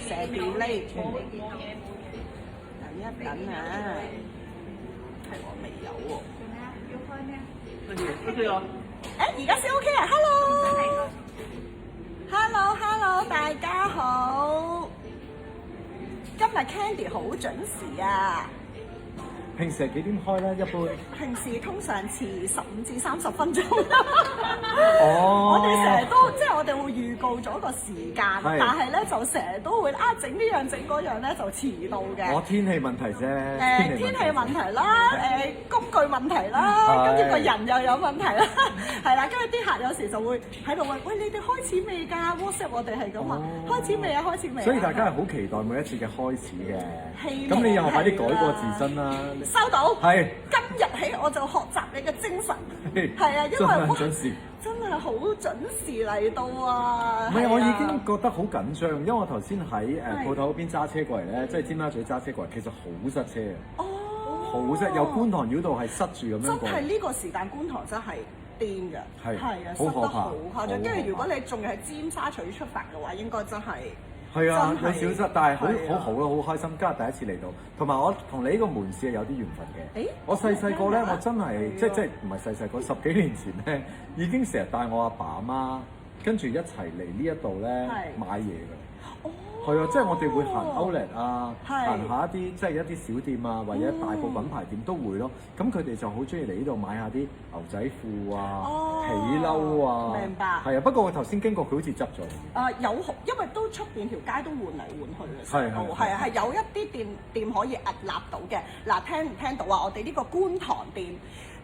蛇條呢？等一等啊，係我未有喎。要開咩？跟住我而家先 OK 啊，Hello，大家好。今日 Candy 好準時啊！平時係幾點開咧？一般平時通常遲15至30分鐘。哦，我哋成日都即係我哋會預告咗個時間，係但係咧就成日都會整呢樣整嗰樣咧就遲到嘅。我天氣問題啫。天氣問題啦，工具問題啦，跟住個人又有問題啦，係啦，跟住啲客有時就會喺度問：喂，你哋開始未㗎 ？WhatsApp 我哋係咁話，開始未啊？開始未啊？所以大家係好期待每一次嘅開始嘅。希望咁你又快啲改過自身啦。收到。係。今日起我就學習你嘅精神。係啊，因為真係準時。真係好準時嚟到啊！唔係，我已經覺得好緊張，因為我頭先喺鋪頭嗰邊揸車過嚟咧，即係尖沙咀揸車過嚟，其實好塞車啊！哦，好塞，由觀塘繞道係塞住咁樣過。真係呢個時間觀塘真係癲㗎，係啊，塞得好誇張。跟住如果你仲係尖沙咀出發嘅話，應該真係係啊，有少塞，但係好好咯，好開心，今日第一次嚟到，同埋我同你呢個門市係有啲緣分嘅。我細細個咧，我真係即係唔係細細個，10幾年前咧，已經成日帶我阿爸阿媽跟住一齊嚟呢一度咧買嘢㗎。係啊，即係我哋會行 Outlet 啊，行下一啲即係一啲小店啊，或者大埔品牌店都會咯。咁佢哋就好中意嚟呢度買下啲牛仔褲啊、皮褸啊。明白。係啊，不過我頭先經過佢好似執咗。有，因為都出邊條街都換嚟換去嘅。係有一啲店可以屹立到嘅。嗱，聽唔聽到啊？我哋呢個觀塘店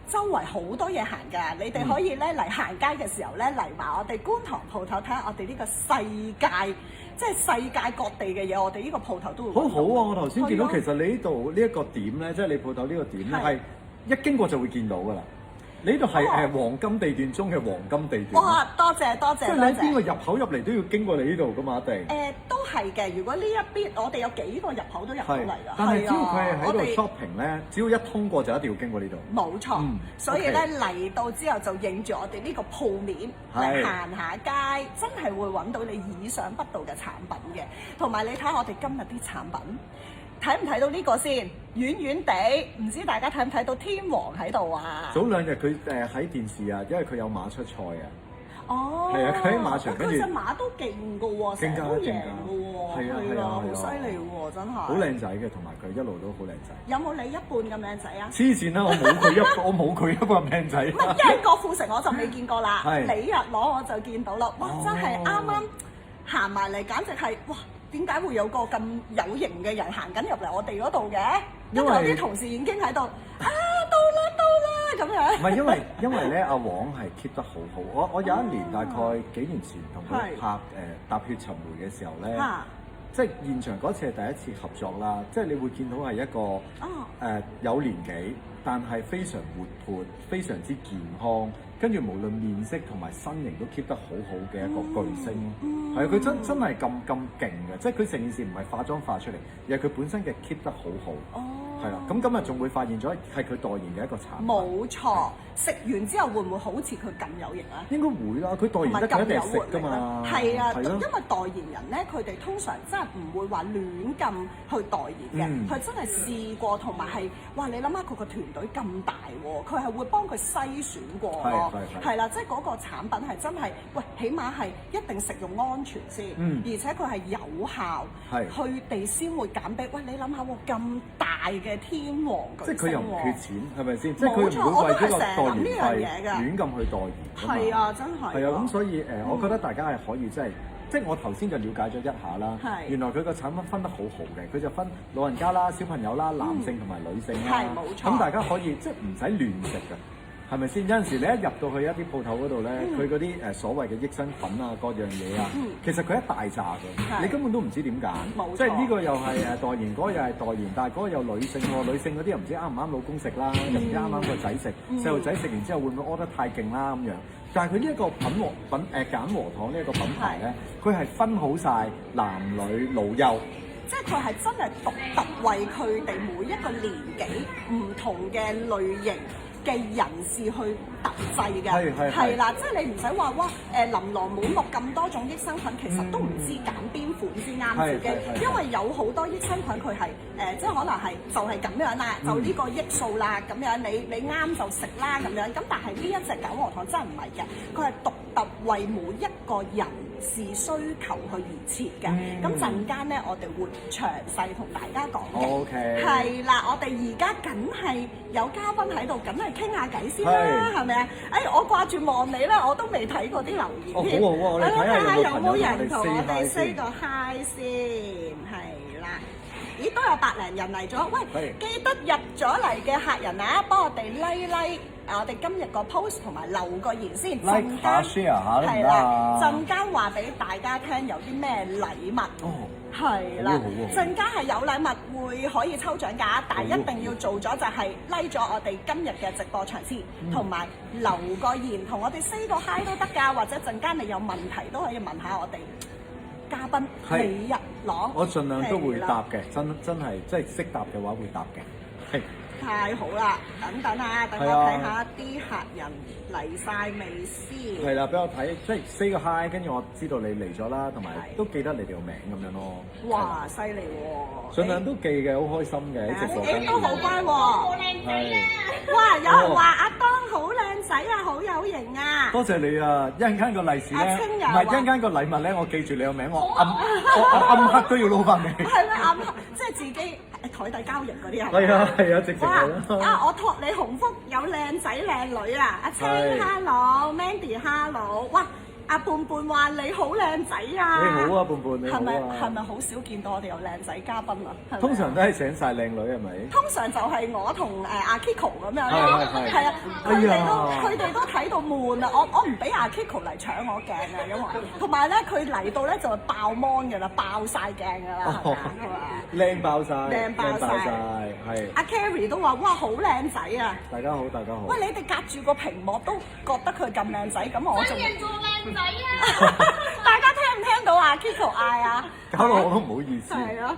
周圍好多嘢行㗎，你哋可以咧嚟行街嘅時候咧嚟埋我哋觀塘鋪頭睇下我哋呢個世界，即係世界各地嘅嘢，我哋呢個鋪頭都會。好好啊！我頭先見到其實你呢度呢一個點咧，即係你鋪頭呢個點咧，係一經過就會見到㗎啦。你呢度係黃金地段中嘅黃金地段。哇！多謝。即係你喺邊個入口入嚟都要經過你呢度㗎嘛？一定。都係嘅。如果呢一邊我哋有幾個入口都入到嚟㗎。但係只要佢係喺度 shopping 咧，只要一通過就一定要經過呢度。冇錯。所以咧嚟到之後就認住我哋呢個鋪面嚟行下街，真係會揾到你意想不到嘅產品嘅。同埋你睇下我哋今日啲產品。睇唔睇到呢個先？遠遠地，唔知大家睇唔睇到天王喺度啊？早兩日佢喺電視啊，因為佢有馬出賽啊。哦，係啊，佢喺馬場跟住。佢隻馬都勁㗎喎，成日都贏㗎喎。係啊，好犀利喎，真係。好靚仔嘅，同埋佢一路都好靚仔。有冇你一半咁靚仔啊？黐線啦！我冇佢一半咁靚仔。唔係，因為郭富城我就未見過啦。你一攞我就見到啦。哇！真係啱啱行埋嚟，簡直係哇！點解會有個咁有型嘅人行緊入嚟我哋嗰度嘅？因為我啲同事已經喺度到啦咁樣。唔係因為咧，阿黃係 keep 得好好。我有一年大概幾年前同佢拍踏血尋梅嘅時候咧，即係現場嗰次係第一次合作啦。即係你會見到係一個有年紀，但係非常活潑、非常之健康，跟住無論面色同埋身形都 keep 得好好嘅一個巨星。係啊，佢真係咁勁嘅，即係佢成件事唔係化妝化出嚟，而係佢本身嘅 keep 得好好。係啦，咁今日仲會發現咗係佢代言嘅一個產品。冇錯，食完之後會唔會好似佢咁有型啊？應該會啦，佢代言得佢一定係食㗎嘛。係啊，因為代言人咧，佢哋通常真係唔會話亂咁去代言嘅，佢真係試過，同埋係哇！你諗下佢個團隊咁大喎，佢係會幫佢篩選過咯。係啦，即係嗰個產品係真係，喂，起碼係一定食用安全先，而且佢係有效，佢哋先會揀俾。喂，你諗下喎，咁大嘅天王巨星，即係佢又唔缺錢，係咪先？即係佢唔會為咗個代言費亂咁去代言。係啊，真係。係啊，咁所以我覺得大家係可以即係我頭先就了解咗一下啦。原來佢個產品分得好好嘅，佢就分老人家啦、小朋友啦、男性同埋女性啦。係冇錯。咁大家可以即係唔使亂食㗎。係咪先？有陣時你一入到去一啲鋪頭嗰度咧，佢嗰啲所謂嘅益生菌啊，各樣嘢啊，其實佢一大扎嘅，你根本都唔知點揀。即係呢個又係代言，嗰個又係代言，但係嗰個有女性喎，女性嗰啲又唔知啱唔啱老公食啦，又唔知啱唔啱個仔食，細路仔食完之後會唔會屙得太勁啦咁樣。但係佢呢一個揀和堂呢一個品牌咧，佢係分好晒男女老幼。即係佢係真係獨特為佢哋每一個年紀唔同嘅類型。嘅人士去特製嘅，係啦，即係你唔使話哇琳琅滿目咁多種益生菌，其實都唔知揀邊款先啱自己，因為有好多益生菌佢係即係可能係就係咁樣啦，就呢個益素啦咁樣，你啱就食啦咁樣，咁但係呢一隻減黃糖真係唔係嘅，佢係獨特為每一個人士需求去而設嘅。咁陣間咧，我哋會詳細同大家講嘅。OK。係啦，我哋而家梗係有嘉賓喺度，梗係傾下偈先啦，係咪啊？我掛住望你啦，我都未睇過啲留言添。好啊，我哋睇下有冇人同我哋 say 個 hi 先，係啦。咦，都有100零人嚟咗，喂，記得入咗嚟嘅客人啊，幫我哋 like 我哋今日個 post 同埋留個言先，like 下 share 下啦，係啦，陣間話俾大家聽有啲咩禮物，係啦，陣間係有禮物會可以抽獎㗎，但係一定要做咗就係 like 咗我哋今日嘅直播場次，同埋留個言同我哋 say 個 hi 都得㗎，或者陣間你有問題都可以問下我哋嘉賓李日朗，我盡量都會答嘅，真係即係識答嘅話會答嘅，係。太好啦！等啊，等我睇下啲客人嚟晒未先。係啦，俾我睇，即係 say 個 hi，跟住我知道你嚟咗啦，同埋都記得你哋個名咁樣咯。哇，犀利喎！盡量都記嘅，好開心嘅喺直播間。都好乖喎，好靚仔啊！哇，有人話阿當好靚仔啊，好有型啊！多謝你啊！一陣間個利是咧，唔係一陣間個禮物咧，我記住你個名，我暗黑都要撈翻你。係咩暗黑？即係自己台底交易嗰啲啊？係啊，直情。我託你鴻福有靚仔靚女啊！阿青 hello，Mandy hello，哇！阿伴伴話你好靚仔啊！你好啊，伴伴你好啊！係咪好少見到我哋有靚仔嘉賓啊？通常都係請晒靚女係咪？通常就係我同阿 Kiko 咁樣咯，係啊，佢哋都睇到悶啊！我唔俾阿 Kiko 嚟搶我鏡啊，因為同埋咧佢嚟到咧就係爆 mon 㗎啦，爆晒鏡㗎啦，係嘛？靚爆晒，靚爆晒，係。阿 Carrie 都話：哇，好靚仔啊！大家好，大家好。喂，你哋隔住個屏幕都覺得佢咁靚仔，咁我仲仔啊！大家聽唔聽到啊 Kiko 嗌啊？搞到我都唔好意思。係咯，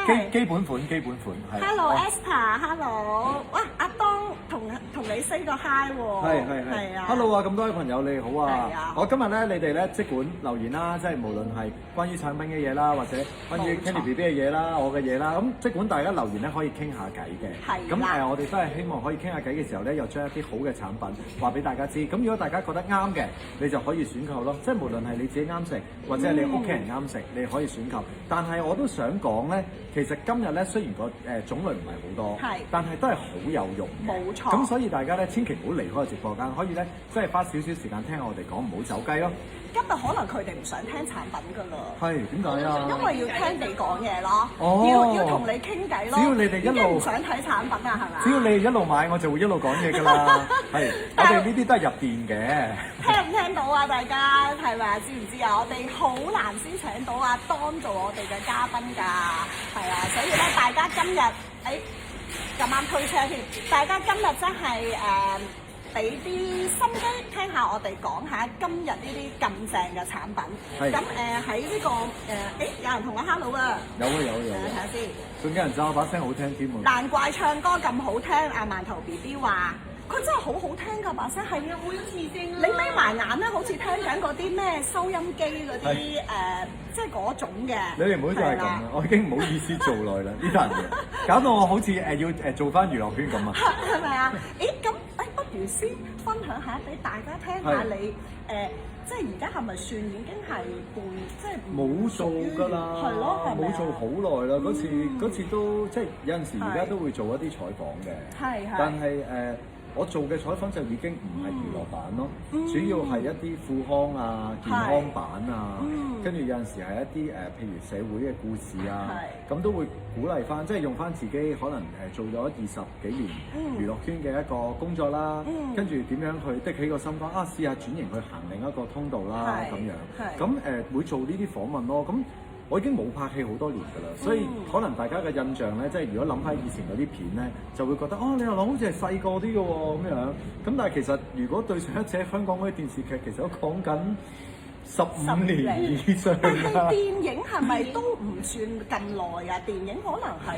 係基本款係。Hello Esther，Hello， 哇！阿當同你 say 個 hi 喎。係啊。Hello 啊，咁多位朋友你好啊！我今日咧，你哋咧即管留言啦，即係無論係關於產品嘅嘢啦，或者關於 Candy BB 嘅嘢啦，我嘅嘢啦，咁即管大家留言咧可以傾下偈嘅。係。咁我哋都係希望可以傾下偈嘅時候咧，又將一啲好嘅產品話俾大家知。咁如果大家覺得啱嘅，你就可以選購咯。即係無論係你自己啱食，或者係你屋企人啱食，你可以選購。但係我都想講咧，其實今日咧雖然個種類唔係好多，但係都係好有用。冇錯。咁所以大家咧千祈唔好離開個直播間，可以咧即係花少少時間聽我哋講，唔好走雞咯。今日可能佢哋唔想聽產品㗎啦。係點解啊？因為要聽你講嘢咯，要同你傾偈咯。只要你哋一路唔想睇產品啊，係咪？只要你一路買，我就會一路講嘢㗎啦。係，我哋呢啲都係入電嘅。聽唔聽到啊？大家係咪啊？知唔知啊？我哋好難先請到阿當做我哋嘅嘉賓㗎。係啊，所以咧，大家今日咁啱推車添，大家今日真係俾啲心機聽下我哋講下今日呢啲咁正嘅產品。咁喺呢個有人同我 hello 啊！有啊！睇下先。仲有人讚我把聲好聽添喎。難怪唱歌咁好聽，阿饅頭 BB 話佢真係好好聽㗎把聲，係啊，好有磁性啊！你眯埋眼咧，好似聽緊嗰啲咩收音機嗰啲即係嗰種嘅。你哋唔好再係咁啦，我已經唔好意思做耐啦呢單嘢，搞到我好似要做翻娛樂圈咁啊！係咪啊？咁不如先分享下俾大家聽下你即係而家係咪算已經係半即係冇做㗎啦？係咯，係咪冇做好耐啦？嗰次都即係有陣時而家都會做一啲採訪嘅，但係我做嘅採訪就已經唔係娛樂版咯，主要係一啲富康啊、健康版啊，跟住有陣時係一啲譬如社會嘅故事啊，咁都會鼓勵翻，即係用翻自己可能做咗20幾年娛樂圈嘅一個工作啦，跟住點樣去的起個心肝試下轉型去行另一個通道啦咁樣，咁會做呢啲訪問咯，咁。我已經冇拍戲好多年㗎啦，所以可能大家嘅印象咧，即係如果諗翻以前嗰啲片咧，就會覺得你又諗好似係細個啲嘅喎咁樣。咁但係其實如果對上一隻香港嗰啲電視劇，其實都講緊15年以上但係啦。電影係咪都唔算咁耐啊？電影可能係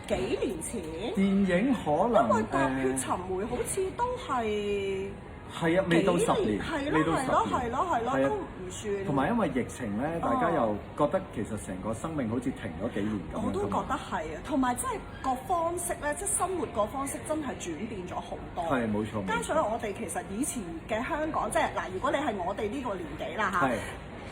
幾年前。電影可能因為《踏血尋梅》好似都係。係啊，未到10年，未到10年，係咯，都唔算。同埋因為疫情咧，大家又覺得其實成個生命好似停咗幾年咁樣。我都覺得係啊，同埋即係個方式咧，即係生活個方式真係轉變咗好多。係冇錯。加上我哋其實以前嘅香港，即係嗱，如果你係我哋呢個年紀啦嚇。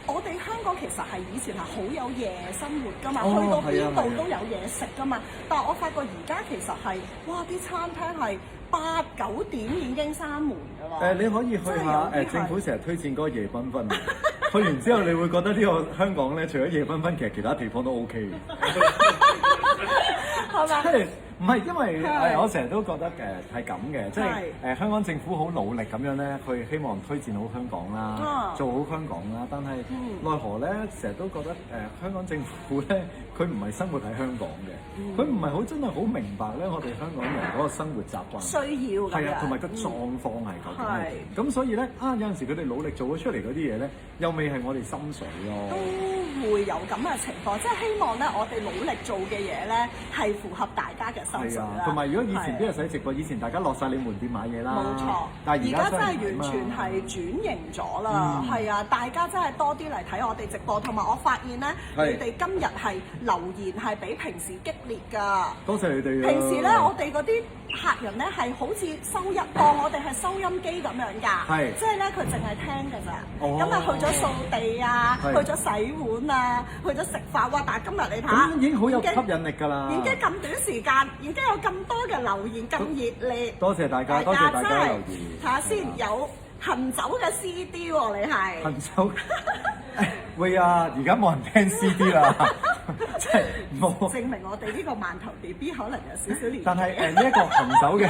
我哋香港其實係以前係好有夜生活㗎嘛，去到邊度都有嘢食㗎嘛。但係我發覺而家其實係，哇！啲餐廳係8、9點已經閂門㗎啦。你可以去下政府成日推薦嗰個夜繽紛，去完之後你會覺得呢個香港咧，除咗夜繽紛，其實其他地方都 OK 嘅。係咪？即係唔係因為我成日都覺得係咁嘅，即係香港政府好努力咁樣咧，佢希望推薦好香港啦，做好香港啦。但係奈何咧，成日都覺得香港政府咧，佢唔係生活喺香港嘅，佢唔係好真係好明白咧，我哋香港人嗰個生活習慣需要係啊，同埋個狀況係咁。咁所以咧有陣時佢哋努力做咗出嚟嗰啲嘢咧，又未係我哋心水咯。都會有咁嘅情況，即係希望咧，我哋努力做嘅嘢咧，係符合大家嘅心水啦。同埋如果以前邊日使直播，以前大家落晒你門店買嘢啦。冇錯，但係而家真係完全係轉型咗啦。係啊，大家真係多啲嚟睇我哋直播，同埋我發現咧，你哋今日係留言係比平時激烈㗎。多謝你哋。平時咧，我哋嗰啲客人咧係好似當我哋係收音機咁樣㗎。即係咧，佢淨係聽㗎咋。咁啊，去咗掃地啊，去咗洗碗啊，去咗食飯。哇！但係今日你睇下，已經好有吸引力㗎啦。已經咁短時間，已經有咁多嘅留言，咁熱烈。多謝大家，多謝大家留言。睇下先，有行走嘅 CD 喎，你係行走。喂啊！而家冇人聽 CD 啦，即係冇。證明我哋呢個饅頭 BB 可能有少少年紀。但係呢一個行走嘅。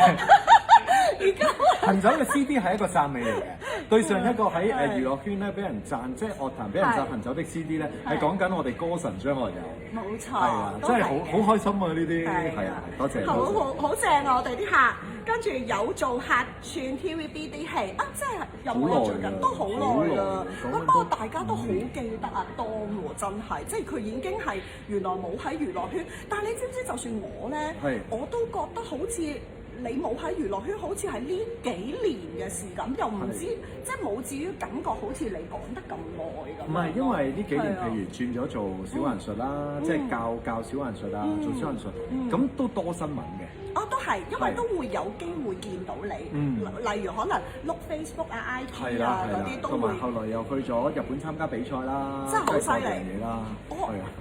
而家行走嘅 CD 係一個讚美嚟嘅，對上一個喺娛樂圈咧俾人讚，即係樂壇俾人讚行走的 CD 咧，係講緊我哋歌神張學友。冇錯，係啊，真係好開心啊！呢啲係啊，多謝。好正啊！我哋啲客，跟住有做客串 TVB 啲戲啊，真係有冇有最近都好耐啦。不過大家都好記得阿當喎，真係，即係佢已經係原來冇喺娛樂圈，但係你知唔知？就算我咧，我都覺得好似。你冇喺娛樂圈，好似係呢幾年嘅事咁，又唔知即係冇至於感覺好似你講得咁耐咁。唔係因為呢幾年，譬如轉咗做小顏術啦，即係教小顏術啊，做小顏術，咁都多新聞嘅。都係，因為都會有機會見到你。例如可能碌 Facebook 啊、IG 啊嗰啲都會。同埋後來又去咗日本參加比賽啦，真係好犀利嘢啦。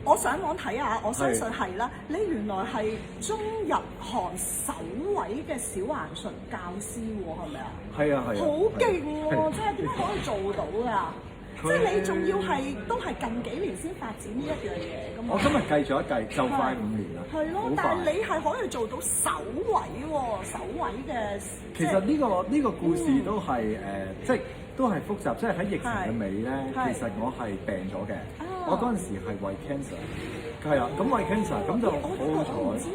我上網睇下，我相信係啦。你原來係中日韓首位嘅小顏術教師喎，係咪啊？係啊係啊。好勁喎！真係點解可以做到㗎？即係你仲要係都係近幾年先發展呢一樣嘢㗎嘛？我今日計咗一計，就快5年啦。係咯，但係你係可以做到首位喎，首位嘅。其實呢個故事都係即係都係複雜，即係喺疫情嘅尾咧，其實我係病咗嘅。我嗰陣時係胃 cancer，係啊，咁胃 cancer 咁就好好彩。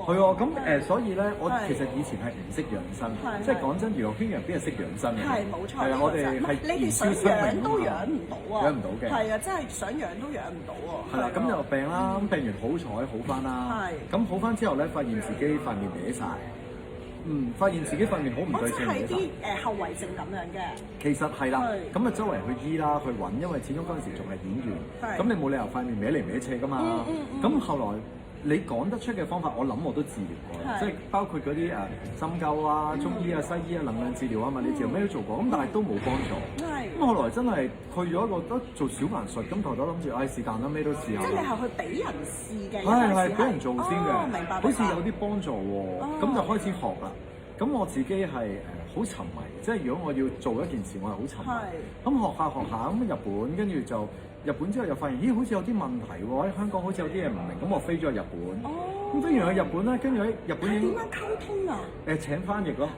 係喎，咁所以咧，我其實以前係唔識養生，即係講真，娛樂圈人邊係識養生嘅？係冇錯，係啊，我哋係你哋想養都養唔到啊，養唔到嘅，係啊，真係想養都養唔到喎。係啦，咁就病啦，咁病完好彩好翻啦，咁好翻之後咧，發現自己塊面歪晒，發現自己塊面好唔對稱，係啲後遺症咁樣嘅。其實係啦，咁啊周圍去醫啦，去揾，因為始終嗰陣時仲係演員，咁你冇理由塊面歪嚟歪斜噶嘛，咁後來。你講得出嘅方法，我諗我都治療過，即係包括嗰啲針灸啊、中醫啊、西醫啊、能量治療啊、物理治療咩都做過，咁但係都冇幫助。咁後來真係去咗一個都做小顏術，咁頭頭諗住是但啦，咩都試下。即係你係去俾人試嘅，係俾人做先嘅，明白，好似有啲幫助喎，咁就開始學啦。咁我自己係好沉迷，即係如果我要做一件事，我係好沉迷。咁學下，咁日本跟住就。日本之後又發現，咦，好似有啲問題喎！喺香港好似有啲嘢唔明，咁我飛咗去日本。咁飛完去日本咧，跟住喺日本已經點樣溝通啊？請翻譯咯。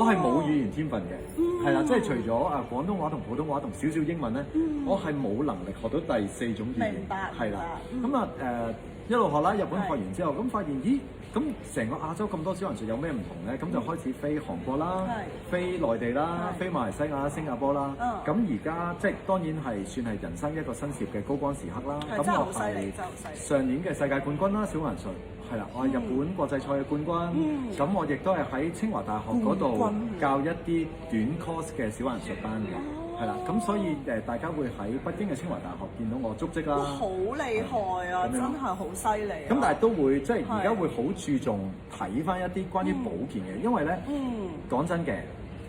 我係冇語言天分嘅，係啦，即係除咗廣東話同普通話同少少英文咧，我係冇能力學到第4種語言。明白，係啦。咁一路學啦，日本學完之後，咁發現咦，咁成個亞洲咁多小環術有咩唔同咧？咁就開始飛韓國啦，飛內地啦，飛馬來西亞、新加坡啦。咁而家即係當然係算係人生一個新事業嘅高光時刻啦。咁我係上年嘅世界冠軍啦，小環術係啦，我係日本國際賽嘅冠軍。咁我亦都係喺清華大學嗰度教一啲短 course 嘅小環術班嘅。係啦，咁所以大家會喺北京嘅清華大學見到我足跡啦。好厲害啊！真係好犀利。咁但係都會即係而家會好注重睇翻一啲關於保健嘅，因為咧講真嘅，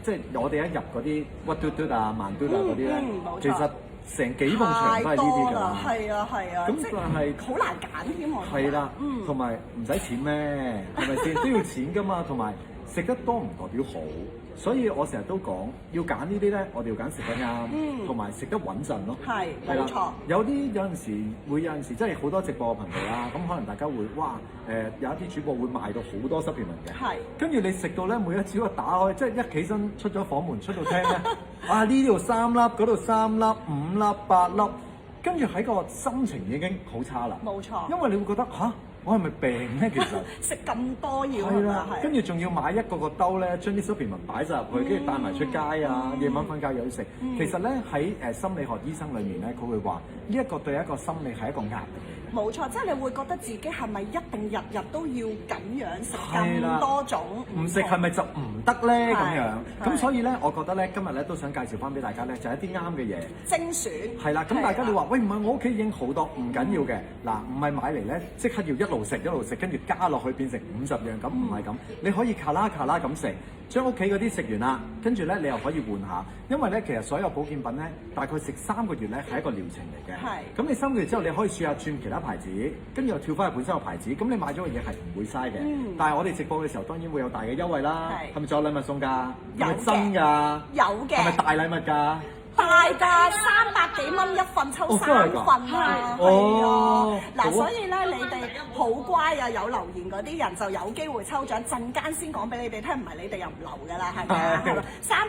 即係我哋一入嗰啲屈嘟嘟啊、慢嘟啊嗰啲咧，其實成幾埲牆都係呢啲㗎啦。係啊係啊。咁但係好難揀添喎。係啦，同埋唔使錢咩？係咪先都要錢㗎嘛？同埋食得多唔代表好。所以我成日都講要揀呢啲咧，我哋要揀食得啱，同埋食得穩陣咯。係，冇錯。有陣時，即係好多直播嘅頻道啦，咁可能大家會有一啲主播會賣到好多supplement嘅。係。跟住你食到咧，每一次一打開，即係一起身出咗房門出到廳咧，呢度3粒，嗰度3粒、5粒、8粒，跟住喺個心情已經好差啦。冇錯。因為你會覺得我係咪病咧？其實食咁多要係啦，跟住仲要買一個兜咧，將啲 supplement 擺晒入去，跟住帶埋出街啊！夜晚瞓覺又要食。其實咧喺心理學醫生裏面咧，佢會話呢一個對一個心理係一個壓力嚟嘅。冇錯，即係你會覺得自己係咪一定日日都要咁樣食咁多種？唔食係咪就唔得咧？咁樣咁所以咧，我覺得咧今日咧都想介紹翻俾大家咧，就係一啲啱嘅嘢。精選係啦，咁大家你話喂唔係我屋企已經好多，唔緊要嘅嗱，唔係買嚟咧即刻要一路食，跟住加落去變成50樣，咁唔係咁，你可以卡啦咁食，將屋企嗰啲食完啦，跟住咧你又可以換下，因為咧其實所有保健品咧大概食3個月咧係一個療程嚟嘅。係。咁你3個月之後你可以試下轉其他牌子，跟住又跳翻去本身個牌子，咁你買咗嘅嘢係唔會嘥嘅。但係我哋直播嘅時候當然會有大嘅優惠啦。係咪仲有禮物送㗎？係咪真㗎？有嘅。係咪大禮物㗎？大㗎，300幾蚊一份，抽3份啊！係啊，嗱，所以咧你哋好乖啊，有留言嗰啲人就有機會抽獎，陣間先講俾你哋聽，唔係你哋又唔留㗎啦，係咪啊？係啦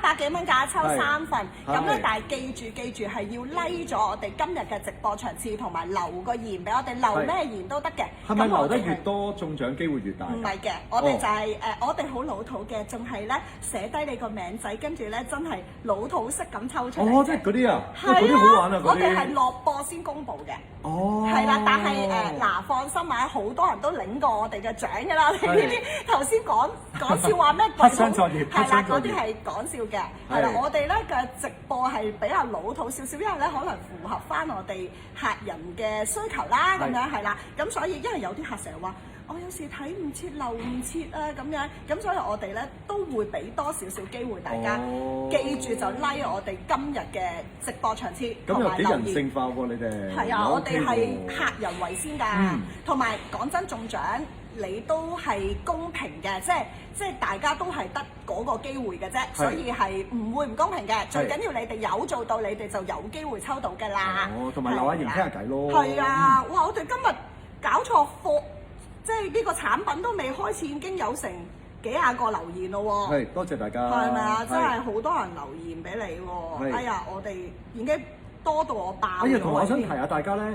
，300幾蚊價抽3份，咁咧但係記住係要 like 咗我哋今日嘅直播場次，同埋留個言俾我哋，留咩言都得嘅。係咪留得越多中獎機會越大？唔係嘅，我哋就係我哋好老土嘅，仲係咧寫低你個名仔，跟住咧真係老土式咁抽出嚟。即係嗰啲嗰啲好玩啊！我哋係落播先公佈嘅。係啦，但係放心啊，好多人都領過我哋嘅獎㗎啦。呢啲頭先講笑話咩？黑箱作業係啦，嗰啲係講笑嘅。係啦，我哋咧嘅直播係比較老土少少，因為咧可能符合翻我哋客人嘅需求啦，咁樣係啦。咁所以因為有啲客成日話，我有時睇唔切、留唔切啊咁樣，咁所以我哋咧都會俾多少少機會大家，記住就 like 我哋今日嘅直播場次，咁又幾人性化喎你哋？係啊，我哋係客人為先㗎，同埋講真中獎你都係公平嘅，即係大家都係得嗰個機會嘅啫，所以係唔會唔公平嘅。最緊要你哋有做到，你哋就有機會抽到㗎啦。同埋留下言傾下偈咯。係啊，哇！我哋今日搞錯貨。即係呢個產品都未開始，已經有成幾廿個留言咯喎！係，多謝大家。係咪啊？真係好多人留言俾你喎！哎呀，我哋已經多到我爆咗。哎呀，同我想提下大家咧，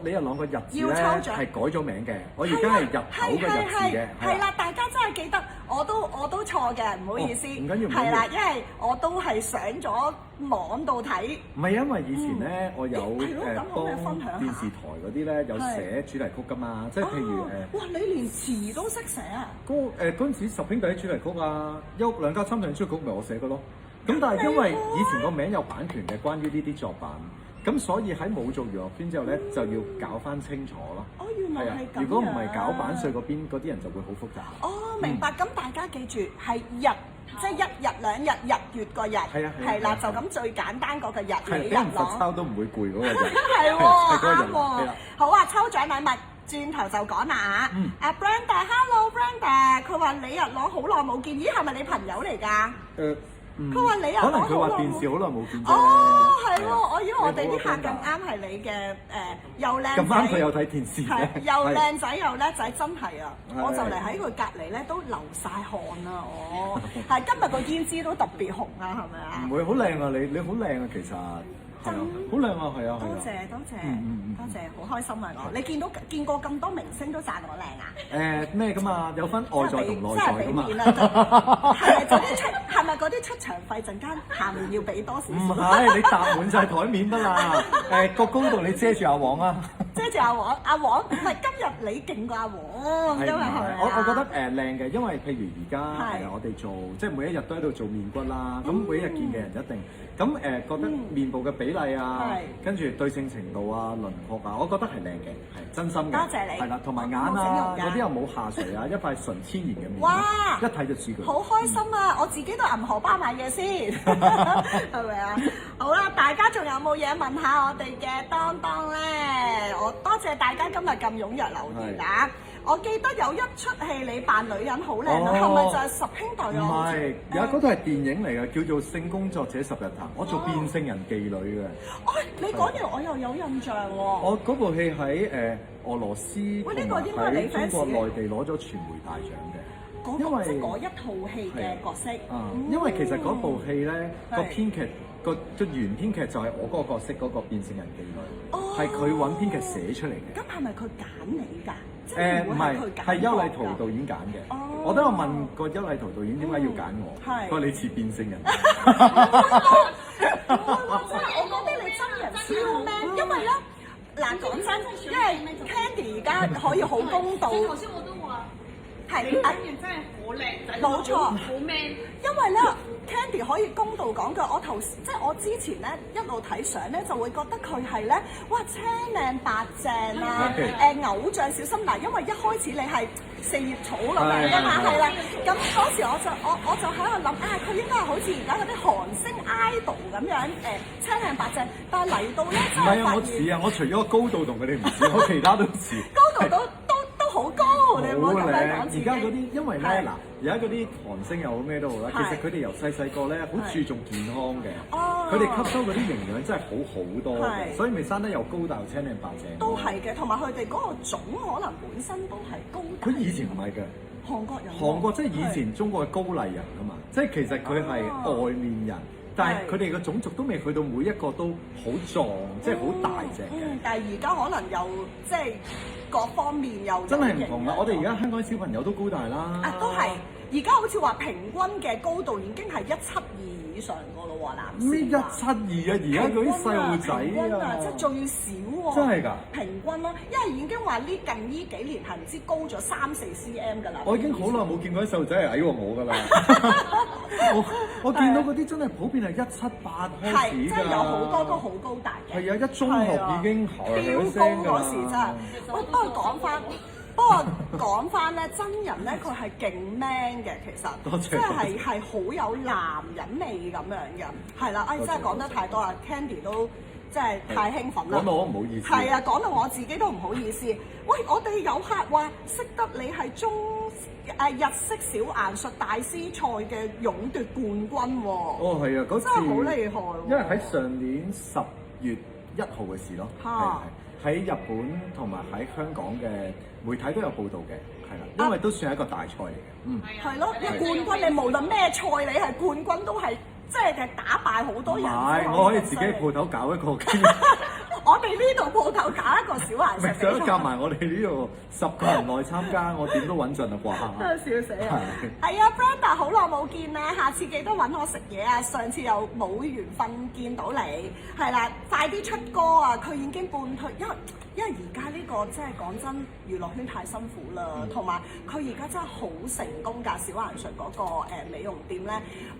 李日朗個日子咧係改咗名嘅，我而家係日頭嘅日子嘅。係啦，大家真係記得，我都錯嘅，唔好意思。唔緊要，係啦，因為我都係上咗網度睇。唔係因為以前咧，我有幫電視台嗰啲咧有寫主題曲㗎嘛，即係譬如哇，你連詞都識寫啊！嗰陣時十兄弟主題曲啊，有兩家參唱主題曲咪我寫嘅咯。咁但係因為以前個名有版權嘅，關於呢啲作品，咁所以喺冇做娛樂圈之後咧，就要搞翻清楚咯。哦，原來係咁樣。如果唔係搞版稅嗰邊，嗰啲人就會好複雜。哦，明白。咁大家記住係日，即係1日2日日月個日。係啊。係啦，就咁最簡單嗰個日。係俾人罰抄都唔會攰嗰個日。係喎，啱喎。好啊，抽獎禮物轉頭就講啦嚇。阿 Brenda，Hello Brenda，佢話李日朗好耐冇見，咦係咪你朋友嚟㗎？佢話你啊，可能佢話電視好耐冇見啫。哦，係喎，我以為我哋啲客咁啱係你嘅又靚仔，咁啱佢有睇電視嘅，又靚仔又叻仔，真係啊！我就嚟喺佢隔離咧都流晒汗啊！我係今日個胭脂都特別紅啊，係咪啊？唔會好靚啊！你好靚啊，其實。係啊，好靚啊，係啊，多謝多謝多謝，好開心啊！我你見過咁多明星都讚我靚啊？咩㗎嘛？有分外在同內在㗎嘛？係咪嗰啲出場費陣間下面要俾多少？唔係，你搭滿晒台面得啦。個高度你遮住阿黃啊！遮住阿黃，唔係今日你勁過阿黃，因為我覺得靚嘅，因為譬如而家我哋做即係每一日都喺度做面骨啦，咁每一日見嘅人一定咁覺得面部嘅比例啊，跟住對稱程度啊、輪廓啊，我覺得係靚嘅，係真心嘅。多謝你。係啦，同埋眼啊，嗰啲又冇下垂啊，一塊純天然嘅面。哇！一睇就知佢。好開心啊！我自己都銀荷包買嘢先，係咪啊？好啦，大家仲有冇嘢問下我哋嘅當當咧？我多謝大家今日咁踴躍留言啊！我記得有一出戲你扮女人好靚啊，係咪就係十兄弟啊？唔係，有嗰套係電影嚟嘅，叫做《性工作者十日談》，我做變性人妓女嘅。你講完我又有印象喎。我嗰部戲喺俄羅斯同埋喺中國內地攞咗傳媒大獎嘅。因為嗰一套戲嘅角色。因為其實嗰部戲咧個編劇個原編劇就係我嗰個角色嗰個變性人妓女，係佢揾編劇寫出嚟嘅。咁係咪佢揀你㗎？唔係，係邱禮圖導演揀嘅。我都有問過邱禮圖導演點解要揀我，佢話你似變性人。真係，我覺得你真人超 man，因為咧嗱講真，因為 Candy 而家可以好公道。頭先我都話。係你演員真係好靚仔，冇錯，好 man。因為咧，Candy 可以公道講句，即係我之前咧一路睇相咧，就會覺得佢係咧，哇青靚白淨啊，偶像小心嗱，因為一開始你係四葉草咁樣㗎嘛，係啦。咁嗰時我就喺度諗啊，佢應該係好似而家嗰啲韓星 idol 咁樣青靚白淨，但係嚟到咧真係發現，唔係啊，我似啊，我除咗個高度同佢哋唔似，我其他都似。高度都好高，你唔好咁樣講自己。而家嗰啲，因為咧嗱，而家嗰啲韓星又好咩都好啦，其實佢哋由細個咧好注重健康嘅，佢哋吸收嗰啲營養真係好多嘅，所以咪生得又高大又青靚白淨。都係嘅，同埋佢哋嗰個種可能本身都係高大。佢以前唔係嘅，韓國人。韓國即係以前中國嘅高麗人啊嘛，即係其實佢係外面人。但係佢哋嘅種族都未去到每一個都好壯，即係好大隻嘅。但係而家可能又即係各方面又真係唔同啦！我哋而家香港小朋友都高大啦。都係。而家好似話平均嘅高度已經係172以上個咯喎，男士。咩172啊？而家嗰啲細路仔啊，即係最少喎。真係㗎？平均咯，因為已經話近呢幾年係唔知高咗3-4 cm 㗎啦。我已經好耐冇見過啲細路仔係矮過我㗎啦。我見到嗰啲真係普遍係178開始㗎。真係有好多都好高大嘅。係啊，一中學已經飆高嗰時真係。不過講翻咧，真人咧佢係勁 man 嘅，其實即係好有男人味咁樣嘅，係啦，真係講得太多啦 ，Candy 都真係太興奮啦，講到我唔好意思，係啊，講到我自己都唔好意思。喂，我哋有客話識得你係日式小顏術大師賽嘅勇奪冠軍喎。哦，係啊，嗰次真係好厲害喎。因為喺上年10月1號嘅事咯，喺日本同埋喺香港嘅媒體都有報導嘅，係啦，因為都算係一個大賽嚟嘅，係咯，一冠軍你無論咩賽你係冠軍都係即係打敗好多人。唔係，我可以自己鋪頭搞一個。我哋呢度鋪頭搞一個小顏術，想夾埋我哋呢度10個人內參加，我點都穩陣啦啩！笑死啊！係啊，Brenda 好耐冇見啦，下次記得揾我食嘢啊！上次又冇緣分見到你，係啦，快啲出歌啊！佢已經半退，因為而家呢個真係講真，娛樂圈太辛苦啦，同埋佢而家真係好成功㗎！小顏術嗰個美容店咧，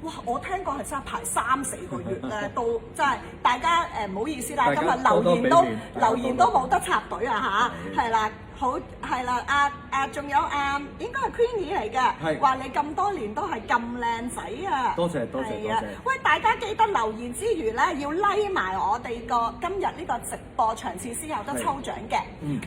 哇！我聽講係真係排3-4個月咧，都真係大家唔好意思啦，今日留言都冇得插隊啊嚇，係啦，好係啦，仲有應該係 Queenie 嚟嘅，話你咁多年都係咁靚仔啊！多謝。喂，大家記得留言之餘咧，要 like 埋我哋個今日呢個直播場次先有得抽獎嘅。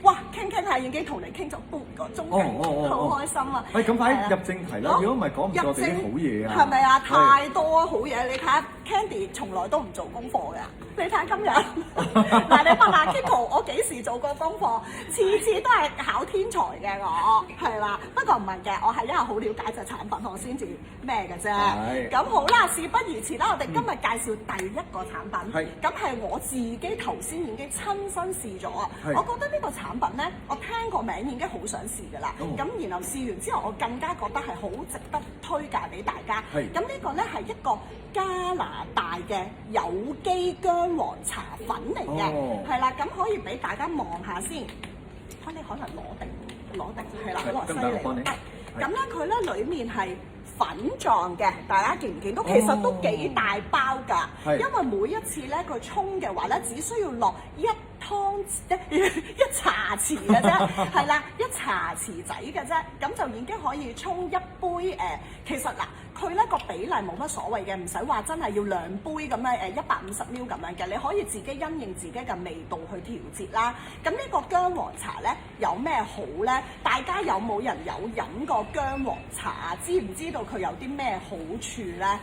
哇，傾下已經同你傾咗半個鐘嘅，好開心啊！咁快入正題啦，如果唔係講唔到我哋啲好嘢啊！係咪啊？太多好嘢，你睇下 Candy 從來都唔做功課嘅，你睇下今日嗱，你問下 Kiko， 我幾時做過功課？次次都係考天才嘅我，係啦。不過唔係嘅，我係因為好了解隻產品，我先至咩嘅啫。咁好啦，事不宜遲啦，我哋今日介紹第一個產品。咁係我自己頭先已經親身試咗啊！我覺得呢個產品咧，我聽個名已經好想試㗎啦。咁然後試完之後，我更加覺得係好值得推介俾大家。咁呢個咧係一個加拿大嘅有機薑黃茶粉嚟嘅，係啦，咁可以俾大家望下先。你可能攞定，係啦，好犀利。咁咧佢咧裡面係粉狀嘅，大家見唔見到？其實都幾大包㗎，因為每一次咧佢沖嘅話咧，只需要落一茶匙嘅啫，係啦，一茶匙仔嘅啫，咁就已經可以沖一杯其實嗱，佢咧個比例冇乜所謂嘅，唔使話真係要2杯咁樣150ml 咁樣嘅，你可以自己因應自己嘅味道去調節啦。咁呢個薑黃茶咧有咩好咧？大家有冇人有飲過薑黃茶啊？知唔知道佢有啲咩好處咧？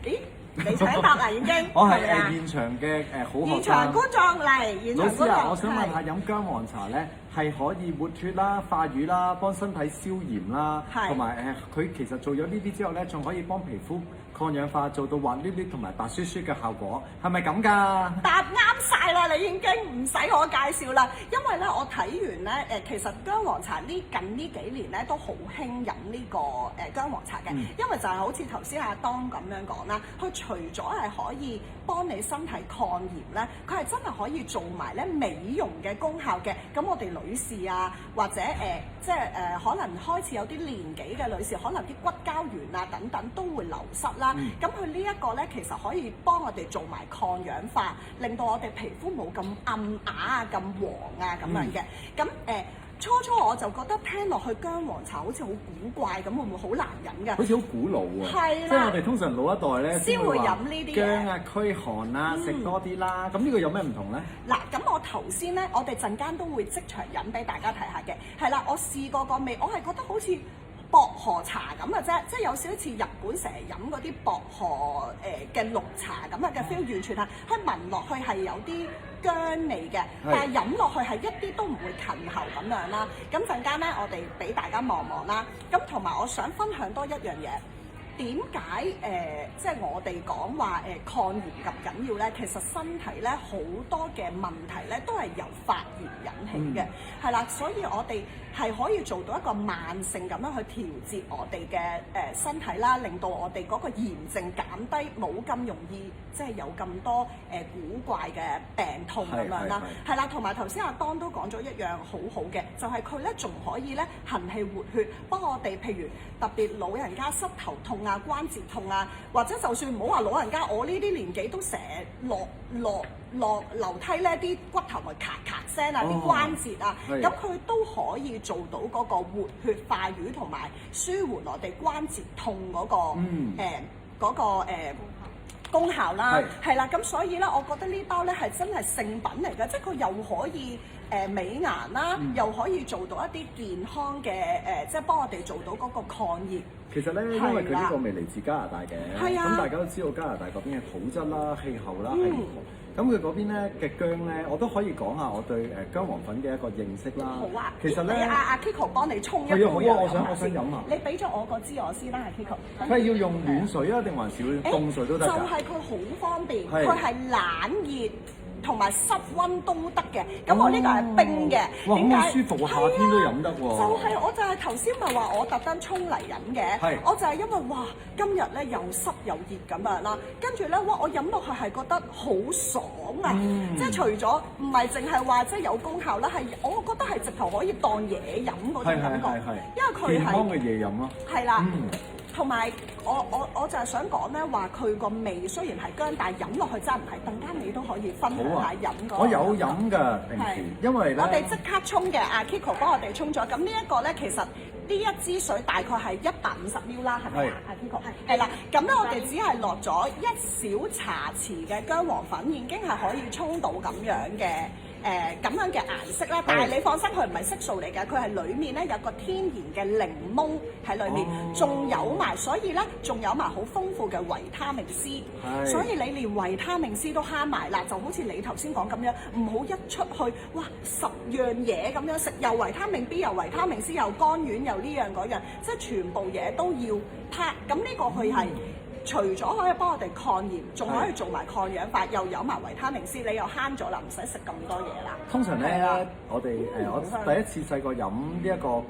咦？你搶答啦已經，我係現場嘅好學生。現場觀眾嚟，現場觀眾。老師啊，我想問下飲薑黃茶咧係可以活血啦、化瘀啦、幫身體消炎啦，同埋佢其實做咗呢啲之後咧，仲可以幫皮膚抗氧化，做到滑捋捋同埋白雪雪嘅效果，係咪咁㗎？答啱晒啦，你已經唔使我介紹啦，因為咧我睇完咧其實薑黃茶近呢幾年咧都好興飲呢個薑黃茶嘅，因為就係好似頭先阿當咁樣講啦，佢除咗係可以幫你身體抗炎咧，佢係真係可以做埋咧美容嘅功效嘅。咁我哋女士啊，或者可能開始有啲年紀嘅女士，可能啲骨膠原啊等等都會流失啦。咁佢呢一個咧，其實可以幫我哋做埋抗氧化，令到我哋皮膚冇咁暗啞啊、咁黃啊咁樣嘅。咁初我就覺得聽落去薑黃茶好似好古怪咁，會唔會好難飲㗎？好似好古老喎。係啦，即係我哋通常老一代咧先會飲呢啲薑啊、驅寒啊，食多啲啦。咁呢個有咩唔同咧？嗱，咁我頭先咧，我哋陣間都會即場飲俾大家睇下嘅。係啦，我試過個味，我係覺得好似薄荷茶咁嘅啫，即係有少少似日本成日飲嗰啲薄荷嘅綠茶咁嘅 feel，完全係聞落去係有啲薑味嘅，但係飲落去係一啲都唔會近喉咁樣啦。咁陣間咧，我哋俾大家望望啦。咁同埋我想分享多一樣嘢。點解即係我哋講話抗炎咁緊要咧？其實身體咧好多嘅問題咧都係由發炎引起嘅，係啦，所以我哋係可以做到一個慢性咁樣去調節我哋嘅身體啦，令到我哋嗰個炎症減低，冇咁容易即係有咁多古怪嘅病痛咁樣啦。係啦，同埋頭先阿當都講咗一樣好好嘅，就係佢咧仲可以咧行氣活血，幫我哋譬如特別老人家膝頭痛啊、關節痛啊，或者就算唔好話老人家，我呢啲年紀都成日落樓梯咧，啲骨頭咪咔咔聲啊，啲關節啊，咁佢都可以做到嗰個活血化瘀同埋舒緩我哋關節痛嗰個功效啦，係啦，咁所以咧，我覺得呢包咧係真係聖品嚟嘅，即係佢又可以美顏啦，又可以做到一啲健康嘅即係幫我哋做到嗰個抗熱。其實咧，因為佢呢個味嚟自加拿大嘅，咁大家都知道加拿大嗰邊嘅土質啦、氣候啦係唔同。咁佢嗰邊咧嘅薑咧，我都可以講下我對薑黃粉嘅一個認識啦。好啊，其實咧，阿 Kiko 幫你沖一杯。係啊，好啊，我想飲下。你俾咗我個支我先啦，阿 Kiko。佢係要用暖水啊，定還是要凍水都得㗎？就係佢好方便，佢係冷熱同埋濕溫都得嘅。咁我呢個係冰嘅，點解？好舒服喎，夏天都飲得喎。我就係頭先咪話我特登沖嚟飲嘅，我就係因為哇，今日咧又濕又熱咁樣啦，跟住咧哇，我飲落去係覺得好爽啊！即係除咗唔係淨係話即係有功效啦，係我覺得係直頭可以當嘢飲嗰種感覺，因為佢係健康嘅嘢飲咯。係啦。同埋我就係想講咧，話佢個味雖然係薑，但係飲落去真係唔係。陣間你都可以分享下飲嗰個。我有飲㗎平時，因為咧我哋即刻沖嘅，阿 Kiko 幫我哋沖咗。咁呢一個咧，其實呢一支水大概係150ml啦，係咪啊？阿 Kiko 係啦。咁咧我哋只係落咗1小茶匙嘅薑黃粉，已經係可以沖到咁樣嘅。咁樣嘅顏色啦，但係你放心，佢唔係色素嚟嘅，佢係裡面咧有個天然嘅檸檬喺裏面，仲有埋，所以咧仲有埋好豐富嘅維他命 C，所以你連維他命 C 都慳埋啦，就好似你頭先講咁樣，唔好一出去哇10樣嘢咁樣食，又維他命 B 又維他命 C 又乾丸又呢樣嗰樣，即係全部嘢都要拍，咁呢個佢係。除咗可以幫我哋抗炎，仲可以做埋抗氧化，又有埋維他命 C，你又慳咗啦，唔使食咁多嘢啦。通常咧，我哋我第一次細個飲呢一個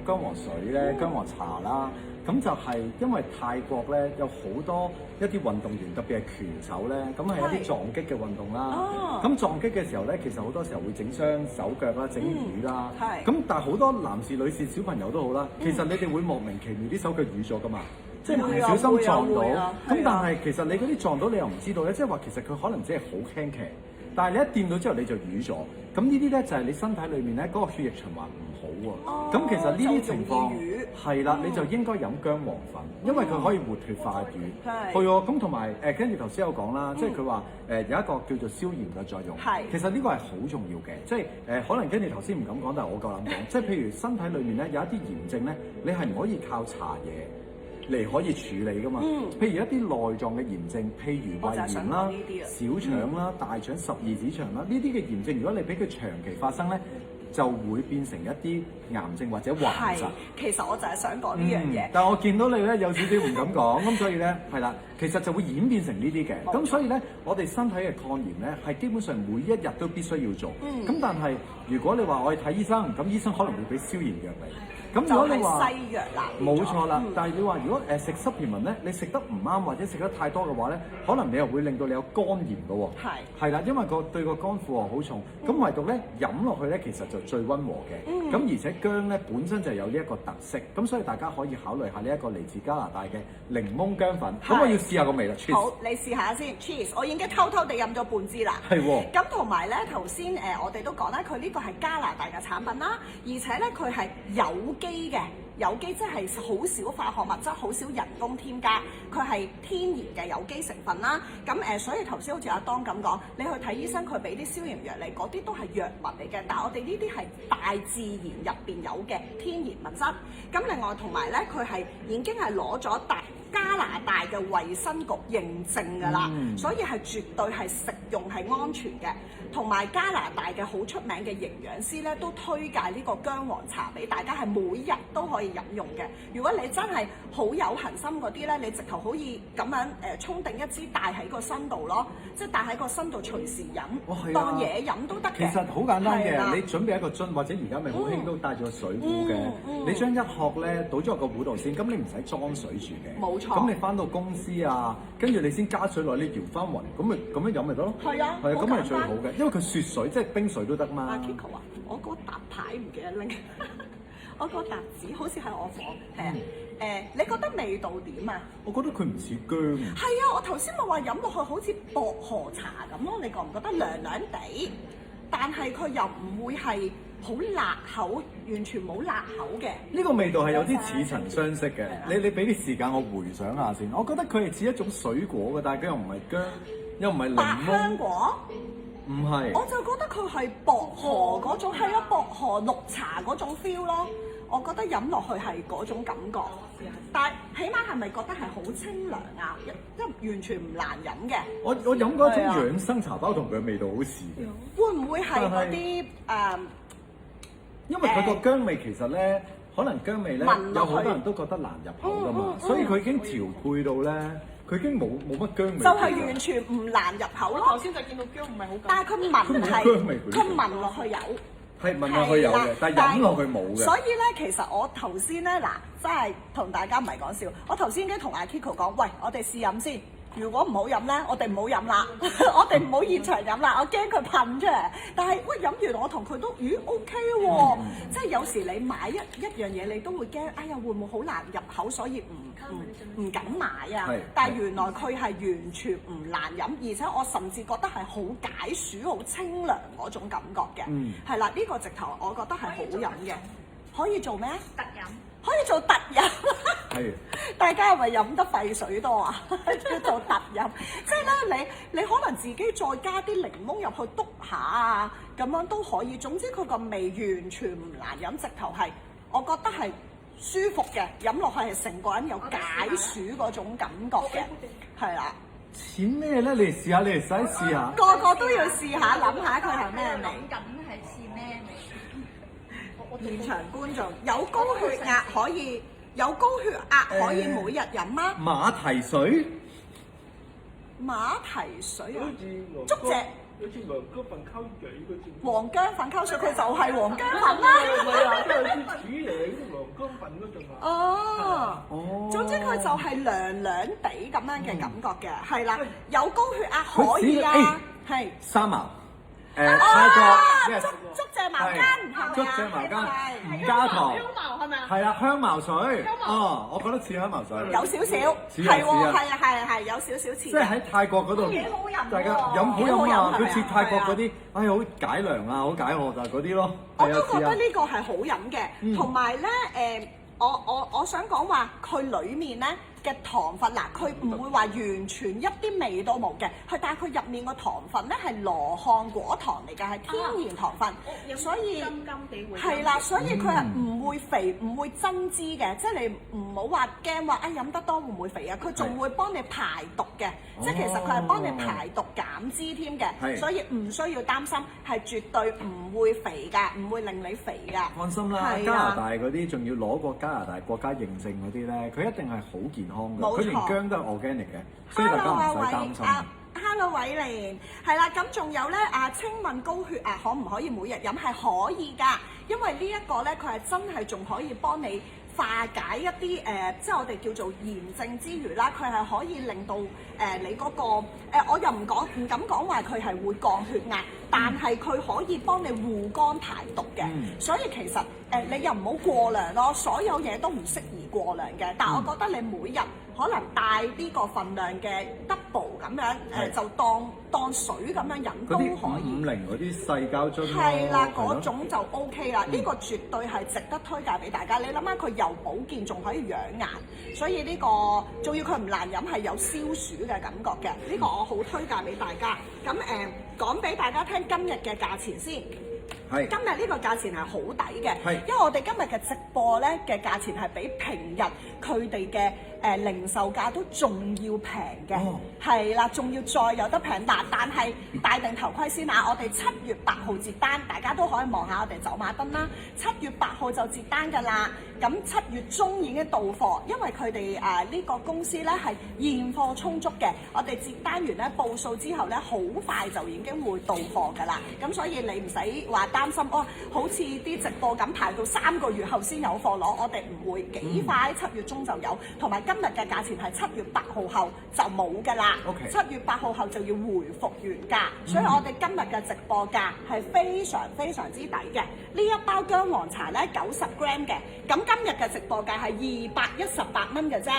薑黃水咧，薑黃茶啦，咁就係因為泰國咧有好多一啲運動員，特別係拳手咧，咁係一啲撞擊嘅運動啦。咁撞擊嘅時候咧，其實好多時候會整傷手腳啦，整瘀啦。咁但係好多男士、女士、小朋友都好啦，其實你哋會莫名其妙啲手腳瘀咗噶嘛。即係唔小心撞到，咁但係其實你嗰啲撞到你又唔知道咧，即係話其實佢可能只係好輕騎，但係你一掂到之後你就瘀咗，咁呢啲咧就係你身體裏面咧嗰個血液循環唔好喎。咁其實呢啲情況係啦，你就應該飲薑黃粉，因為佢可以活血化瘀。係喎，咁同埋跟住頭先有講啦，即係佢話有一個叫做消炎嘅作用。係，其實呢個係好重要嘅，即係可能跟住頭先唔敢講，但係我夠膽講，即係譬如身體裏面咧有一啲炎症咧，你係唔可以靠搽嘢嚟可以處理噶嘛？譬如一啲內臟嘅炎症，譬如胃炎啦、小腸啦、大腸、十二指腸啦，呢啲嘅炎症，如果你俾佢長期發生咧，就會變成一啲癌症或者患疾。其實我就係想講呢樣嘢。但係我見到你咧有少少唔敢講，咁所以咧係啦，其實就會演變成呢啲嘅。咁所以咧，我哋身體嘅抗炎咧係基本上每一日都必須要做。咁但係如果你話我去睇醫生，咁醫生可能會俾消炎藥你。咁如果你話西藥啦，冇錯啦。但係你話如果食濕皮文咧，你食得唔啱或者食得太多嘅話咧，可能你又會令到你有肝炎嘅喎。係啦，因為對個肝負荷好重。咁唯獨咧飲落去咧，其實就最溫和嘅。咁而且薑咧本身就有呢一個特色，咁所以大家可以考慮下呢一個嚟自加拿大嘅檸檬薑粉。咁我要試下個味啦。好，你試下先。Cheers！我已經偷偷地飲咗半支啦。係喎。咁同埋咧，頭先我哋都講啦，佢呢個係加拿大嘅產品啦，而且咧佢係有機嘅。有機即係好少化學物質，好少人工添加，佢係天然嘅有機成分啦。咁所以頭先好似阿當咁講，你去睇醫生，佢俾啲消炎藥嚟，嗰啲都係藥物嚟嘅。但係我哋呢啲係大自然入邊有嘅天然物質。咁另外同埋咧，佢係已經係攞咗加拿大嘅衛生局認證㗎啦，所以係絕對係食用係安全嘅。同埋加拿大嘅好出名嘅營養師咧，都推介呢個薑黃茶俾大家，係每日都可以飲用嘅。如果你真係好有恆心嗰啲咧，你直頭可以咁樣沖定一支帶喺個身度咯，即係帶喺個身度隨時飲，當嘢飲都得嘅。其實好簡單嘅，你準備一個樽，或者而家咪好興都帶住個水壺嘅，你將一殼咧倒咗落個壺度先，咁你唔使裝水住嘅。冇錯。咁你翻到公司啊，跟住你先加水落，你搖翻勻，咁樣飲咪得咯。係啊，係啊，咁係最好嘅，因為佢雪水即係冰水都得嘛。阿 Kiko 啊，我嗰沓牌唔記得拎，我嗰沓紙好似喺我房。係啊，你覺得味道點啊？我覺得佢唔似薑。係啊，我頭先咪話飲落去好似薄荷茶咁咯，你覺唔覺得涼涼地？但係佢又唔會係好辣口，完全冇辣口嘅。呢個味道係有啲似曾相識嘅。你俾啲時間我回想下先。我覺得佢係似一種水果嘅，但係佢又唔係薑，又唔係檸檬。百香果？唔係。我就覺得佢係薄荷嗰種，係咯，薄荷綠茶嗰種 feel 咯。我覺得飲落去係嗰種感覺，但係起碼係咪覺得係好清涼啊？一完全唔難飲嘅。我飲嗰種養生茶包同佢嘅味道好似。會唔會係嗰啲因為佢個薑味其實咧，可能薑味咧有好多人都覺得難入口㗎嘛，所以佢已經調配到咧，佢已經冇乜薑味。就係完全唔難入口咯。頭先就見到薑唔係好夠。但係佢聞落去有。係聞落去有嘅，但係飲落去冇嘅。所以咧，其實我頭先咧，嗱，真係同大家唔係講笑。我頭先已經同阿 Kiko 講，喂，我哋試飲先。如果唔好飲咧，我哋唔好飲啦，我哋唔好現場飲啦，我驚佢噴出嚟。但係喂飲完我同佢都OK 喎，即係有時你買一樣嘢你都會驚，哎呀會唔會好難入口，所以唔敢買啊。但係原來佢係完全唔難飲，而且我甚至覺得係好解暑、好清涼嗰種感覺嘅。係啦，呢個直頭我覺得係好飲嘅。可以做咩？特飲。可以做特飲。係。大家係咪飲得廢水多啊？叫做特飲，即係咧，你可能自己再加啲檸檬入去篤下啊，咁樣都可以。總之佢個味完全唔難飲，直頭係我覺得係舒服嘅，飲落去係成個人有解暑嗰種感覺嘅，係啦。似咩咧？你嚟試下，你嚟試下。個個都要試下，諗下佢係咩味。諗緊係似咩味？現場觀眾有高血壓可以。有高血壓可以每日飲嗎？馬蹄水，馬蹄水啊，竹蔗，好似黃薑粉溝嘴嗰隻。黃薑粉溝水，佢就係黃薑粉啦。唔係啊，即係啲煮嘢嗰啲黃薑粉嗰種啊。哦，總之佢就係涼涼地咁樣嘅感覺嘅，係啦。有高血壓可以啊，係。三毛。泰國竹蔗茅根係咪啊？竹蔗茅根唔加糖，香茅係咪啊？係啊，香茅水。哦，我覺得似香茅水。有少少，係喎，係有少少似。即係喺泰國嗰度，幾好飲喎！大家飲好飲啊！佢似泰國嗰啲，好解涼啊，好解渴啊嗰啲咯。我都覺得呢個係好飲嘅，同埋咧我想講話佢裡面咧嘅糖分嗱，佢唔會話完全一啲味都冇嘅，但係佢入面個糖分咧係羅漢果糖嚟嘅，係天然糖分，所以金金地會係啦，所以佢係唔會肥，唔會增脂嘅，即係你唔好話驚話飲得多會唔會肥啊？佢仲會幫你排毒嘅，即係其實佢係幫你排毒減脂添嘅，所以唔需要擔心，係絕對唔會肥㗎，唔會令你肥㗎。放心啦，加拿大嗰啲仲要攞過加拿大國家認證嗰啲咧，佢一定係好健康嘅，佢連薑都係 organic 嘅，所以大家唔使擔心。Hello， 偉蓮，係啦，咁仲有咧請問高血壓可唔可以每日飲？係可以㗎，因為呢一個咧佢係真係仲可以幫你化解一啲即係我哋叫做炎症之餘啦，佢係可以令到你嗰個我又唔敢講話佢係會降血壓，但係佢可以幫你護肝排毒嘅，所以其實你又唔好過量咯，所有嘢都唔適宜過量嘅，但係我覺得你每日可能帶呢個份量嘅 double 咁樣就當水咁樣飲都可以。嗰啲550嗰啲細膠樽係啦，嗰種就 OK 啦。呢個絕對係值得推介俾大家。你諗下佢又保健，仲可以養顏，所以呢個仲要佢唔難飲，係有消暑嘅感覺嘅。呢個我好推介俾大家。咁講俾大家聽今日嘅價錢先。係。今日呢個價錢係好抵嘅，因為我哋今日嘅直播咧嘅價錢係比平日佢哋嘅零售價都仲要平嘅，係啦，仲要再有得平。但係戴定頭盔先啊！我哋7月8號截單，大家都可以望下我哋走馬燈啦。7月8號就截單㗎啦，咁7月中已經到貨，因為佢哋呢個公司咧係現貨充足嘅。我哋截單完咧報數之後咧，好快就已經會到貨㗎啦。咁所以你唔使話擔心好似啲直播咁排到3個月後先有貨攞，我哋唔會幾快7月中就有。同埋今日嘅價錢係7月8號後就冇㗎啦。7月8號後就要回復原價，所以我哋今日嘅直播價係非常非常之抵嘅。呢一包薑黃茶咧90g嘅，咁今日嘅直播價係218蚊嘅啫。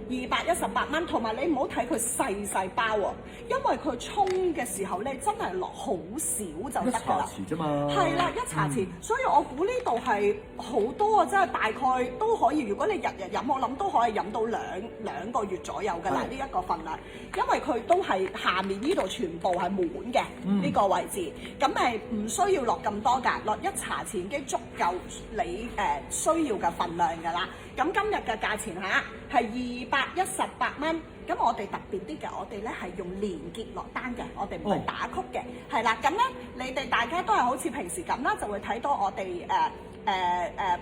218蚊，同埋你唔好睇佢細包喎，因為佢沖嘅時候咧真係落好少就得㗎啦。一茶匙啫嘛。係啦，一茶匙，所以我估呢度係好多啊，真係大概都可以。如果你日日飲，我諗都可以飲到兩個月左右㗎啦。呢一個份量，因為佢都係下面呢度全部係滿嘅呢個位置，咁唔需要落咁多㗎，落一茶匙已經足夠你需要嘅份量㗎啦。咁今日嘅價錢係218蚊，咁我哋特別啲嘅，我哋咧係用連結落單嘅，我哋唔係打曲嘅，係啦。咁咧你哋大家都係好似平時咁啦，就會睇到我哋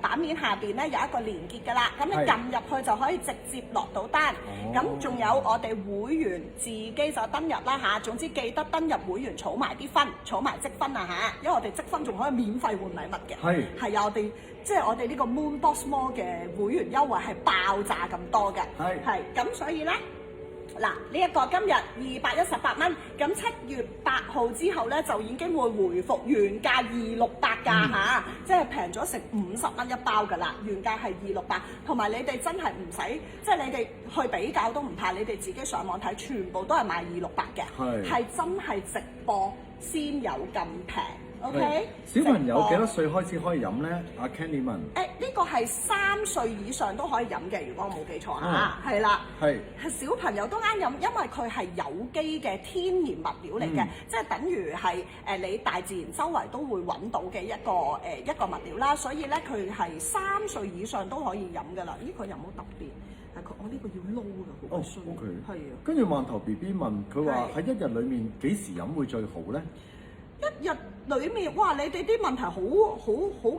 版面下邊咧有一個連結㗎啦，咁你撳入去就可以直接落到單。咁仲有我哋會員自己就登入啦嚇，總之記得登入會員儲埋啲分，儲埋積分啊嚇，因為我哋積分仲可以免費換禮物嘅。係啊，我哋即係我哋呢個 Moonbox Mall 嘅會員優惠係爆炸咁多嘅。係咁所以咧嗱，呢一個今日218蚊，咁7月8號之後咧就已經會回復原價268㗎嚇，即係平咗成50蚊一包㗎啦，原價係268，同埋你哋真係唔使，即係你哋去比較都唔怕，你哋自己上網睇，全部都係賣268嘅，係真係直播先有咁平。OK，小朋友幾多歲開始可以飲咧？阿 Candy 問。呢個係3歲以上都可以飲嘅，如果我冇記錯嚇，係啦，係小朋友都啱飲，因為佢係有機嘅天然物料嚟嘅，即係等於係你大自然周圍都會揾到嘅一個物料啦，所以咧佢係3歲以上都可以飲㗎啦。呢個有冇特別？我呢個要撈㗎，好衰。OK，係啊。跟住饅頭 BB 問佢話喺一日裡面幾時飲會最好咧？一日裏面，哇！你哋啲問題好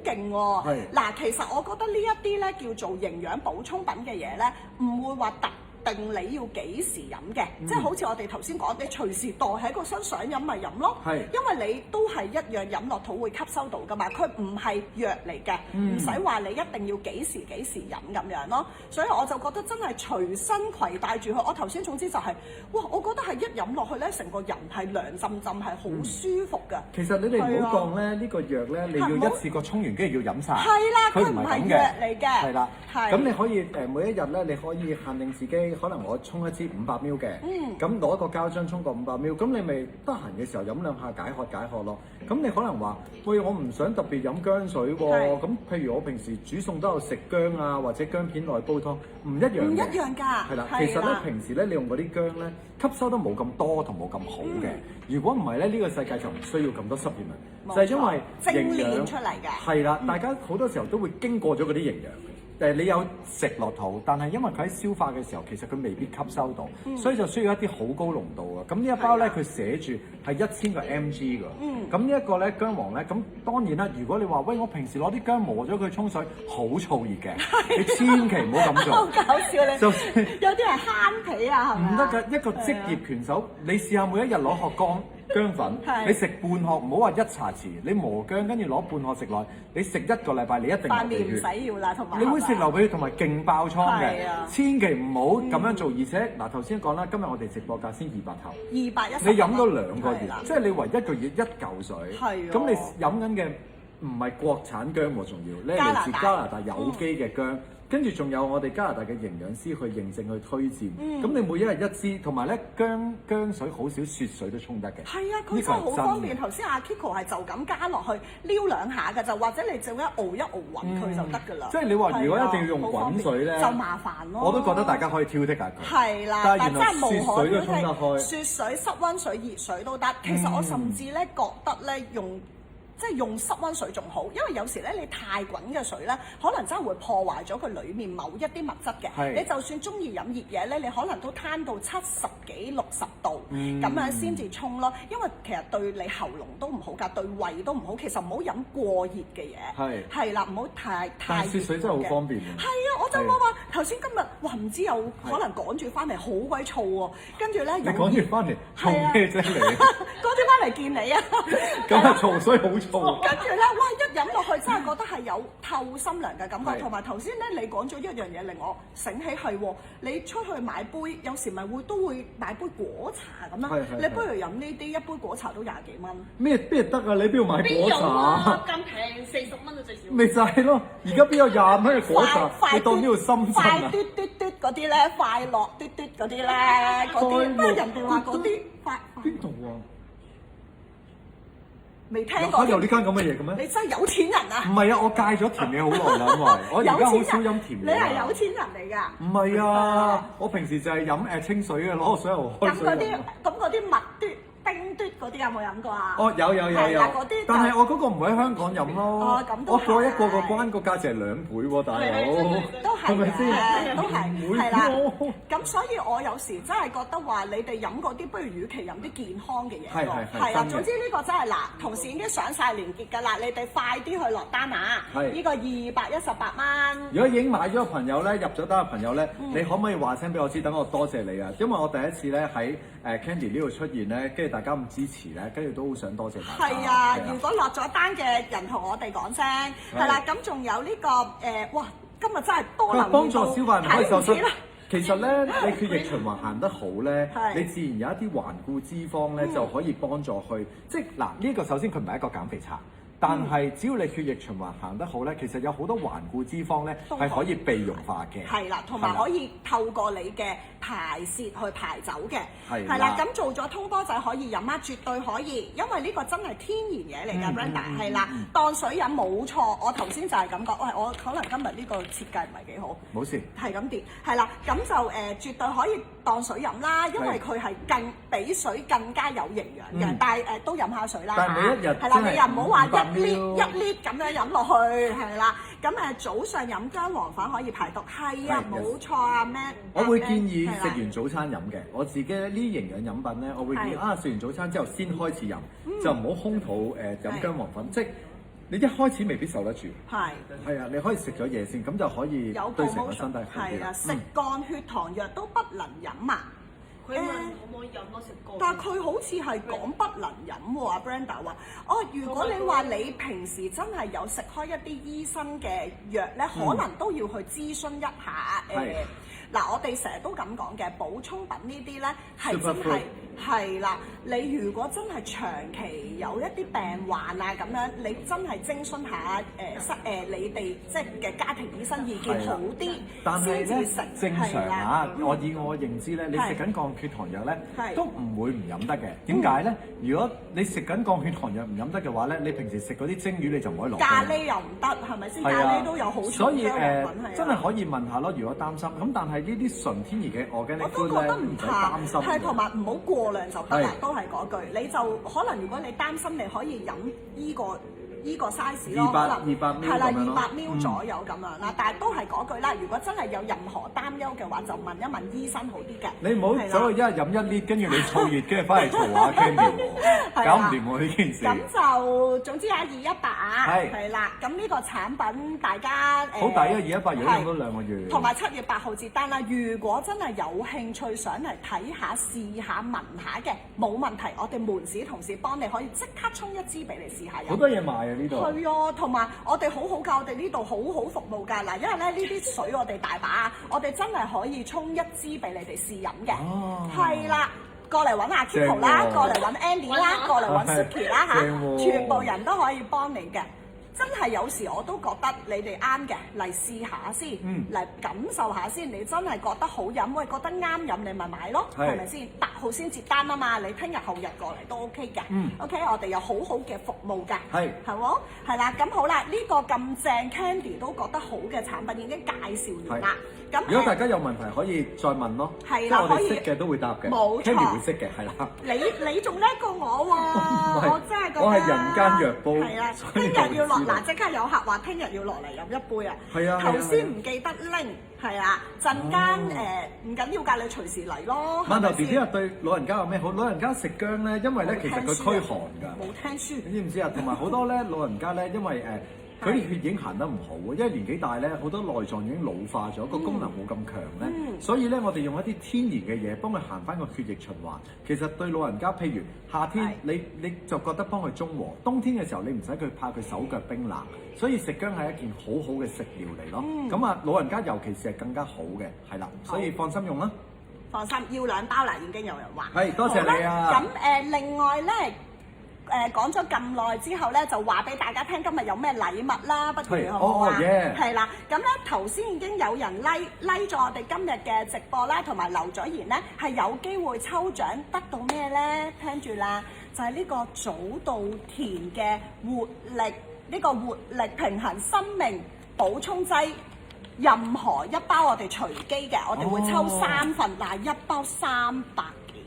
勁喎。嗱，其實我覺得呢一啲咧叫做營養補充品嘅嘢咧，唔會話特定你要幾時飲嘅，即係好似我哋頭先講，你隨時袋喺個身想飲咪飲咯。因為你都係一樣飲落肚會吸收到噶嘛，佢唔係藥嚟嘅，唔使話你一定要幾時飲咁樣咯。所以我就覺得真係隨身攜帶住佢。我頭先總之就係，哇！我覺得係一飲落去咧，成個人係涼浸浸，係好舒服㗎。其實你哋唔好當咧呢個藥咧，你要一次過沖完跟住要飲晒。係啦，佢唔係藥嚟嘅。係啦，咁你可以每一日咧，你可以限定自己。可能我沖一支500 ml 嘅，咁攞一個膠樽沖個500 ml，咁你咪得閒嘅時候飲兩下解渴咯。咁你可能話，喂，我唔想特別飲薑水喎，咁譬如我平時煮餸都有食薑啊，或者薑片內煲湯，唔一樣嘅。唔一樣㗎。係啦，其實咧平時咧你用嗰啲薑咧，吸收得冇咁多同冇咁好嘅。如果唔係咧，呢個世界就唔需要咁多supplement，就係因為精煉出嚟嘅。係啦，大家好多時候都會經過咗嗰啲營養。你有食落肚，但係因為佢喺消化嘅時候，其實佢未必吸收到，所以就需要一啲好高濃度嘅。咁呢一包咧，佢寫住係1000個 mg 㗎。咁呢一個咧薑黃咧，咁當然啦，如果你話喂，我平時攞啲薑磨咗佢沖水，好燥熱嘅，你千祈唔好咁做。好搞笑你！就算有啲係慳皮啊，係咪？唔得㗎，一個職業拳手，你試下每一日攞殼薑粉，你食半殼，唔好話1茶匙，你磨薑跟住攞半殼食落，你食1個禮拜，你一定流鼻血。塊面唔使要啦，同埋你會食流鼻血同埋勁爆瘡嘅，千祈唔好咁樣做。而且嗱頭先講啦，今日我哋直播價先200頭，210，你飲咗2個月，即係你為1個月1嚿水，咁你飲緊嘅唔係國產薑喎，仲要，你係嚟自加拿大有機嘅薑。跟住仲有我哋加拿大嘅營養師去認證去推薦，咁你每一日1支，同埋咧薑水好少雪水都沖得嘅。係啊，佢真係好方便。頭先阿 Kiko 係就咁加落去撩兩下㗎，就或者你就一熬勻佢就得㗎啦。即係你話如果一定要用滾水咧，就麻煩咯。我都覺得大家可以挑剔下佢。係啦，但係真係無可挑剔。雪水、室溫水、熱水都得。其實我甚至咧覺得咧用室溫水仲好，因為有時咧你太滾嘅水咧，可能真係會破壞咗佢裡面某一啲物質嘅。你就算中意飲熱嘢咧，你可能都攤到70幾60度咁樣先至沖咯。因為其實對你喉嚨都唔好㗎，對胃都唔好。其實唔好飲過熱嘅嘢。係啦，唔好太熱。雪水真係好方便。係啊，我就話頭先今日哇，唔知有可能趕住翻嚟好鬼燥喎，跟住咧你趕住翻嚟做咩啫你？趕住翻嚟見你啊！咁啊燥，所以好。跟住咧，哇！一飲落去真係覺得係有透心涼嘅感覺，同埋頭先咧你講咗一樣嘢令我醒起係喎，你出去買杯有時咪都會買杯果茶咁樣，你不如飲呢啲，一杯果茶都20幾蚊。咩邊得啊？你邊度買果茶？咁平40蚊都最少。咪就係咯，而家邊有20蚊嘅果茶？你當呢度深圳啊？快嘟嘟嘟嗰啲咧，快樂嘟嘟嗰啲咧，嗰啲不過人哋話嗰啲快邊度啊？未聽過有呢間咁嘅嘢嘅咩？你真係有錢人啊！唔係啊，我戒咗甜嘢好耐啦，因為我而家好少飲甜嘢。你係有錢人嚟㗎？唔係啊，我平時就係飲清水嘅，攞個水喉開水。咁嗰啲蜜嘟、冰嘟嗰啲有冇飲過啊？哦，有。但係我嗰個唔會喺香港飲咯。我過一個關個價錢係2倍喎，大佬。都係咪先？都係啦。咁所以我有時真係覺得話，你哋飲嗰啲不如與其飲啲健康嘅嘢咯。係啊，總之呢個真係嗱，同時已經上晒連結㗎啦，你哋快啲去落單啊！呢個218蚊。如果已經買咗嘅朋友咧，入咗單嘅朋友咧，你可唔可以話聲俾我知，等我多謝你啊？因為我第一次咧喺Candy 呢度出現咧，跟住大家咁支持咧，跟住都好想多謝大家。係啊，如果落咗單嘅人同我哋講聲，係啦，咁仲有呢個哇，今日真係多能幫助消化，唔可以瘦身。其實咧，你血液循環行得好咧，係你自然有一啲頑固脂肪咧，就可以幫助去，即係嗱呢個首先佢唔係一個減肥茶。但係只要你血液循環行得好咧，其實有好多頑固脂肪咧係可以被溶化嘅。係啦，同埋可以透過你嘅排泄去排走嘅。係啦，咁做咗通波仔可以飲啊，絕對可以，因為呢個真係天然嘢嚟㗎 Brenda 係啦，當水飲冇錯。我頭先就係咁講，喂，我可能今日呢個設計唔係幾好。冇事。係咁跌，係啦，咁就絕對可以當水飲啦，因為佢係比水更加有營養嘅。但係都飲下水啦。但係每一日係啦，你又唔好話一列咁樣飲落去，係啦。咁早上飲薑黃粉可以排毒，係啊，冇錯啊咩？我會建議食完早餐飲嘅。我自己呢啲營養飲品咧，我會建議食完早餐之後先開始飲，就唔好空肚飲薑黃粉，即係你一開始未必受得住。係啊，你可以食咗嘢先，咁就可以對成個身體好啲。係啊，食降血糖藥都不能飲啊！佢問可唔可以飲咯？食過。但係佢好似係講不能飲喎，阿 Brenda 話：如果你話你平時真係有食開一啲醫生嘅藥咧，可能都要去諮詢一下嗱，我哋成日都咁講嘅補充品呢啲咧係真係啦。你如果真係長期有一啲病患啊咁樣，你真係徵詢下你哋即係嘅家庭醫生意見好啲，但係咧正常啊，我以我認知咧，你食緊降血糖藥咧都唔會唔飲得嘅。點解咧？如果你食緊降血糖藥唔飲得嘅話咧，你平時食嗰啲蒸魚你就唔可以落。咖喱又唔得，係咪先？咖喱都有好重嘅成分。真係可以問下咯，如果擔心咁，但係呢啲純天然嘅organic，我都覺得唔使擔心。係同埋唔好過量就得啦，都係嗰句。你就可能如果你擔心，你可以飲依個 size 咯，可能係啦，200ml 左右咁樣啦。但係都係嗰句啦，如果真係有任何擔憂嘅話，就問一問醫生好啲嘅。你唔好走去一日飲1 lit，跟住你燥熱，跟住翻嚟嘈下 Candy 喎，搞唔掂喎呢件事。咁就總之218啊，係啦。咁呢個產品大家好抵啊，218如果用咗2個月。同埋7月8號截單啦。如果真係有興趣想嚟睇下、試下、聞下嘅，冇問題，我哋門市同事幫你可以即刻沖一支俾你試下飲。好多嘢賣啊！係啊，同埋我哋好好㗎，我哋呢度好好服務㗎嗱，因為咧呢啲水我哋大把，我哋真係可以沖一支俾你哋試飲嘅，係啦，過嚟揾阿 Kiko 啦，過嚟揾 Andy 啦，過嚟揾 Suki 啦嚇，全部人都可以幫你嘅。真係有時我都覺得你哋啱嘅，嚟試下先，嚟感受下先。你真係覺得好飲，喂，覺得啱飲，你咪買咯，係咪先？8號先接單啊嘛，你聽日後日過嚟都 OK 嘅。OK，我哋有好好嘅服務㗎，係喎，係啦。咁好啦，呢個咁正 Candy 都覺得好嘅產品已經介紹完啦。咁如果大家有問題可以再問咯，即係我哋識嘅都會答嘅，冇錯 Candy 會識嘅，係啦。你仲叻過我喎，我真係覺得我係人間藥煲，係啊，聽日要落嗱，即刻有客話聽日要落嚟飲一杯啊！係啊，頭先唔記得拎，係啊，陣間唔緊要㗎，你隨時嚟咯。饅頭 BB 啊，對老人家有咩好？老人家食薑咧，因為咧其實佢驅寒㗎。冇聽書。你知唔知啊？同埋好多咧老人家咧，因為佢啲血液行得唔好啊，因為年紀大咧，好多內臟已經老化咗，個功能冇咁強咧，所以咧我哋用一啲天然嘅嘢幫佢行翻個血液循環。其實對老人家，譬如夏天你就覺得幫佢中和，冬天嘅時候你唔使佢怕佢手腳冰冷，所以食薑係一件好好嘅食療嚟咯。咁啊老人家尤其是係更加好嘅，係啦，所以放心用啦。放心，要2包啦，已經有人話。係，多謝你啊。咁另外咧。講咗咁耐之後咧，就話俾大家聽今日有咩禮物啦，不如好唔好啊？係啦，咁咧頭先已經有人 like 咗我哋今日嘅直播啦，同埋留咗言咧，係有機會抽獎得到咩咧？聽住啦，就係呢個早稻田嘅活力，呢個活力平衡生命補充劑，任何一包我哋隨機嘅，我哋會抽3份，但係一包300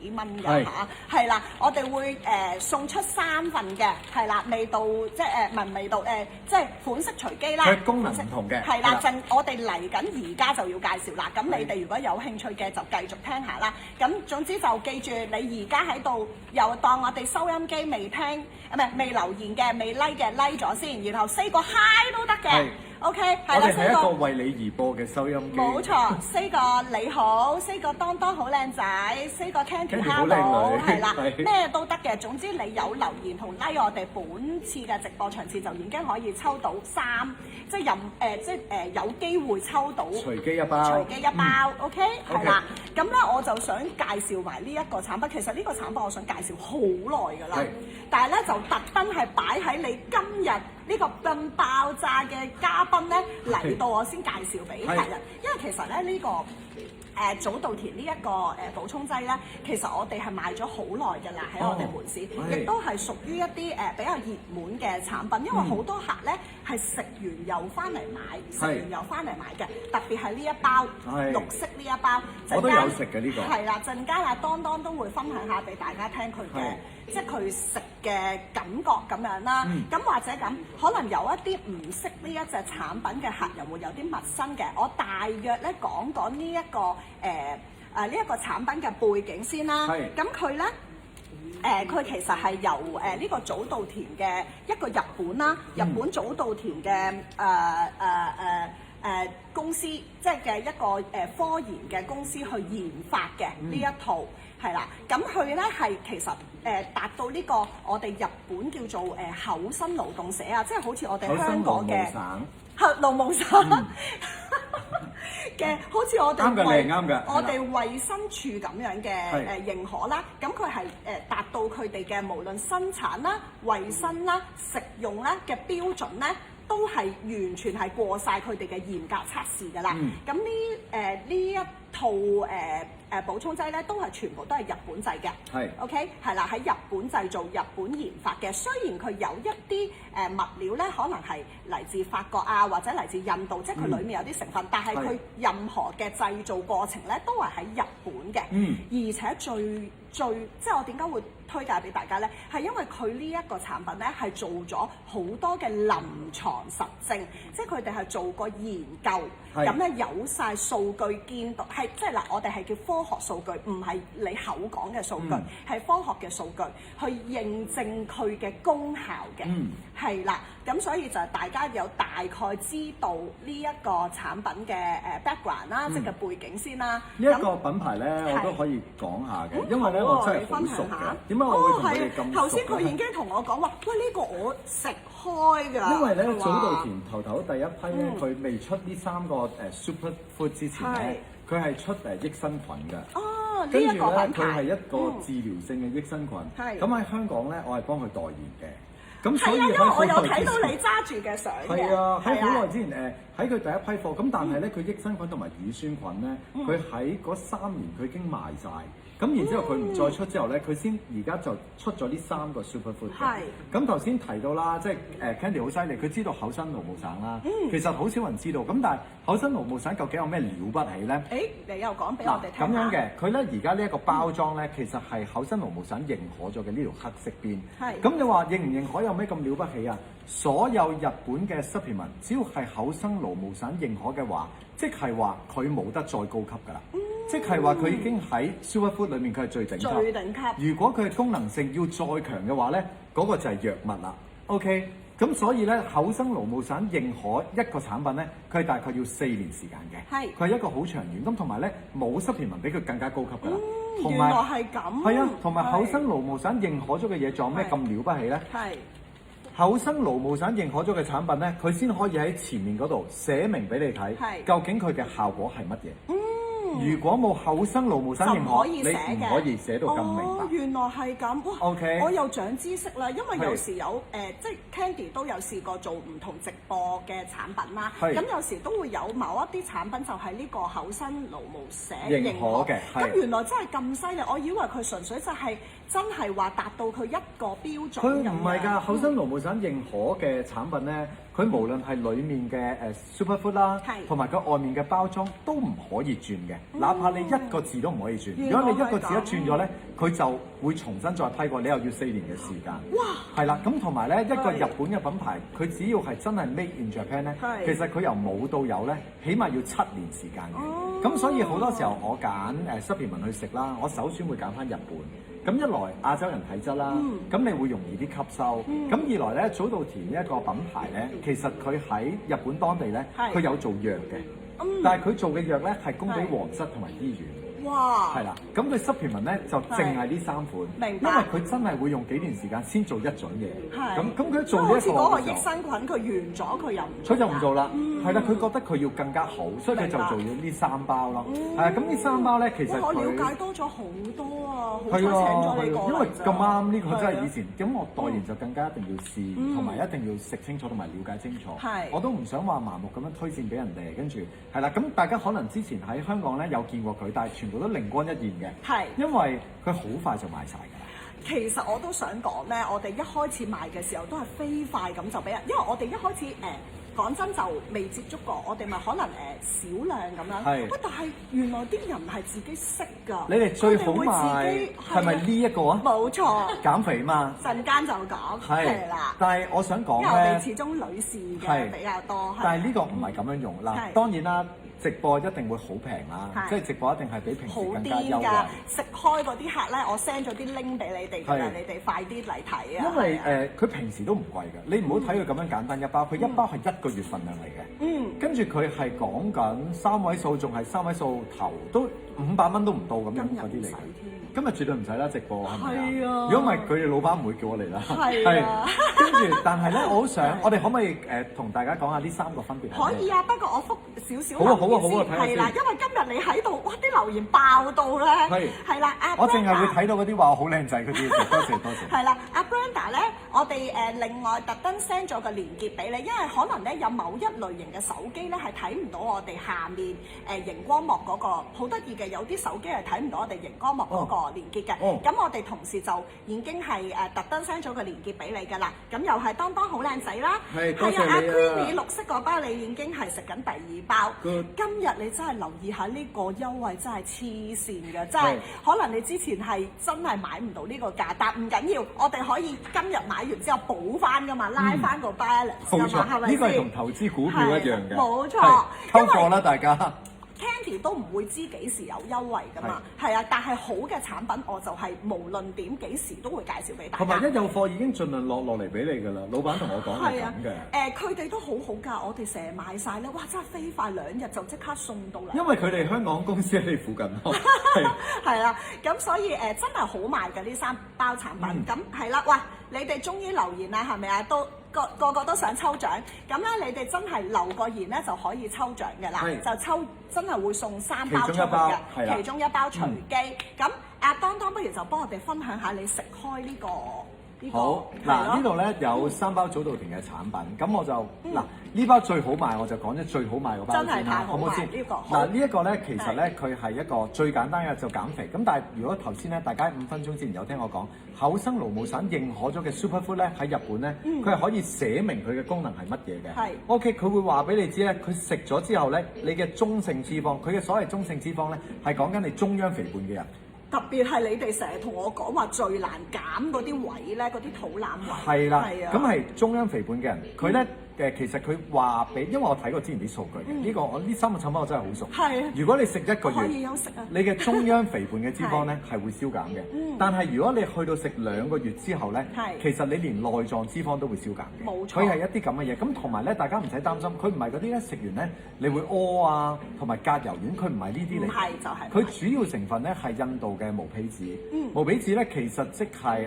幾蚊㗎嚇，係啦，我哋會送出3份嘅，係啦，味道即係唔係味道即係款式隨機啦，佢功能唔同嘅，係啦，我哋嚟緊而家就要介紹啦，咁你哋如果有興趣嘅就繼續聽下啦，咁總之就記住你而家喺度又當我哋收音機未聽，唔係未留言嘅未 like 嘅 like 咗先，然後4個 hi 都得嘅。OK， 係我啦哋係一個，4個為你而播嘅收音機。冇錯，4個你好，4個當當好靚仔，4個 Candy 好 Hello，靚女係啦，係咩都得嘅。總之你有留言同 like 我哋本次嘅直播場次就已經可以抽到即係有機會抽到隨機一包。隨機一包，OK， 係啦。咁咧我就想介紹埋呢一個產品，其實呢個產品我想介紹好耐㗎啦係，但係咧就特登係擺喺你今日呢個咁爆炸嘅嘉賓咧嚟到我先介紹俾客人，因為其實咧呢個早稻田呢一個補充劑咧，其實我哋係賣咗好耐㗎啦，喺我哋門市，亦都係屬於一啲比較熱門嘅產品，因為好多客咧係食完又翻嚟買，食完又翻嚟買嘅，特別係呢一包綠色呢一包，我都有食嘅呢個。係啦，陣間阿當當都會分享下俾大家聽佢嘅，即係佢食嘅感覺咁樣啦。咁或者咁，可能有一啲唔識呢一隻產品嘅客人會有啲陌生嘅，我大約咧講講呢一個呢一個產品嘅背景先啦。咁佢咧佢其實係由呢個早稻田嘅一個日本啦，日本早稻田嘅公司，即係嘅一個科研嘅公司去研發嘅呢一套係啦。咁佢咧係其實達到呢個我哋日本叫做厚生勞動社啊，即係好似我哋香港嘅勞務省嘅，好似我哋我哋衛生署咁樣嘅認可啦。咁佢係達到佢哋嘅無論生產啦、衞生啦、食用啦嘅標準咧，都係完全係過晒佢哋嘅嚴格測試㗎啦。咁呢一套補充劑咧，都係全部都係日本製嘅。OK， 係啦，喺日本製造、日本研發嘅。雖然佢有一啲物料咧，可能係嚟自法國啊，或者嚟自印度，即係佢裡面有啲成分，但係佢任何嘅製造過程咧，都係喺日本嘅。而且最即係我點解會推介俾大家咧？係因為佢呢一個產品咧係做咗好多嘅臨床實證，即係佢哋係做過研究，咁咧有晒數據見到，係即係嗱，我哋係叫科學數據，唔係你口講嘅數據，係科學嘅數據去認證佢嘅功效嘅，係啦。咁所以就大家有大概知道呢一個產品嘅background 啦，即係背景先啦。呢一個品牌咧，我都可以講下嘅，因為咧我真係好熟嘅。點解我會同佢哋咁熟咧？頭先佢已經同我講話，喂，呢個我食開㗎。因為咧早稻田頭第一批咧，佢未出呢3個super food 之前咧，佢係出益生菌嘅。跟住咧，佢係一個治療性嘅益生菌。咁喺香港咧，我係幫佢代言嘅。咁所以因為我有睇到你揸住嘅相嘅。係啊，喺好耐之前喺佢第一批貨，咁但係咧佢益生菌同埋乳酸菌咧，佢喺嗰3年佢已經賣晒。咁然之後佢唔再出之後咧，佢先而家就出咗呢3個 super food 嘅。咁頭先提到啦，即係Candy 好犀利，佢知道厚生勞務省啦。其實好少人知道。咁但係厚生勞務省究竟有咩了不起咧？你又講俾我哋聽。咁樣嘅，佢咧而家呢一個包裝咧，其實係厚生勞務省認可咗嘅呢條黑色邊。咁你話認唔認可有咩咁了不起啊？所有日本嘅 supplement 只要係厚生勞務省認可嘅話，即係話佢冇得再高級㗎啦。即係話佢已經喺 super food 裏面佢係最頂級。最頂級。如果佢嘅功能性要再強嘅話咧，嗰個就係藥物啦。OK，咁所以咧厚生勞務省認可一個產品咧，佢係大概要4年時間嘅。佢係一個好長遠。咁同埋咧冇 supplement 比佢更加高級㗎啦。原來係咁。係啊，同埋厚生勞務省認可咗嘅嘢仲有咩咁了不起咧？厚生勞務省認可咗嘅產品咧，佢先可以喺前面嗰度寫明俾你睇，究竟佢嘅效果係乜嘢。如果冇厚生勞務省認可，你唔可以寫到咁明白。原來係咁，哇！ OK， 我又長知識啦，因為有時有即係 Candy 都有試過做唔同直播嘅產品啦。咁有時都會有某一啲產品就係呢個厚生勞務省認可嘅。咁原來真係咁犀利，我以為佢純粹就係真係話達到佢一個標準。佢唔係㗎，厚生勞務省認可嘅產品咧，佢無論係裡面嘅super food 啦，同埋佢外面嘅包裝都唔可以轉嘅。哪怕你一個字都唔可以轉，如果你一個字一轉咗咧，佢就會重新再批過，你又要4年嘅時間。哇！係啦，咁同埋咧一個日本嘅品牌，佢只要係真係 made in Japan 咧，其實佢由冇到有咧，起碼要7年時間嘅。咁所以好多時候我揀supplement去食啦，我首選會揀翻日本。咁一來亞洲人體質啦，咁你會容易啲吸收。咁二來咧，早稻田呢一個品牌咧，其實佢喺日本當地咧，佢有做藥嘅，但係佢做嘅藥咧係供俾皇室同埋醫院。哇！係啦，咁佢supplement咧就淨係呢3款，明白。因為佢真係會用幾段時間先做一種嘢。係。咁佢做呢一個好似嗰個益生菌，佢完咗佢又唔做。佢就唔做啦，係啦，佢覺得佢要更加好，所以佢就做咗呢3包咯。係啊，咁呢3包咧其實我了解多咗好多啊，好彩請咗你過嚟。因為咁啱呢個真係以前，咁我代言就更加一定要試，同埋一定要食清楚同埋了解清楚。係。我都唔想話盲目咁樣推薦俾人哋，跟住係啦，咁大家可能之前喺香港咧有見過佢，但係全部都靈光一現嘅，係因為佢好快就賣晒㗎啦。其實我都想講咧，我哋一開始賣嘅時候都係飛快咁就俾人，因為我哋一開始講真就未接觸過，我哋咪可能少量咁樣。係。但係原來啲人係自己識㗎。你哋最好賣係咪呢一個啊？冇錯。減肥嘛。陣間就講。係啦。但係我想講咧，因為我哋始終女士嘅比較多。但係呢個唔係咁樣用啦。當然啦。直播一定會好平啦，即係直播一定係比平時更加優惠。食開嗰啲客咧，我 send 咗啲 link 俾你哋㗎，你哋快啲嚟睇啊！因為佢平時都唔貴㗎，你唔好睇佢咁樣簡單一包，佢一包係1個月份量嚟嘅。跟住佢係講緊3位數，仲係3位數頭，都500蚊都唔到咁樣嗰啲嚟嘅。今日絕對唔使啦，直播係咪啊？如果唔係，佢哋老闆唔會叫我嚟啦。係啊。跟住，但係咧，我好想，我哋可唔可以同大家講下呢3個分別？可以啊，不過我覆少少。好啊，係啦，因為今日你喺度，哇！啲留言爆到咧。係啦，我淨係會睇到嗰啲話我好靚仔嗰啲，多謝多謝。係啦，阿 Brenda 咧，我哋另外特登 send 咗個連結俾你，因為可能咧有某一類型嘅手機咧係睇唔到我哋下面熒光幕嗰個，好得意嘅，有啲手機係睇唔到我哋熒光幕嗰個連結嘅。咁我哋同事就已經係特登 send 咗個連結俾你㗎啦。咁又係當好靚仔啦。係啊，阿 Queenie 綠色嗰包你已經係食緊第2包。今日你真係留意下呢個優惠真係黐線嘅，真係可能你之前係真係買唔到呢個價，但唔緊要，我哋可以今日買完之後補翻㗎嘛，拉翻個 balance 㗎嘛，係咪先？呢個係同投資股票一樣嘅。冇錯，溝貨啦大家。Candy 都唔會知幾時有優惠㗎嘛，係啊，但係好嘅產品我就係無論點幾時都會介紹俾大家。同埋一有貨已經盡量落嚟俾你㗎啦，老闆同我講係咁嘅。佢哋都好好㗎，我哋成日買晒咧，哇！真係飛快2日就即刻送到嚟。因為佢哋香港公司喺你附近咯。係啦，咁所以真係好賣㗎呢3包產品。咁係啦，喂，你哋終於留言啦，係咪啊？都個個都想抽獎，咁咧你哋真係留個言咧就可以抽獎嘅啦，就抽真係會送3包出去嘅，其中1包隨機。咁阿當不如就幫我哋分享下你食開呢個。好嗱，呢度咧有3包早稻田嘅產品，咁我就嗱呢包最好賣，我就講咗最好賣嗰包先啦，好唔好先？嗱呢一個咧其實咧佢係一個最簡單嘅就減肥，咁但係如果頭先咧大家5分鐘之前有聽我講厚生勞務省認可咗嘅 Superfood 咧喺日本咧，佢係可以寫明佢嘅功能係乜嘢嘅。係 OK， 佢會話俾你知咧，佢食咗之後咧，你嘅中性脂肪，佢嘅所謂中性脂肪咧係講緊你中央肥胖嘅人。特別係你哋成日同我講話最難減嗰啲位咧，嗰啲肚腩位。係啦，咁係中央肥胖嘅人，佢咧其實佢話俾，因為我睇過之前啲數據嘅，呢個我呢3個產品我真係好熟。係。如果你食1個月，可以休息啊。你嘅中央肥胖嘅脂肪咧係會消減嘅。但係如果你去到食2個月之後咧，其實你連內臟脂肪都會消減嘅。冇錯。佢係一啲咁嘅嘢，咁同埋咧，大家唔使擔心，佢唔係嗰啲咧食完咧你會屙啊，同埋隔油丸，佢唔係呢啲嚟。唔係就係。佢主要成分咧係印度嘅毛皮子。毛皮子咧其實即係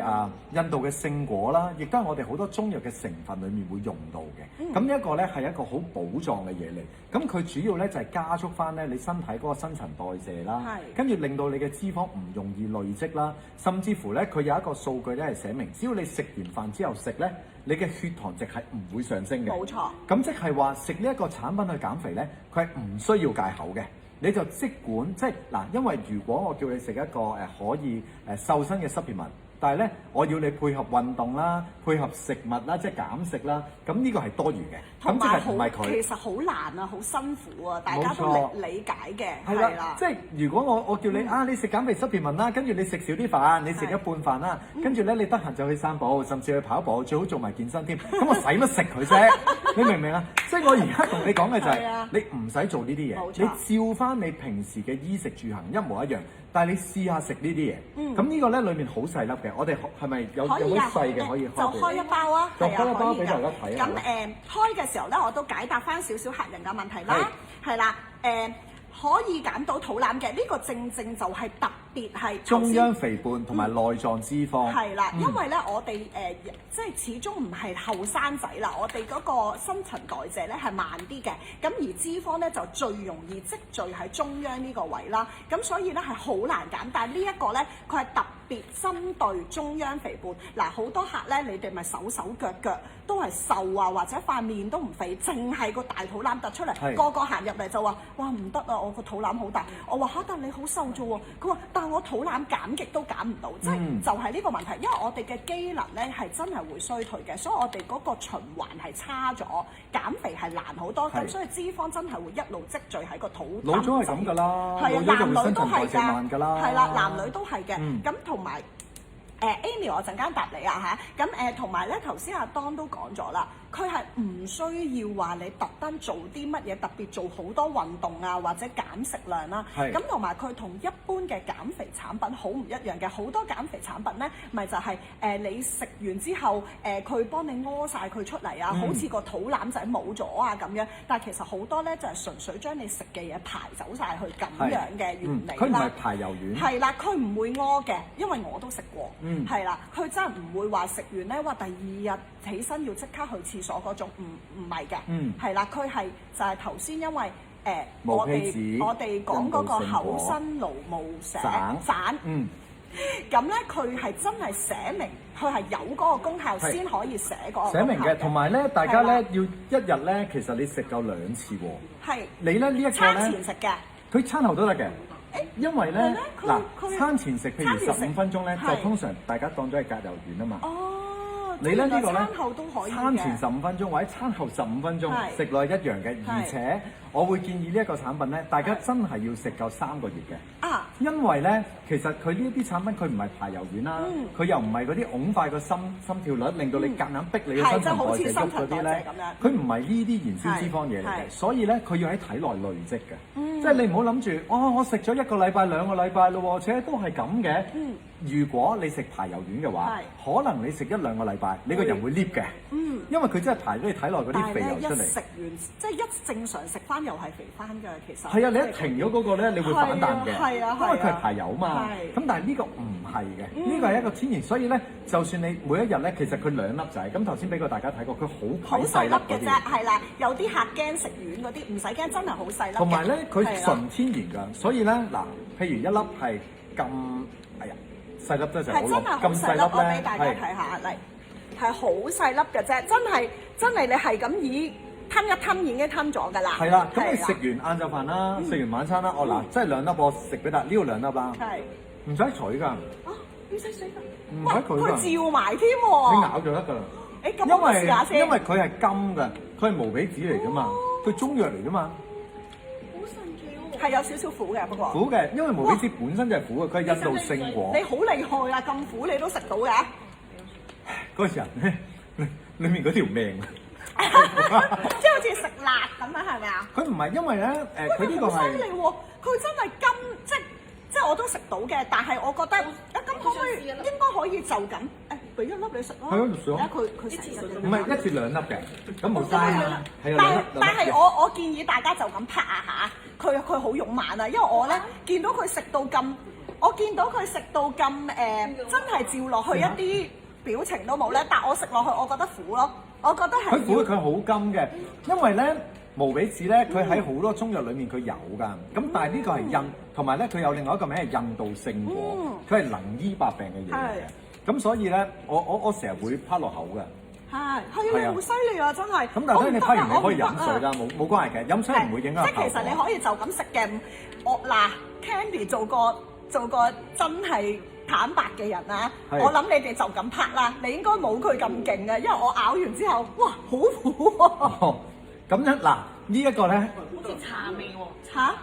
印度嘅聖果啦，亦都係我哋好多中藥嘅成分裡面會用到嘅。咁呢一個咧係一個好寶藏嘅嘢嚟，咁佢主要咧就係加速翻咧你身體嗰個新陳代謝啦，跟住令到你嘅脂肪唔容易累積啦，甚至乎咧佢有一個數據咧係寫明，只要你食完飯之後食咧，你嘅血糖值係唔會上升嘅。冇錯。咁即係話食呢一個產品去減肥咧，佢係唔需要戒口嘅。你就即管即係嗱，因為如果我叫你食一個可以瘦身嘅 supplement，但係咧我要你配合運動啦，配合食物啦，即係減食啦，咁呢個係多餘嘅，咁即係唔係佢。其實好難啊，好辛苦啊，大家都理解嘅，係啦，即係如果我叫你你食減肥 supplement 啦，跟住你食少啲飯，你食一半飯啦，跟住咧你得閒就去散步，甚至去跑步，最好做埋健身添。咁我使乜食佢啫？你明唔明啊？即係我而家同你講嘅就係，你唔使做呢啲嘢，你照翻你平時嘅衣食住行一模一樣，但係你試下食呢啲嘢。咁呢個咧裡面好細粒嘅，我哋係咪有啲細嘅可以開？就開一包啊，就開一包俾大家睇啊。咁開嘅時候咧，我都解答翻少少客人嘅問題啦，係啦，可以減到肚腩嘅，呢個正正就係特別係中央肥胖同埋內臟脂肪。係啦，因為咧我哋即係始終唔係後生仔啦，我哋嗰個新陳代謝咧係慢啲嘅，咁而脂肪咧就最容易積聚喺中央呢個位啦，咁所以咧係好難減，但係呢一個咧佢係特別針對中央肥胖。嗱，好多客咧你哋咪手腳都係瘦啊，或者塊面都唔肥，淨係個大肚腩突出嚟，個個行入嚟就話：哇唔得啊！我個肚腩好大。我話嚇，但你好瘦啫喎。佢話：但我肚腩減極都減唔到，即係就係呢個問題。因為我哋嘅機能咧係真係會衰退嘅，所以我哋嗰個循環係差咗，減肥係難好多。咁所以脂肪真係會一路積聚喺個肚腩。老咗係咁㗎啦，係啊，男女都係㗎，係啦，男女都係嘅。咁同埋。Amy， 我陣間答你啊嚇，咁同埋咧頭先阿當都講咗啦，佢係唔需要話你特登做啲乜嘢，特別做好多運動啊，或者減食量啦。咁同埋佢同一般嘅減肥產品好唔一樣嘅，好多減肥產品咧，咪就係你食完之後，佢幫你屙晒佢出嚟啊，好似個肚腩仔冇咗啊咁樣。但係其實好多咧就係純粹將你食嘅嘢排走晒去咁樣嘅原理啦。佢唔係排油丸。係啦，佢唔會屙嘅，因為我都食過。係啦，佢真係唔會話食完咧，話第二日起身要即刻去廁所嗰種，唔係嘅。係啦，佢係就係頭先因為我哋講嗰個厚身勞務散。咁咧佢係真係寫明，佢係有嗰個功效先可以寫嗰個功效。寫明嘅，同埋咧，大家咧要一日咧，其實你食夠2次喎。係。你咧呢一個咧？餐前食嘅。佢餐後都得嘅。因為咧，嗱，餐前食譬如15分鐘咧，就通常大家當咗係隔油丸啊嘛。哦，你咧呢個咧，餐後都可以嘅。餐前15分鐘或者餐後15分鐘食落去一樣嘅，而且我會建議呢一個產品咧，大家真係要食夠3個月嘅。啊，因為咧，其實佢呢一啲產品佢唔係排油丸啦，佢又唔係嗰啲拱快個心跳率，令到你夾硬逼你嘅新陳代謝喐嗰啲咧，佢唔係呢啲燃燒脂肪嘢嚟嘅，所以咧佢要喺體內累積嘅。即係你唔好諗住，我食咗1個禮拜、2個禮拜咯，而且都係咁嘅。如果你食排油丸嘅話，可能你食1、2個禮拜，你個人會 lift 嘅。因為佢真係排咗你體內嗰啲肥油出嚟。食完即係一正常食翻又係肥翻㗎，其實。係啊，你一停咗嗰個咧，你會反彈嘅。係啊，因為佢係排油嘛。咁但係呢個唔係嘅，呢個係一個天然，所以咧，就算你每一日咧，其實佢2粒仔。咁頭先俾過大家睇過，佢好細粒嘅啫。係啦，有啲客驚食丸嗰啲，唔使驚，真係好細粒。同埋咧，佢純天然㗎，所以咧嗱，譬如一粒係咁，哎呀，細粒得就好咯，咁細粒咧，我俾大家睇下嚟。係好細粒嘅啫，真係你係咁吞一吞已經吞咗㗎啦。係啦，咁你食完晏晝飯啦，食完晚餐啦，嗱，即係2粒我食俾大家，呢度2粒啦。係。唔使取㗎。啊，唔使水㗎。唔使佢㗎。佢照埋添喎。你咬就得㗎啦。誒，咁我試下先。因為佢係金㗎，佢係無比子嚟㗎嘛，佢中藥嚟㗎嘛。好神奇喎。係有少少苦嘅，不過。苦嘅，因為無比子本身就係苦嘅，佢係印度聖果。你好厲害啊！咁苦你都食到嘅。嗰人咧，裡面嗰條命，即係好似食辣咁樣，係咪啊？佢唔係因為咧，佢呢個係好犀利喎！佢真係金，即係我都食到嘅，但係我覺得咁可唔可以應該可以就咁俾1粒你食咯。係啊，想。佢食唔係1至2粒嘅，咁冇嘥啦。但係我建議大家就咁拍下嚇，佢好勇猛啊！因為我咧見到佢食到咁，真係照落去一啲表情都冇咧，但我食落去，我覺得苦咯。我覺得係佢苦，佢好甘嘅，因為咧無比子咧，佢喺好多中藥裡面佢有㗎。咁但係呢個係印，同埋咧佢有另外一個名係印度聖果，佢係能醫百病嘅嘢嚟嘅。咁所以咧，我成日會拋落口嘅。係啊，好犀利啊！真係。咁但係你拋完你可以飲水啦，冇關係嘅，飲水唔會影響。即係其實你可以就咁食嘅。Candy 做個真係坦白嘅人啊，係我諗你哋就咁拍啦，你應該冇佢咁勁嘅，因為我咬完之後，哇，好苦喎！哦，咁樣嗱，呢一個咧好似茶味喎。茶，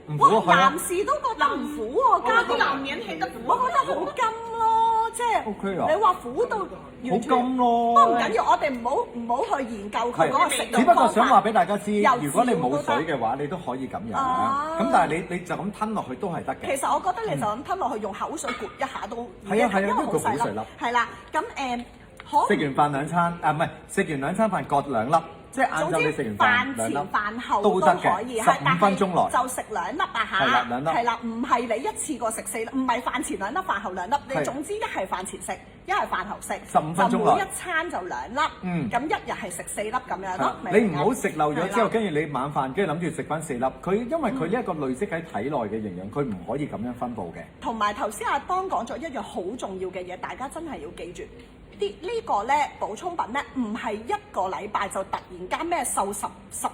唔苦哇，係啊男士都覺得唔苦喎，加啲男人吃得苦，我覺得好甘咯，即係 OK 啊你話苦到好完全甘咯。不過唔緊要，我哋唔好去研究佢嗰個食只不過用方法。想話俾大家知，由如果你冇少都得水嘅話，你都可以咁樣。啊咁但係你就咁吞落去都係得嘅。其實我覺得你就咁吞落去，用口水啜一下都已經係啊係啊因為好因為佢好細粒細粒。係啦，咁可食完飯兩餐，唔係食完兩餐飯各兩粒，即係晏總之晝你食完飯前飯兩粒飯後都都得嘅可以， 15分鐘內就食兩粒啊嚇，係啦兩粒係啦，唔係你一次過食4粒，唔係飯前兩粒，飯後兩粒，你係總之一係飯前食，一係飯後食15分鐘內就每一餐就兩粒，嗯咁一日係食4粒咁樣咯。你唔好食漏咗之後，係啦跟住你晚飯跟住諗住食翻4粒，佢因為佢呢一個累積喺體內嘅營養，佢唔可以咁樣分佈嘅。同埋頭先阿當講咗一樣好重要嘅嘢，大家真係要記住。呢個咧補充品咧，唔係一個禮拜就突然間咩瘦10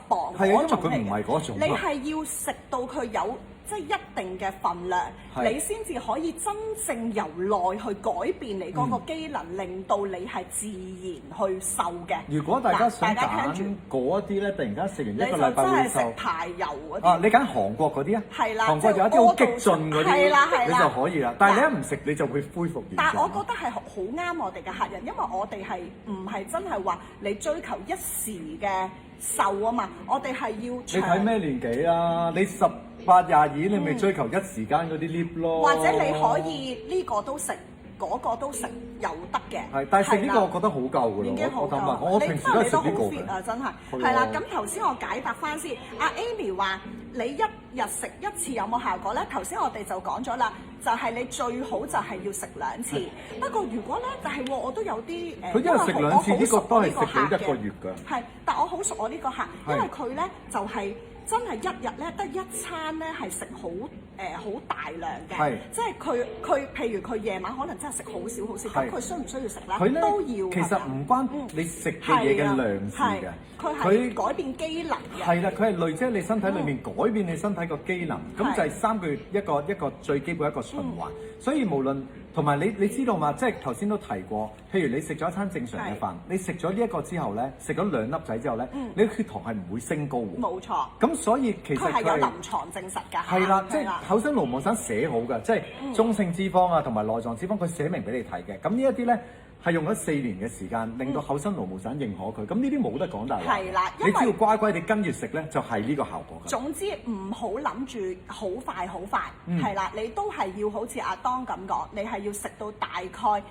磅係啊，因為嗰種嚟佢唔係嗰種你啊。係要食到佢有即係一定嘅份量，係你先至可以真正由內去改變你嗰個機能，令到你係自然去瘦嘅。如果大家想嗱大家聽揀住嗰一啲咧，突然間食完你就一個禮拜真係食會瘦。排油嗰啲。啊！你揀韓國嗰啲啊？係啦韓國有一啲好激進嗰啲，係啦係啦你就可以啦。但係你一唔食，你就會恢復原但係我狀。覺得係好啱我哋嘅客人，因為我哋係唔係真係話你追求一時嘅瘦啊嘛，我哋係要你長睇咩年紀啊？你18、22，你咪追求一時間嗰啲 lift 咯。或者你可以呢個都食，嗰個都食又得嘅。係，但係食呢個係啦我覺得好夠㗎已經好咯。我坦白講，夠，我平時都係食呢個你 fit 啊，嘅。真係。係係啦，啊咁頭先我解答翻先，阿 Amy 話你一日食一次有冇效果咧？頭先我哋就講咗啦，就係你最好就係要食2次。不過如果咧就係我都有啲佢一日食2次，呢個都係食到1個月㗎。係，但我好熟我呢個客，因為佢咧就係真係一日咧得一餐咧係食好大量嘅係，即係佢譬如佢夜晚可能真係食好少好少，咁係佢需唔需要食咧？佢咧都要。其實唔關你食嘅嘢嘅量事嘅，佢係改變機能嘅。係啦，佢係累積你身體裏面改變你身體個機能，咁就係3個月一個最基本一個循環。所以無論同埋你知道嘛，即係頭先都提過，譬如你食咗一餐正常嘅飯，你食咗呢一個之後咧，食咗2粒仔之後咧，你血糖係唔會升高喎。冇錯。咁所以其實佢係有臨床證實㗎。係啦，即係啦厚生勞動省寫好㗎，即係中性脂肪啊同埋內臟脂肪，佢寫明俾你睇嘅。咁呢一啲咧係用咗4年嘅時間，令到厚生勞動省認可佢。咁呢啲冇得講大話。係啦因為你只要乖乖地跟住食咧，就係呢個效果㗎。總之唔好諗住好快好快，係啦，你都係要好似阿當咁講，你係要食到大概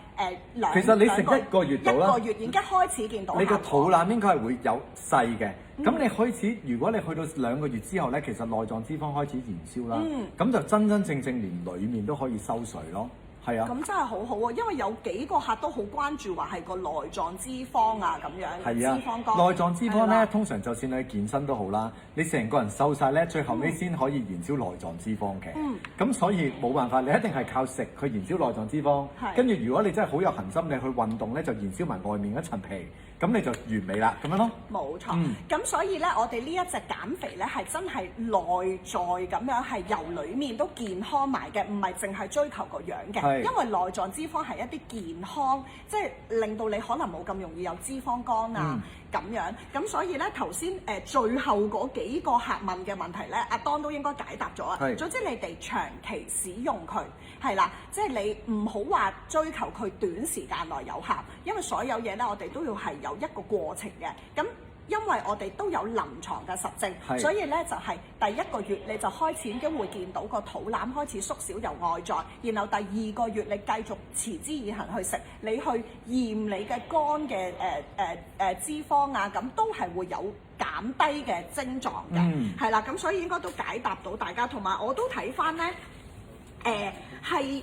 2。其實你食1個月到啦，一個月已經開始見到你個效果肚腩應該係會有細嘅。咁你開始，如果你去到2個月之後咧，其實內臟脂肪開始燃燒啦，咁就真真正正連裡面都可以收水咯。係啊。咁真係好好啊，因為有幾個客都好關注話係個內臟脂肪啊咁樣，係啊，脂肪肝。內臟脂肪咧，係啦通常就算你去健身都好啦，你成個人瘦晒咧，最後尾先可以燃燒內臟脂肪嘅。咁所以冇辦法，你一定係靠食去燃燒內臟脂肪。係跟住如果你真係好有恒心，你去運動咧，就燃燒埋外面一層皮，咁你就完美啦，咁樣咯。冇錯，咁所以咧，我哋呢一隻減肥咧係真係內在咁樣，係由裡面都健康埋嘅，唔係淨係追求個樣嘅。係因為內臟脂肪係一啲健康，即係令到你可能冇咁容易有脂肪肝啊咁樣。咁所以咧頭先最後嗰幾個客問嘅問題咧，阿當都應該解答咗啊。係總之你哋長期使用佢係啦，即係你唔好話追求佢短時間內有效，因為所有嘢咧我哋都要係有一個過程嘅。咁因為我哋都有臨床嘅實證，所以咧就係第1個月你就開始已經會見到個肚腩開始縮小由外在，然後第2個月你繼續持之以恆去食，你去驗你嘅肝嘅脂肪啊，咁都係會有減低嘅症狀嘅，係啦，咁所以應該都解答到大家，同埋我都睇翻咧，係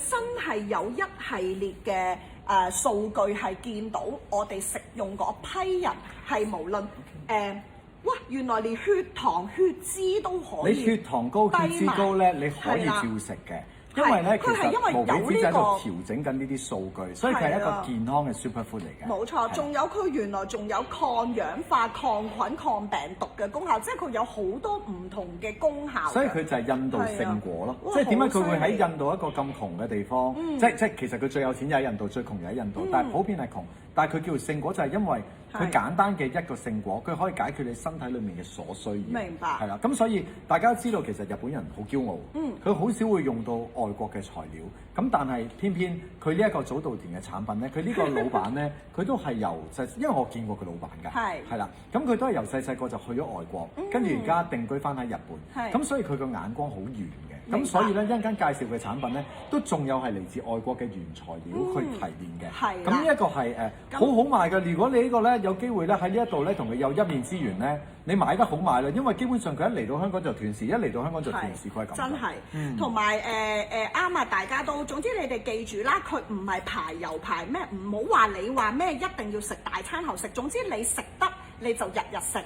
真係有一系列嘅。數據係見到我哋食用嗰批人係無論哇原來連血糖、血脂都可以。你血糖高、血脂高咧，你可以照食嘅。因為咧其佢係因為實無比子有呢個就喺度調整緊呢啲數據，所以佢係一個健康嘅 superfood 嚟嘅。冇錯，仲有佢原來仲有抗氧化、抗菌、抗病毒嘅功效，即係佢有好多唔同嘅功效。所以佢就係印度聖果咯，即係點解佢會喺印度一個咁窮嘅地方，即其實佢最有錢又喺印度，最窮又喺印度，但係普遍係窮。但係佢叫做聖果就係因為佢簡單嘅一個聖果，佢可以解決你身體裡面嘅所需要。明白。係啦，咁所以大家都知道其實日本人好驕傲，佢好少會用到外國嘅材料。咁但係偏偏佢呢一個早稻田嘅產品咧，佢呢個老闆咧，佢都係由細，因為我見過佢老闆㗎，係啦，咁佢都係由細個就去咗外國，跟住而家定居翻喺日本，咁所以佢個眼光好遠嘅。咁所以咧，一陣間介紹嘅產品咧，都仲有係嚟自外國嘅原材料去提煉嘅。咁呢一個係好好賣嘅。如果你呢個咧有機會咧喺呢一度咧同佢有一面之緣咧，你買得好賣啦，因為基本上佢一嚟到香港就斷市，一嚟到香港就斷市，佢係咁。真係，同埋啱啊！大家都總之你哋記住啦，佢唔係排油排咩，唔好話你話咩一定要食大餐後食，總之你食得。你就日日食，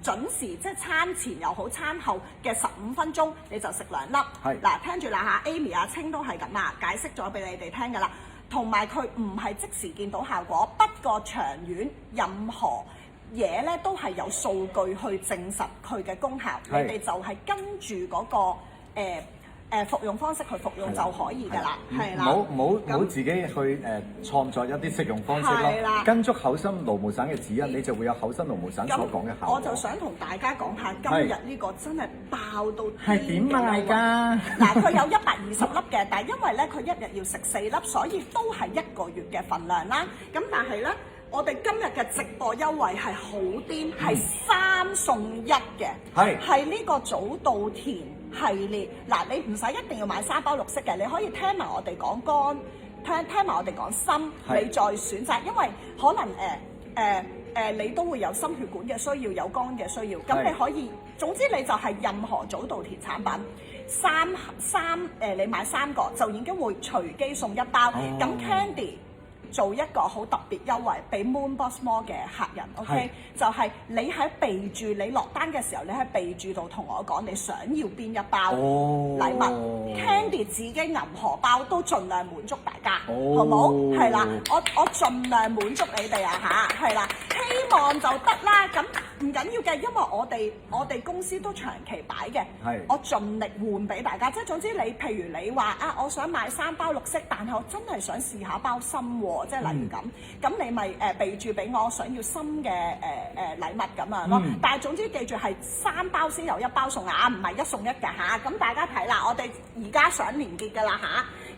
準時即係餐前又好，餐後嘅15分鐘你就食2粒。嗱，聽住啦嚇 Amy 阿清都係咁啊，解釋咗俾你哋聽㗎啦。同埋佢唔係即時見到效果，不過長遠任何嘢咧都係有數據去證實佢嘅功效。你哋就係跟住嗰個服用方式去服用就可以㗎啦，係啦。唔好自己去創作一啲食用方式咯，跟足厚生勞務省嘅指引，你就會有厚生勞務省所講嘅效果。我就想同大家講下，今日呢個真係爆到係點賣㗎？嗱，佢有120粒嘅，但係因為咧佢一日要食4粒，所以都係1個月嘅份量啦。咁但係咧，我哋今日嘅直播優惠係好癲，係3送1嘅，係呢個早稻田系列。嗱，你唔使一定要買3包綠色嘅，你可以聽埋我哋講乾，聽埋我哋講深，你再選擇，因為可能你都會有心血管嘅需要，有肝嘅需要，咁你可以，總之你就係任何早稻田產品，你買3個就已經會隨機送1包，咁 Candy。做一個好特別優惠俾 Moonbox Mall 嘅客人 ，OK？就係你喺備注，你落單嘅時候，你喺備注度同我講你想要邊一包禮物，Candy 自己銀荷包都盡量滿足大家，好冇？係啦，我盡量滿足你哋啊嚇，係啦，希望就得啦。咁唔緊要嘅，因為我哋公司都長期擺嘅，我盡力換俾大家。即係總之你譬如你話啊，我想買3包綠色，但係我真係想試下包深喎。即係例如咁你咪備注俾我想要深嘅禮物咁樣咯。但係總之記住係3包先有1包送啊，唔係1送1㗎嚇。咁大家睇啦，我哋而家上連結㗎啦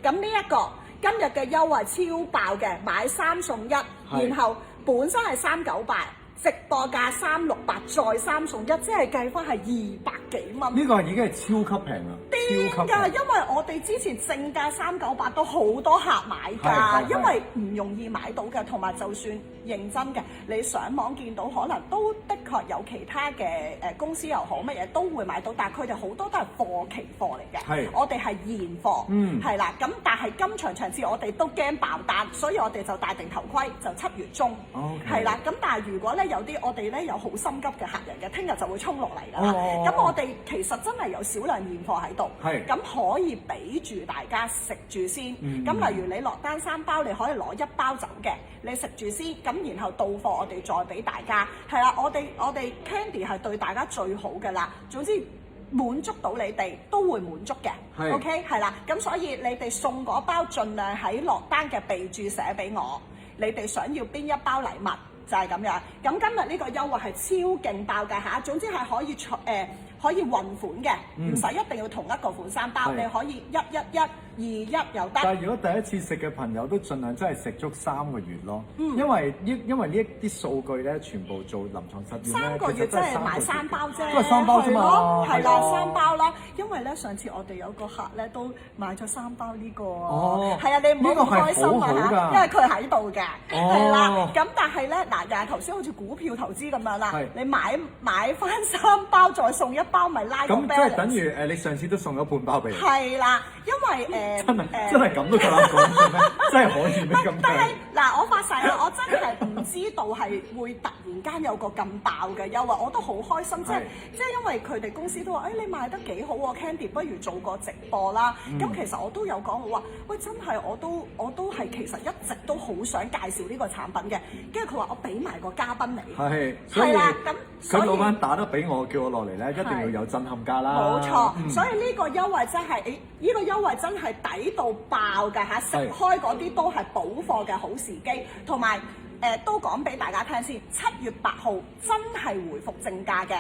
嚇。咁呢一個今日嘅優惠超爆嘅，買3送1，然後本身係398。直播價368再3送1，即係計翻係200幾蚊。呢個已經係超級平啦，癲㗎！因為我哋之前正價398都好多客買㗎，因為唔容易買到嘅，同埋就算認真嘅，你上網見到可能都的確有其他嘅公司又好乜嘢都會買到，但係佢哋好多都係貨期貨嚟嘅。我哋係現貨，係啦。咁但係今場次我哋都驚爆單，所以我哋就戴定頭盔，就7月中，係啦。咁但係如果咧有啲我哋咧有好心急嘅客人嘅，聽日就會衝落嚟㗎啦。咁我哋其實真係有少量現貨喺度，咁可以俾住大家食住先。咁例如你落單3包，你可以攞1包走嘅，你食住先。咁然後到貨我哋再俾大家，係啦，我哋 Candy 係對大家最好㗎啦。總之滿足到你哋都會滿足嘅，OK 係啦。咁所以你哋送嗰包盡量喺落單嘅備註寫俾我，你哋想要邊一包禮物。就係咁樣，咁今日呢個優惠係超勁爆㗎嚇，總之係可以運款嘅，唔使一定要同一個款3包，你可以11121又得。但係如果第一次食嘅朋友都盡量真係食足3個月咯，因為呢一啲數據咧全部做臨床實驗咧，3個月即係買3包啫，都係3包啫嘛，係啦3包啦，因為咧上次我哋有個客咧都買咗3包呢個，係啊，你唔好咁開心啊嚇，因為佢喺度嘅，係啦，咁但係咧嗱，又係頭先好似股票投資咁樣啦，你買翻3包再送1包，咪拉個 balance。咁即係等於你上次都送咗半包俾你。係啦，因為真係咁都夠膽講咩？真係可以咩咁？但係嗱，我發誓啦，我真係唔知道係會突然間有個咁爆嘅優惠，我都好開心，即係因為佢哋公司都話，你賣得幾好喎 Candy 不如做個直播啦。咁其實我都有講，我話喂真係我都係其實一直都好想介紹呢個產品嘅。跟住佢話我俾埋個嘉賓你。係，所以咁佢老闆打得俾我，叫我落嚟咧，一定要有震撼價啦。冇錯，所以呢個優惠真係，呢個優惠真係抵到爆㗎嚇！食開嗰啲都係補貨嘅好時機，同埋都講俾大家聽先，7月8號真係回復正價嘅。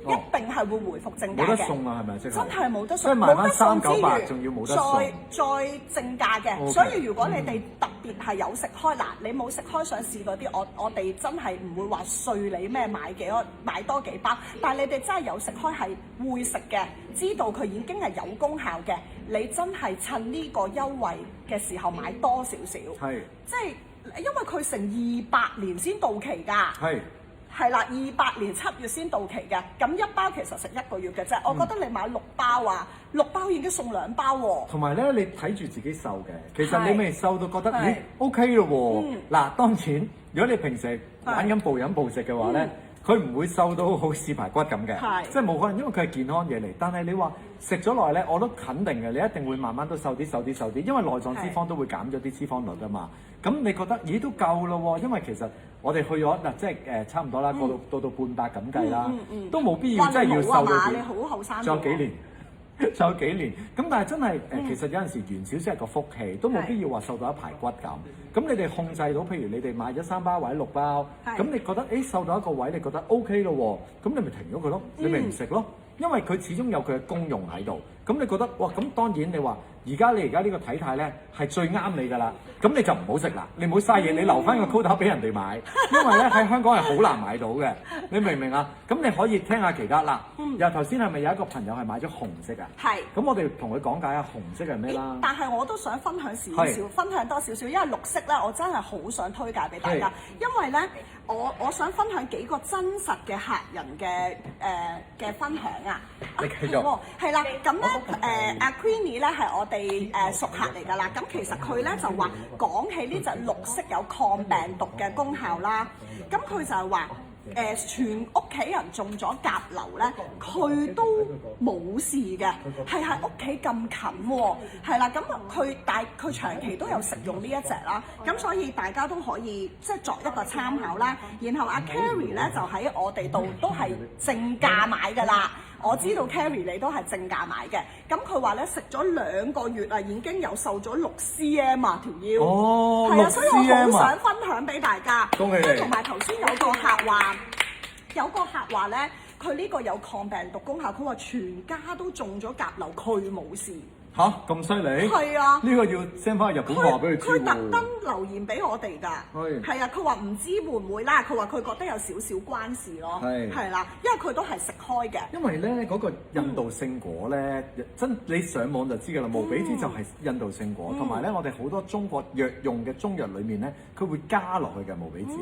一定係會回復正價嘅，冇得送啊，係咪？真係冇得送，所以賣翻398仲要冇得送，再正價嘅。Okay. 所以如果你哋特別係有食開嗱，你冇食開想試嗰啲，我哋真係唔會話碎你咩買多幾包，但係你哋真係有食開係會食嘅，知道佢已經係有功效嘅，你真係趁呢個優惠嘅時候買多少少，係即係因為佢成200年先到期㗎。係啦，28年7月先到期嘅，咁一包其實食1個月嘅啫。我覺得你買6包啊，6包已經送2包喎。同埋咧，你睇住自己瘦嘅，其實你未瘦到覺得咦 OK 咯喎。嗱，當然如果你平時玩緊暴飲暴食嘅話咧，佢唔會瘦到好似排骨咁嘅，即係冇可能，因為佢係健康嘢嚟。但係你話食咗耐咧，我都肯定嘅，你一定會慢慢都瘦啲，因為內臟脂肪都會減咗啲脂肪率啊嘛。咁你覺得咦都夠咯喎？因為其實我哋去咗嗱，即係差唔多啦，到半百咁計啦，都冇必要真係要瘦到點。你好後生，仲有幾年，咁但係真係其實有陣時元宵先係個福氣，都冇必要話瘦到一排骨咁。咁你哋控制到，譬如你哋買咗3包或者6包，咁你覺得瘦到一個位，你覺得 OK 咯喎，咁你咪停咗佢咯，你咪唔食咯，因為佢始終有佢嘅功用喺度。咁你覺得哇，咁當然你話而家呢個體態咧係最啱你㗎啦，咁你就唔好食啦，你唔好嘥嘢，你留翻個 quota 俾人哋買，因為咧喺香港係好難買到嘅，你明唔明啊？咁你可以聽下其他啦。由頭先係咪有一個朋友係買咗紅色啊？係。咁我哋同佢講解下紅色係咩啦。但係我都想分享少少，分享多少少，因為綠色咧，我真係好想推介俾大家，因為咧，我想分享幾個真實嘅客人嘅分享啊。你繼續。係啦，咁咧阿 Queenie 咧係我哋熟客嚟㗎啦。咁其實佢咧就話講起呢隻綠色有抗病毒嘅功效啦。咁佢就係話全屋企人中咗甲流咧，佢都冇事嘅，係喺屋企咁近喎。係啦，咁佢長期都有食用呢一隻啦。咁所以大家都可以即係作一個參考啦。然後阿 Carrie 咧就喺我哋度都係正價買㗎啦。我知道 Carrie 你都係正價買嘅，咁佢話咧食咗2個月啊，已經有瘦咗6 cm 啊條腰，係啊，所以我好想分享俾大家。恭喜你！同埋頭先有個客話咧，佢呢個有抗病毒功效，佢話全家都中咗甲流，佢冇事。嚇咁犀利？係啊！呢個要 send 翻去日本話俾佢知喎。佢特登留言俾我哋㗎。係啊，佢話唔知會唔會啦。佢話佢覺得有少少關事咯。係啦，因為佢都係食開嘅。因為咧嗰個印度聖果咧，你上網就知㗎啦。無比之就係印度聖果，同埋咧我哋好多中國藥用嘅中藥裡面咧，佢會加落去嘅無比之。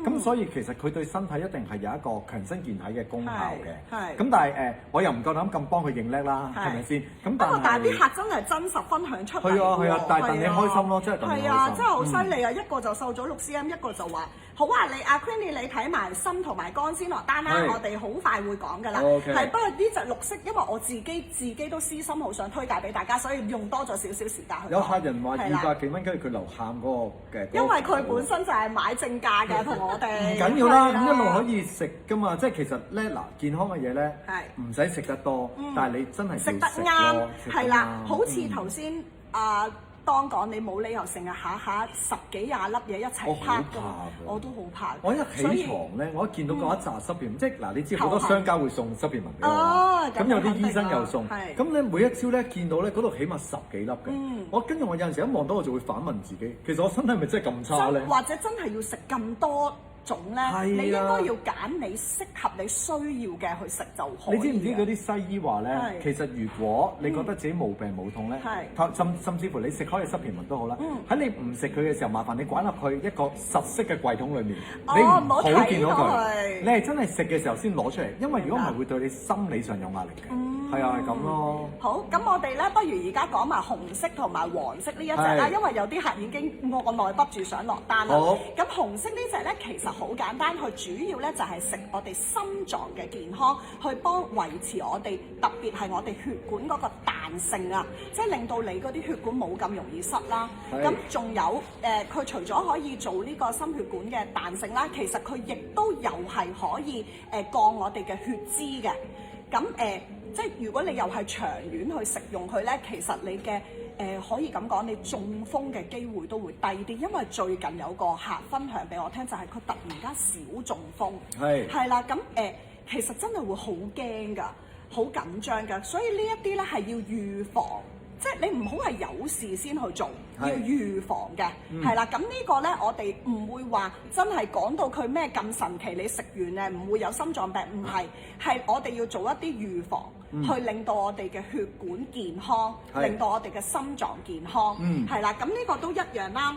咁所以其實佢對身體一定係有一個強身健體嘅功效嘅。咁但係我又唔夠膽咁幫佢認叻啦，係咪先？咁但係啲客真係真實分享出嚟。係啊，但係戥你開心咯，真係戥你開心。係啊，真係好犀利啊！一個就瘦咗6 cm，一個就話好啊，你阿 Queenie 你睇埋心同埋肝先落單啦，我哋好快會講㗎啦。係不過呢隻綠色，因為我自己都私心好想推介俾大家，所以用多咗少少時間去。有客人話200幾蚊，跟住佢留喊嗰個嘅。因為佢本身就係買正價嘅，同我哋。唔緊要啦，咁一路可以食㗎嘛，即係其實咧嗱，健康嘅嘢咧，唔使食得多，但係你真係食得啱，係啦，好似頭先當講你冇理由成日下10幾20粒嘢一齊拍㗎，我都好怕。我一起床咧，我一見到嗰一紮濕片，即係嗱，你知好多商家會送濕片文俾我，咁有啲醫生又送，咁咧每一朝咧見到咧嗰度起碼10幾粒嘅，我跟住我有陣時一望到我就會反問自己，其實我身體係咪真係咁差咧？或者真係要食咁多種咧，你應該要揀你適合你需要嘅去食就好。你知唔知嗰啲西醫話咧？其實如果你覺得自己冇病冇痛咧，甚至乎你食開嘅濕片文都好啦，喺你唔食佢嘅時候，麻煩你滾入去一個實色嘅櫃桶裡面，你唔好見到佢，你係真係食嘅時候先攞出嚟，因為如果唔係會對你心理上有壓力嘅。係啊，係咁咯。好，咁我哋咧不如而家講埋紅色同埋黃色呢一隻啦，因為有啲客已經按捺不住想落單啦。好，咁紅色呢隻咧，其實好簡單，佢主要咧就係食我哋心臟嘅健康，去幫維持我哋特別係我哋血管嗰個彈性啊，即係令到你嗰啲血管冇咁容易塞啦。咁仲有佢除咗可以做呢個心血管嘅彈性啦，其實佢亦都又係可以降我哋嘅血脂嘅。咁即係如果你又係長遠去食用佢咧，其實你嘅可以咁講，你中風嘅機會都會低啲，因為最近有個客分享俾我聽，就係佢突然間少中風，係啦，咁其實真係會好驚㗎，好緊張㗎，所以呢一啲咧係要預防。即係你唔好係有事先去做，要預防嘅，係啦。咁呢個咧，我哋唔會話真係講到佢咩咁神奇，你食完咧唔會有心臟病，唔係，係我哋要做一啲預防，去令到我哋嘅血管健康，令到我哋嘅心臟健康，係啦。咁呢個都一樣啦。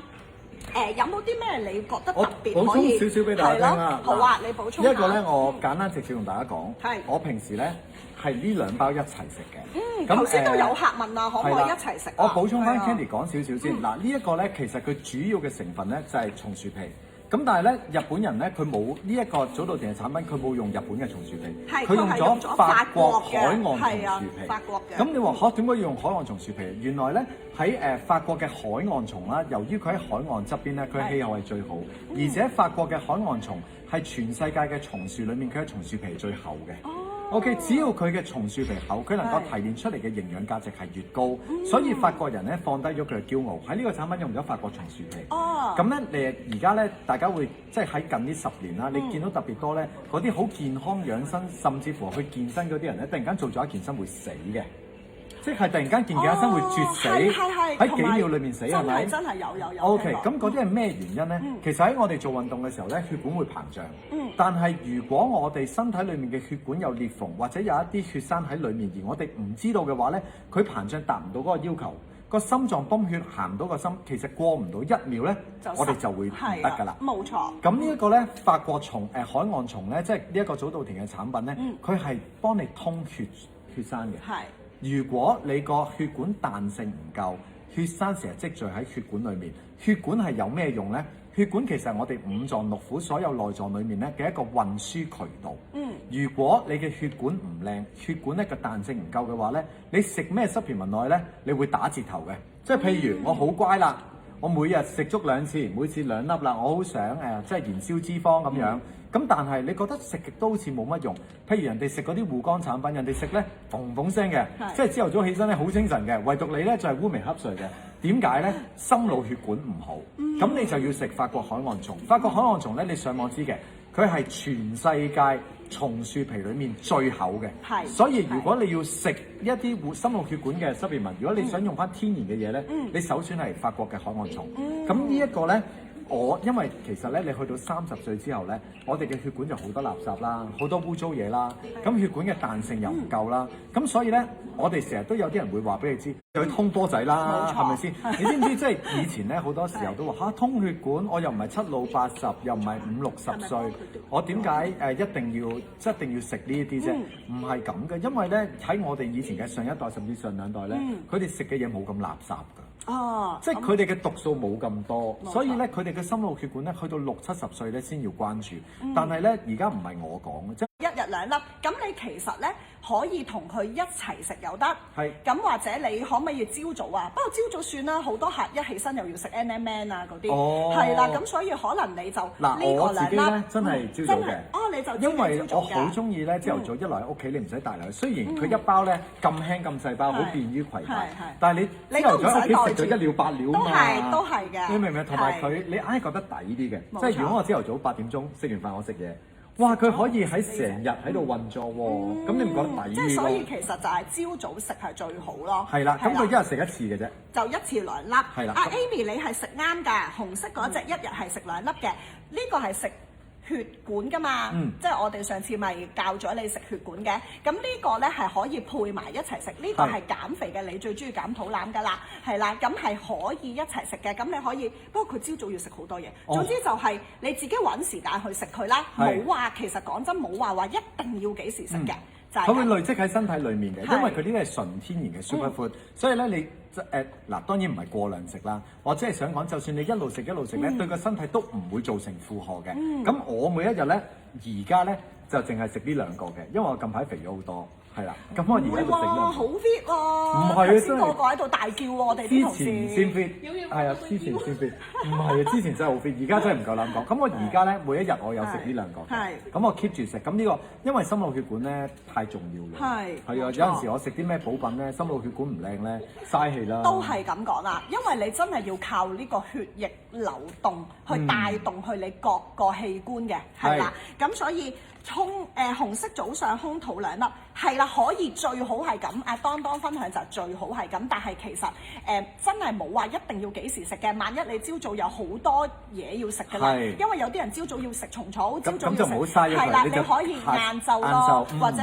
有冇啲咩你覺得特別可以？補充少少俾大家聽啦。好啊，你補充。一個咧，我簡單直接同大家講，我平時咧係呢兩包一齊食嘅。頭先都有客問啊，可唔可以一齊食？我補充翻 Candy 講少少先。嗱，呢一個咧，其實佢主要嘅成分咧就係松樹皮。咁但係咧，日本人咧佢冇呢一個早稻田嘅產品，佢冇用日本嘅松樹皮，佢用咗法國海岸松樹皮。法國嘅。咁你話點解要用海岸松樹皮？原來咧喺法國嘅海岸松啦，由於佢喺海岸側邊咧，佢氣候係最好，而且法國嘅海岸松係全世界嘅松樹裡面，佢嘅松樹皮最厚嘅。OK， 只要佢嘅松樹皮厚，佢能夠提煉出嚟嘅營養價值係越高，所以法國人咧放低咗佢嘅驕傲，喺呢個產品用咗法國松樹皮。咁咧，而家咧，大家會即係喺近呢10年啦，你見到特別多咧，嗰啲好健康養生，甚至乎去健身嗰啲人咧，突然間做咗一件身會死嘅。即係突然間健身會絕死，喺幾秒裏面死係咪？真係有。OK，咁嗰啲係咩原因咧？其實喺我哋做運動嘅時候咧，血管會膨脹。但係如果我哋身體裡面嘅血管有裂縫，或者有一啲血栓喺裡面，而我哋唔知道嘅話咧，佢膨脹達唔到嗰個要求，個心臟泵血行唔到個心，其實過唔到1秒咧，我哋就會唔得㗎啦。冇錯。咁呢一個咧，法國松海岸松咧，即係呢一個早稻田嘅產品咧，佢係幫你通血栓嘅。如果你個血管彈性唔夠，血栓成日積聚喺血管裏面，血管係有咩用呢？血管其實係我哋五臟六腑所有內臟裏面咧嘅一個運輸渠道。如果你嘅血管唔靚，血管咧個彈性唔夠嘅話咧，你食咩supplement落去咧，你會打折頭嘅。即係譬如我好乖啦，我每日食足2次，每次2粒啦，我好想即係燃燒脂肪咁樣。咁但係你覺得食極都好似冇乜用，譬如人哋食嗰啲護肝產品，人哋食咧嘣嘣聲嘅，即係朝頭早起身咧好精神嘅，唯獨你咧就係烏眉瞌睡嘅。點解咧？心腦血管唔好，咁你就要食法國海岸松。法國海岸松咧，你上網知嘅，佢係全世界松樹皮裡面最厚嘅。所以如果你要食一啲心腦血管嘅supplement，如果你想用翻天然嘅嘢咧，你首選係法國嘅海岸松。咁呢一個咧。因為其實咧，你去到30歲之後咧，我哋嘅血管就好多垃圾啦，好多污糟嘢啦，咁血管嘅彈性又唔夠啦，咁所以咧，我哋成日都有啲人會話俾你知，又要通波仔啦，係咪先？你知唔知即係以前咧好多時候都話通血管，我又唔係7老80，又唔係50、60歲，我點解一定要食呢一啲啫？唔係咁嘅，因為咧喺我哋以前嘅上一代甚至上2代咧，佢哋食嘅嘢冇咁垃圾㗎。即係佢哋嘅毒素冇咁多，所以咧佢哋嘅心腦血管咧去到60、70歲咧先要關注。但係咧而家唔係我講嘅，即係1日2粒。咁你其實咧可以同佢一齊食又得。咁或者你可唔可以朝早啊？不過朝早算啦，好多客一起身又要食 NMN 啊嗰啲。係啦，咁所以可能你就呢個2粒咧真係朝早嘅。你就因為我好中意咧朝頭早一來喺屋企你唔使帶嚟，雖然佢一包咧咁輕咁細包，好便於攜帶，但係你朝頭早喺屋企食咗1料8料嘛，都係嘅。你明唔明？同埋佢你硬係覺得抵啲嘅，即係如果我朝頭早8點鐘食完飯我食嘢，哇佢可以喺成日喺度運作喎，咁你唔覺得抵？即係所以其實就係朝早食係最好咯。係啦，咁佢一日食1次嘅啫，就1次2粒。係啦，阿 Amy 你係食啱㗎，紅色嗰隻1日係食2粒嘅，呢個係食血管㗎嘛，即係我哋上次咪教咗你食血管嘅，咁呢個咧係可以配埋一齊食，呢個係減肥嘅，你最中意減肚腩㗎啦，係啦，咁係可以一齊食嘅，咁你可以，不過佢朝早要食好多嘢，總之就係你自己揾時間去食佢啦，冇話其實講真冇話一定要幾時食嘅。佢會累積喺身體裡面嘅，因為佢呢啲係純天然嘅 superfood，所以咧你嗱當然唔係過量食啦，我只係想講，就算你一路食咧，對個身體都唔會造成負荷嘅。咁我每一日咧，而家咧就淨係食呢2個嘅，因為我近排肥咗好多。係啦，咁我而家就食好 fit 喎！唔係啊，先個個喺度大叫喎，我哋啲同事。之前先 fit， 係啊，之前先 fit， 唔係啊，之前真係好 fit， 而家真係唔夠膽講。咁我而家咧每一日我有食呢2個嘅，咁我 keep 住食。咁呢個因為心腦血管咧太重要啦。係啊，有陣時我食啲咩補品咧，心腦血管唔靚咧，嘥氣啦。都係咁講啦，因為你真係要靠呢個血液流動去帶動去你各個器官嘅，係啦。咁所以紅色早上空肚2粒，係啦，可以最好係咁。當分享就最好係咁，但係其實真係冇話一定要幾時食嘅。萬一你朝早有好多嘢要食㗎啦，因為有啲人朝早要食蟲草，朝早要食，咁就唔好嘥咗佢。係啦，你可以晏晝咯，或者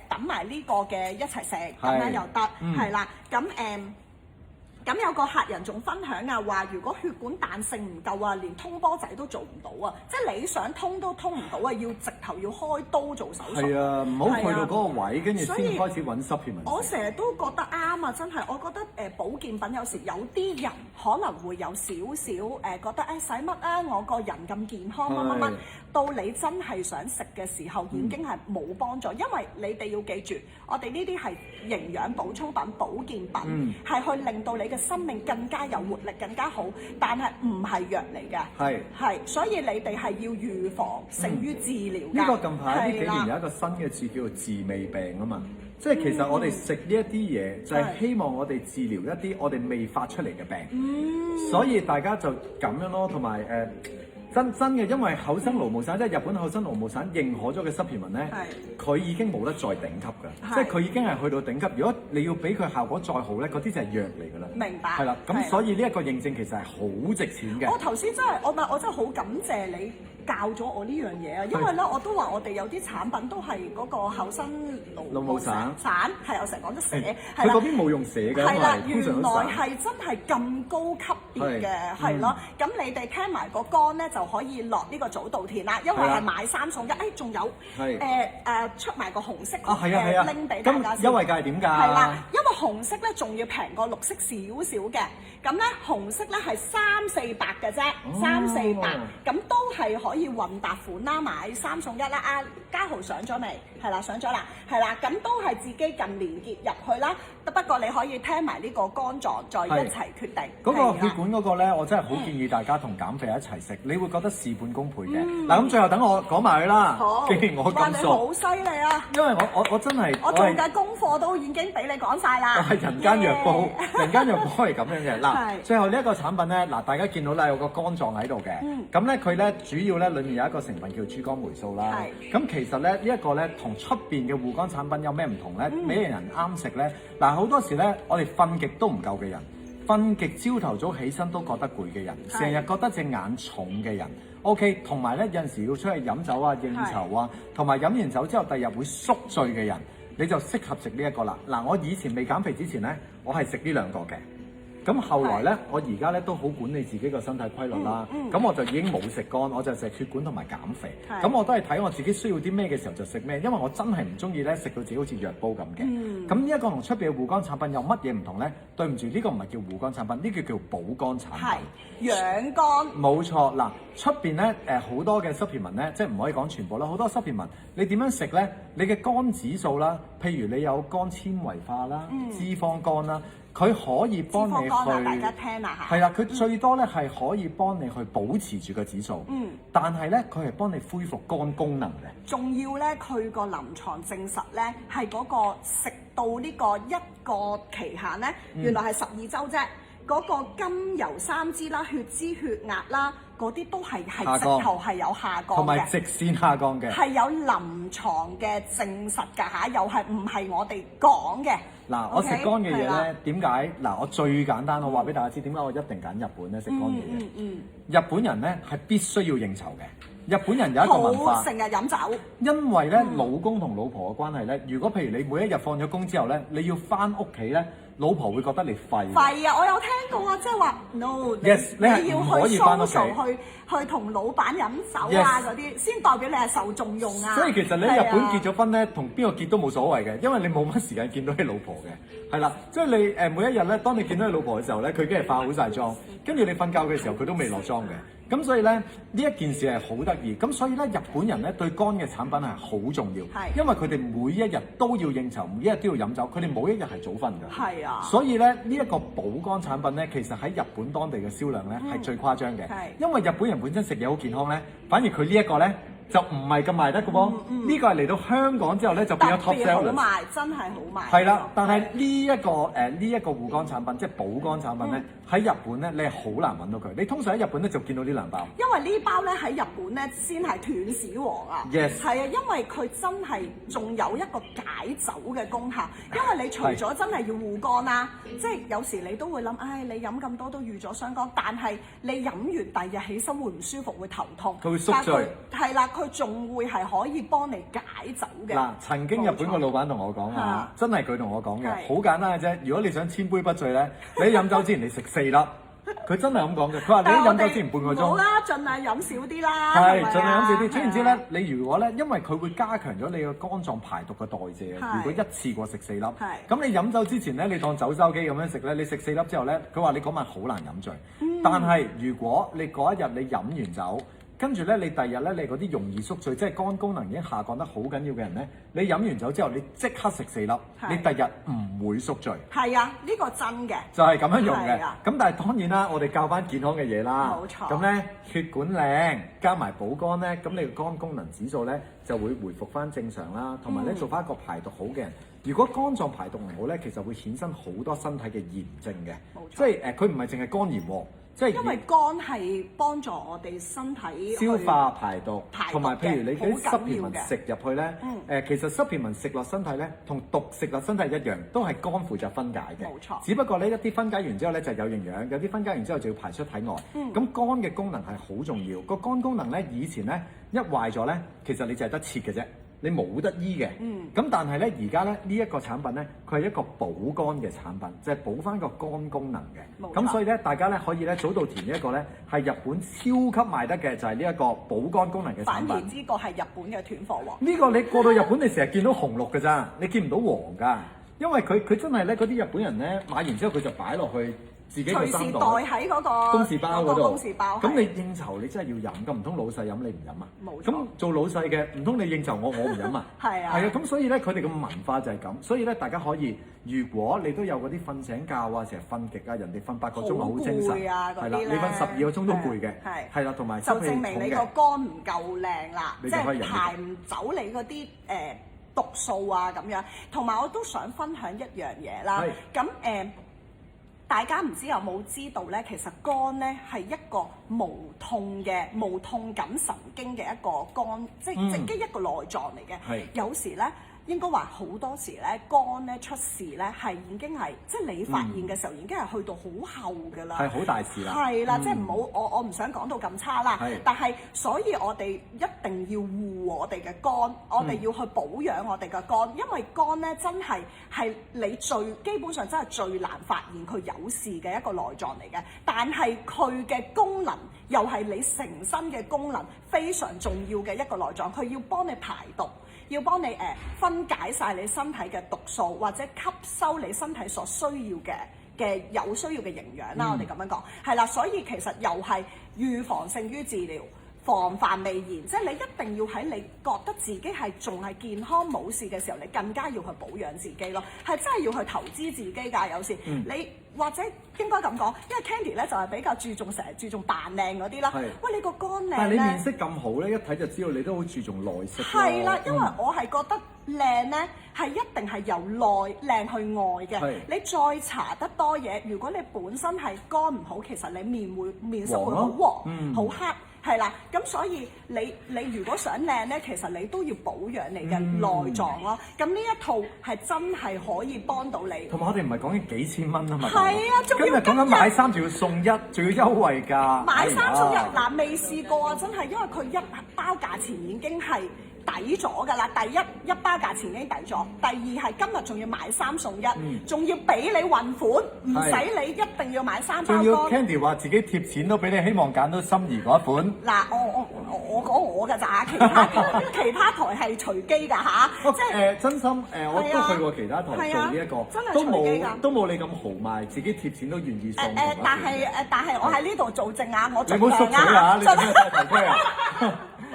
揼埋呢個嘅一齊食，咁樣又得，係啦，咁有個客人仲分享啊，話如果血管彈性唔夠啊，連通波仔都做唔到啊，即係你想通都通唔到啊，要直頭要開刀做手術。係啊，唔好去到嗰個位，跟住先開始揾濕片。我成日都覺得啱啊，真係，我覺得保健品有時有啲人可能會有少少覺得使乜啊，我個人咁健康乜，到你真係想食嘅時候已經係冇幫助，因為你哋要記住，我哋呢啲係營養補充品、保健品，係去令到你嘅生命更加有活力、更加好，但係唔係藥嚟嘅。係，所以你哋係要預防勝於治療㗎。呢個近排呢幾年有一個新嘅字叫做治未病啊嘛，即係其實我哋食呢一啲嘢就係希望我哋治療一啲我哋未發出嚟嘅病，所以大家就咁樣咯，同埋真嘅，因為厚生勞務省即係日本厚生勞務省認可咗嘅濕皮紋咧，佢已經冇得再頂級㗎，即係佢已經係去到頂級。如果你要俾佢效果再好咧，嗰啲就係藥嚟㗎啦。明白。係啦，咁所以呢一個認證其實係好值錢嘅。我頭先真係我真係好感謝你教咗我呢樣嘢啊，因為咧我都話我哋有啲產品都係嗰個厚生勞務省，係我成日講得寫，佢嗰邊冇用寫㗎，係啦，原來係真係咁高級別嘅，係咯。咁你哋聽埋個肝咧就可以落呢個早稻田啦，因為係買3送1，仲有出埋個紅色拎俾大家先。優惠價係點㗎？係啦，因為紅色咧仲要平過綠色少少嘅，咁咧紅色咧係300-400嘅啫，300-400，咁都係可以混搭款啦，買3送1啦。嘉豪上咗未？係啦，上咗啦，係啦，咁都係自己近連結入去啦。不過你可以聽埋呢個肝臟再一齊決定。嗰個血管嗰個咧，我真係好建議大家同減肥一齊食，你會覺得事半功倍嘅。嗱，咁最後等我講埋佢啦。好，既然我咁熟，好犀利啊！因為我真係我做嘅功課都已經俾你講晒啦。我係人間藥煲，人間藥煲係咁樣嘅。嗱，最後呢一個產品咧，嗱大家見到啦，有個肝臟喺度嘅。咁咧佢咧主要咧裡面有一個成分叫豬肝霉素啦。咁其實咧呢一個咧同出邊嘅護肝產品有咩唔同咧？咩人啱食咧？嗱，好多時咧我哋瞓極都唔夠嘅人，瞓極朝頭早起身都覺得攰嘅人，成日覺得隻眼重嘅人 ，OK， 同埋咧有陣時要出去飲酒啊、應酬啊，同埋飲完酒之後第二日會宿醉嘅人，你就適合食呢一個啦。嗱，我以前未減肥之前咧，我係食呢2個嘅。咁後來咧，我而家咧都好管理自己個身體規律啦。咁我就已經冇食肝，我就食血管同埋減肥。咁我都係睇我自己需要啲咩嘅時候就食咩，因為我真係唔中意咧食到自己好似藥煲咁嘅。咁呢一個同出邊嘅護肝產品有乜嘢唔同咧？對唔住，呢個唔係叫護肝產品，呢個叫補肝產品。係養肝。冇錯，嗱，出邊咧好多嘅濕皮紋咧，即係唔可以講全部啦。好多濕皮紋，你點樣食咧？你嘅肝指數啦，譬如你有肝纖維化啦、脂肪肝啦。佢可以幫你去，大家聽下嚇。係啦，佢最多咧係可以幫你去保持住個指數。但係咧佢係幫你恢復肝功能嘅。仲要咧，佢個臨床證實咧係嗰個食到呢個一個期限咧，原來係12週啫。嗰個甘油三酯啦、血脂、血壓啦，嗰啲都係直頭係有下降嘅，同埋直線下降嘅，係有臨床嘅證實㗎嚇，又係唔係我哋講嘅？嗱，我食肝嘅嘢咧，點解？嗱，我最簡單，我話俾大家知點解我一定揀日本咧食肝嘅嘢。日本人咧係必須要應酬嘅。日本人有一個文化，成日飲酒。因為咧，老公同老婆嘅關係咧，如果譬如你每一日放咗工之後咧，你要翻屋企咧，老婆會覺得你廢。廢啊！我有聽過啊，即係話 no， Yes， 你係唔可以返屋企去同老闆飲酒啊嗰啲，先代表你係受重用啊。所以其實你喺日本結咗婚咧，同邊個結都冇所謂嘅，因為你冇乜時間見到你老婆嘅，係啦，即係你每一日咧，當你見到你老婆嘅時候咧，佢已經係化好晒妝，跟住你瞓覺嘅時候佢都未落妝嘅。咁所以咧，呢一件事係好得意。咁所以咧，日本人咧對肝嘅產品係好重要，因為佢哋每一日都要應酬，每一日都要飲酒，佢哋冇一日係早瞓㗎。係啊。所以咧，呢一個補肝產品咧，其實喺日本當地嘅銷量咧係最誇張嘅。因為日本人本身食嘢好健康咧，反而佢呢一個咧就唔係咁賣得嘅噃。呢個係嚟到香港之後咧就變咗 top seller。特別好賣，真係好賣。係啦，但係呢一個護肝產品，即係補肝產品咧，喺日本咧你係好難揾到佢。你通常喺日本咧就見到呢兩包。因為呢包咧喺日本咧先係斷屎王啊。Yes。係啊，因為佢真係仲有一個解酒嘅功效。因為你除咗真係要護肝啦，即係有時你都會諗，唉，你飲咁多都預咗傷肝，但係你飲完第二日起身會唔舒服，會頭痛。佢會宿醉。係啦，佢仲會係可以幫你解酒嘅。嗱，曾經日本個老闆同我講啊，真係佢同我講嘅，好簡單嘅啫。如果你想千杯不醉咧，你飲酒之前你食4粒。佢真係咁講嘅，佢話你飲酒之前半個鐘。好啦，盡量飲少啲啦。係，盡量飲少啲。總言之咧，你如果咧，因為佢會加強咗你個肝臟排毒嘅代謝。如果一次過食4粒，咁你飲酒之前咧，你當酒收機咁樣食咧，你食4粒之後咧，佢話你嗰晚好難飲醉。但係如果你嗰一日你飲完酒，跟住咧，你第二日咧，你嗰啲容易宿醉，即係肝功能已經下降得好緊要嘅人咧，你飲完酒之後，你即刻食4粒，你第二日唔會宿醉。係啊，呢個真嘅。就係咁樣用嘅。咁但係當然啦，我哋教翻健康嘅嘢啦。冇錯。咁咧，血管靚，加埋補肝咧，咁你個肝功能指數咧就會回復翻正常啦。同埋咧，做翻一個排毒好嘅人。如果肝臟排毒唔好咧，其實會衍生好多身體嘅炎症嘅。冇錯。即係佢唔係淨係肝炎喎。即係因為肝係幫助我哋身體消化排毒，同埋譬如你啲濕片文食入去咧，其實濕片文食落身體咧，同毒食落身體一樣，都係肝負責分解嘅。冇錯。只不過呢一啲分解完之後咧就有營養，有啲分解完之後就要排出體外。咁肝嘅功能係好重要，個肝功能咧以前咧一壞咗咧，其實你就係得切嘅啫。你冇得醫嘅，咁但係咧而家咧呢一個產品咧，佢係一個補肝嘅產品，就係補翻個肝功能嘅。咁所以咧，大家咧可以咧早稻田呢一個咧係日本超級賣得嘅，就係呢一個補肝功能嘅產品。反而呢個係日本嘅斷貨王。呢個你過到日本，你成日見到紅綠㗎咋，你見唔到黃㗎，因為佢真係咧嗰啲日本人咧買完之後佢就擺落去。自己隨時袋喺嗰個公事包嗰度，公事包。咁你應酬你真係要飲，咁唔通老細飲你唔飲啊？冇錯。咁做老細嘅唔通你應酬我唔飲啊？係啊。係啊，咁所以咧佢哋嘅文化就係咁，所以咧大家可以，如果你都有嗰啲瞓醒覺啊，成日瞓極啊，人哋瞓8個鐘啊好精神，係啦，你瞓12個鐘都攰嘅，係啦，同埋就證明你個肝唔夠靚啦，即係排唔走你嗰啲毒素啊咁樣。同埋我都想分享一樣嘢啦，咁大家唔知有冇知道咧？其實肝咧係一個無痛感神經嘅一個肝，即係一個內臟嚟嘅。有時咧。應該話好多時咧，肝咧出事咧係已經係，即係你發現嘅時候已經係去到好後㗎啦，係好大事啦，係啦，即係唔好我唔想講到咁差啦，但係所以我哋一定要護我哋嘅肝，我哋要去保養我哋嘅肝，因為肝咧真係你基本上真係最難發現佢有事嘅一個內臟嚟嘅，但係佢嘅功能又係你成身嘅功能非常重要嘅一個內臟，佢要幫你排毒。要幫你分解晒你身體嘅毒素，或者吸收你身體所需要嘅有需要嘅營養啦。我哋咁樣講係啦，所以其實又係預防勝於治療，防範未然，即係你一定要喺你覺得自己係仲係健康冇事嘅時候，你更加要去保養自己咯，係真係要去投資自己㗎。有時你或者應該咁講，因為 Candy 咧就係比較成日注重扮靚嗰啲啦。喂，你個肝靚咧，但係你面色咁好咧，一睇就知道你都好注重內色。係啦，因為我係覺得靚咧係一定係由內靚去外嘅。你再搽得多嘢，如果你本身係肝唔好，其實你面色會好黃、好黑。係啦，咁所以你如果想靚咧，其實你都要保養你嘅內臟咯。咁呢一套係真係可以幫到你。同埋我哋唔係講緊幾千蚊啊嘛。係啊，仲要今日講緊買3仲要送1，仲要優惠價。買3送1嗱，未試過啊！真係因為佢一包價錢已經係抵咗㗎啦。第一包價錢已經抵咗，第二係今日仲要買3送1，仲要俾你運款，唔使你一定要買3包。仲要 Candy 話自己貼錢都俾你，希望揀到心儀嗰一款。嗱，我講我㗎咋，其他台係隨機㗎嚇，即係真心我都去過其他台做呢一個，都冇你咁豪邁，自己貼錢都願意送。但係我喺呢度做證啊，我你唔好縮水啊！你做咩戴頭盔啊？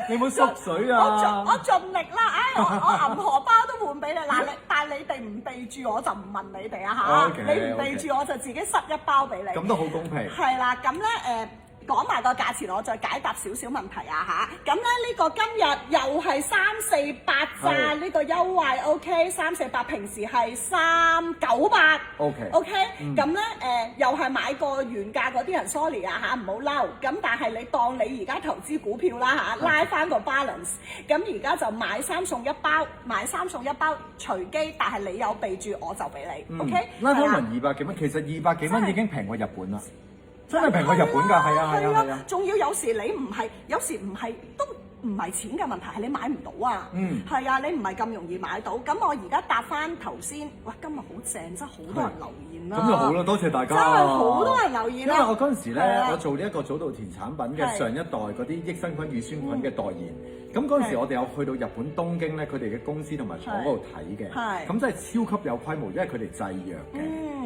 你唔好縮水啊！我盡力啦，我銀荷包都換俾你嗱，但係你哋唔備注我就唔問你哋啊嚇，你唔備注我就自己塞一包俾你。咁都好公平。係啦，咁咧講埋個價錢，我再解答少少問題啊嚇。咁咧呢個今日又係348咋，呢個優惠 OK，348平時係398。OK，咁咧又係買過原價嗰啲人 sorry 啊嚇，唔好嬲。咁但係你當你而家投資股票啦嚇，拉翻個 balance。咁而家就買3送1包，買3送1包隨機，但係你有備注我就俾你。OK，拉翻勻200幾蚊，其實200幾蚊已經平過日本啦。真係平過日本㗎，係啊！仲要有時你唔係，有時唔係都唔係錢嘅問題，係你買唔到啊！係啊，你唔係咁容易買到。咁我而家答翻頭先，哇！今日好正，真係好多人留言啦。咁就好啦，多謝大家。真係好多人留言啦。因為我嗰陣時咧，我做呢一個早稻田產品嘅上一代嗰啲益生菌、乳酸菌嘅代言。咁嗰陣時，我哋有去到日本東京咧，佢哋嘅公司同埋廠嗰度睇嘅。咁真係超級有規模，因為佢哋製藥嘅。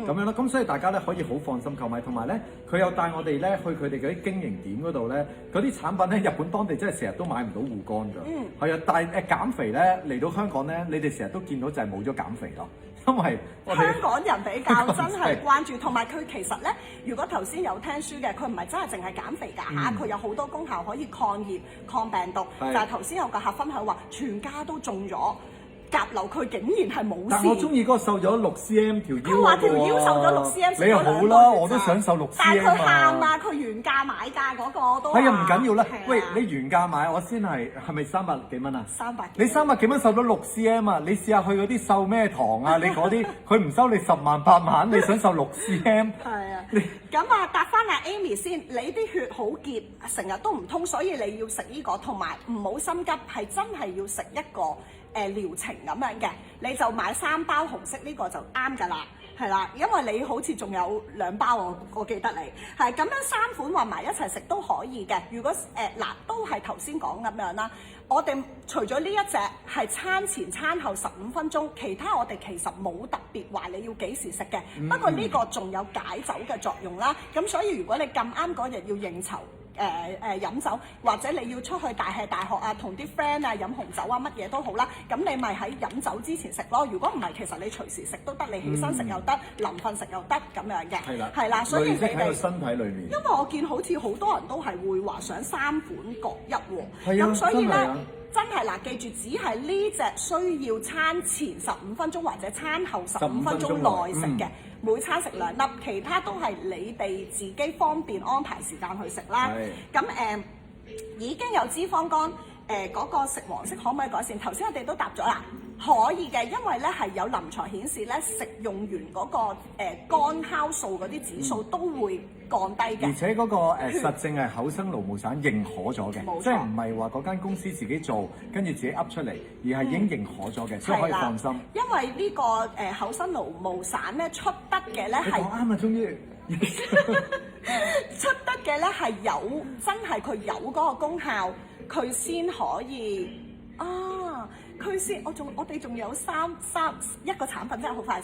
咁樣咯，咁所以大家咧可以好放心購買，同埋咧佢有帶我哋咧去佢哋嗰啲經營點嗰度咧，嗰啲產品咧日本當地真係成日都買唔到護肝㗎。係啊，但係減肥咧嚟到香港咧，你哋成日都見到就係冇咗減肥咯，因為香港人比較真係關注，同埋佢其實咧，如果頭先有聽書嘅，佢唔係真係淨係減肥㗎嚇，佢有好多功效可以抗熱、抗病毒。就係頭先有個客分享話，全家都中咗。甲流佢竟然係冇事，但我中意嗰個瘦咗6cm 條腰。佢話條腰瘦咗6cm，你又好啦，我都想瘦6cm。但係佢喊啊，佢原價買價嗰個都係啊，唔緊要啦。喂，你原價買，我先係咪300幾蚊啊？300。你300幾蚊瘦咗6cm啊？你試下去嗰啲瘦咩堂啊？你嗰啲佢唔收你10萬8萬，你想瘦6cm？係啊。咁啊，答翻阿 Amy 先，你啲血好結，成日都唔通，所以你要食呢個，同埋唔好心急，係真係要食一個。療程咁樣嘅，你就買3包紅色呢個就啱㗎啦，係啦，因為你好似仲有2包我記得你係咁樣3款混埋一齊食都可以嘅。如果都係頭先講咁樣啦，我哋除咗呢一隻係餐前餐後15分鐘，其他我哋其實冇特別話你要幾時食嘅。不過呢個仲有解酒嘅作用啦，咁所以如果你咁啱嗰日要應酬。飲酒或者你要出去大吃大喝啊，同啲 friend 啊飲紅酒啊乜嘢都好啦，咁你咪喺飲酒之前食咯。如果唔係，其實你隨時食都得，你起身食又得，臨瞓食又得咁樣嘅。係啦，所以你哋喺個身體裏面。因為我見好似好多人都係會話想3款各一喎，咁所以咧真係嗱，記住只係呢隻需要餐前15分鐘或者餐後15分鐘內食嘅。每餐食2粒，其他都係你哋自己方便安排時間去食啦。咁已經有脂肪肝，嗰個食黃色可唔可以改善？頭先我哋都答咗啦，可以嘅，因為咧係有臨床顯示咧，食用完嗰個肝酵素嗰啲指數都會降低嘅。而且嗰個實證係厚生勞務省認可咗嘅，即係唔係話嗰間公司自己做跟住自己噏出嚟，而係已經認可咗嘅，所以可以放心。因為呢個厚生勞務省咧出得嘅咧係啱啊，終於出得嘅咧係有真係佢有嗰個功效，佢先可以啊。佢先，我哋仲有一個產品真係好快，一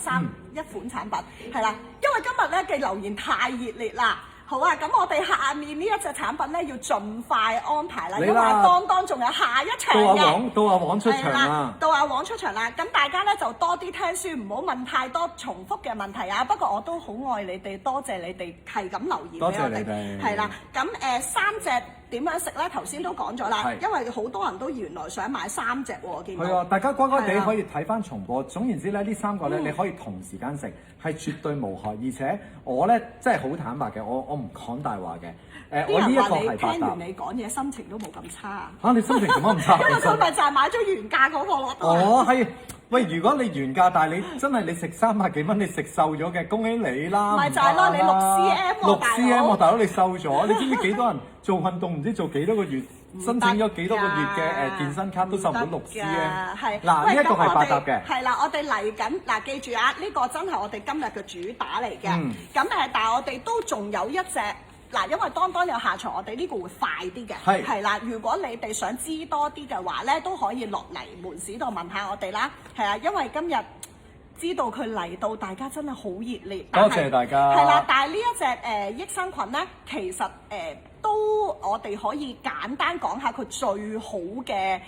款產品係啦，因為今日咧嘅留言太熱烈啦。好啊，咁我哋下面呢一隻產品咧要盡快安排啦，因為當仲有下一場嘅。到阿黃出場啦，到阿黃出場啦。咁大家咧就多啲聽書，唔好問太多重複嘅問題啊。不過我都好愛你哋，多謝你哋係咁留言俾我哋。多謝你哋。係啦，咁3隻點樣食咧？頭先都講咗啦，因為好多人都原來想買3隻喎，我見到。係啊，大家乖乖地可以睇翻重播。總言之咧，呢3個咧你可以同時間食，係絕對無害。而且我咧真係好坦白嘅，我唔講大話嘅。我呢一個係百搭。聽完你講嘢，心情都冇咁差。嚇，你心情點解咁差？因為佢咪就係買咗原價嗰個咯。哦，係。喂，如果你原價，但係你真係你食300幾蚊，你食瘦咗嘅，恭喜你啦！咪就係咯，你6cm 喎，大佬。6cm 喎，大佬你瘦咗，你知唔知幾多人做運動唔知做幾多個月申請咗幾多個月嘅健身卡都受唔到6CM。係嗱，呢一個係百搭嘅。係啦，我哋嚟緊嗱，記住啊，呢個真係我哋今日嘅主打嚟嘅。咁但係我哋都仲有一隻。嗱，因為當有下場，我哋呢個會快啲嘅，係啦。如果你哋想知多啲嘅話咧，都可以落嚟門市度問下我哋啦。係啊，因為今日知道佢嚟到，大家真係好熱烈。多謝大家。係啦，但係呢一隻益生菌咧，其實都我哋可以簡單講下佢最好嘅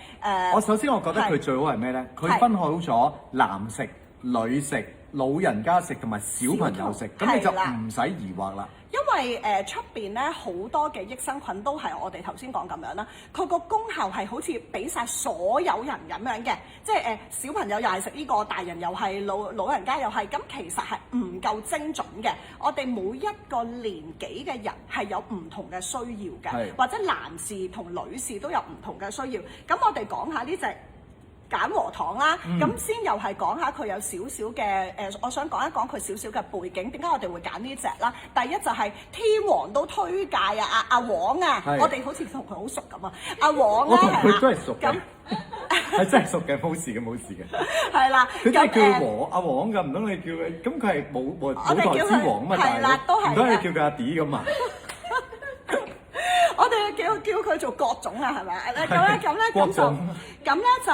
我首先我覺得佢最好係咩咧？佢分好咗男食、女食、老人家食同埋小朋友食，咁你就唔使疑惑啦。因為出邊咧好多嘅益生菌都係我哋頭先講咁樣啦，佢個功效係好似俾晒所有人咁樣嘅，即係小朋友又係食呢個，大人又係，老人家又係，咁其實係唔夠精準嘅。我哋每一個年紀嘅人係有唔同嘅需要嘅，或者男士同女士都有唔同嘅需要。咁我哋講下呢隻鹼和糖啦，咁先又係講下佢有少少嘅我想講一講佢少少嘅背景，點解我哋會揀呢隻啦？第一就係天王都推介啊，阿黃啊，我哋好似同佢好熟咁啊，阿黃我同佢都係熟嘅，係真係熟嘅，冇事嘅，冇事嘅。係啦，佢真係叫阿黃㗎，唔通你叫佢？咁佢係舞台之王啊嘛，但係唔通你叫佢阿 D 咁啊？我哋叫佢做郭總啊，係咪？咁咧就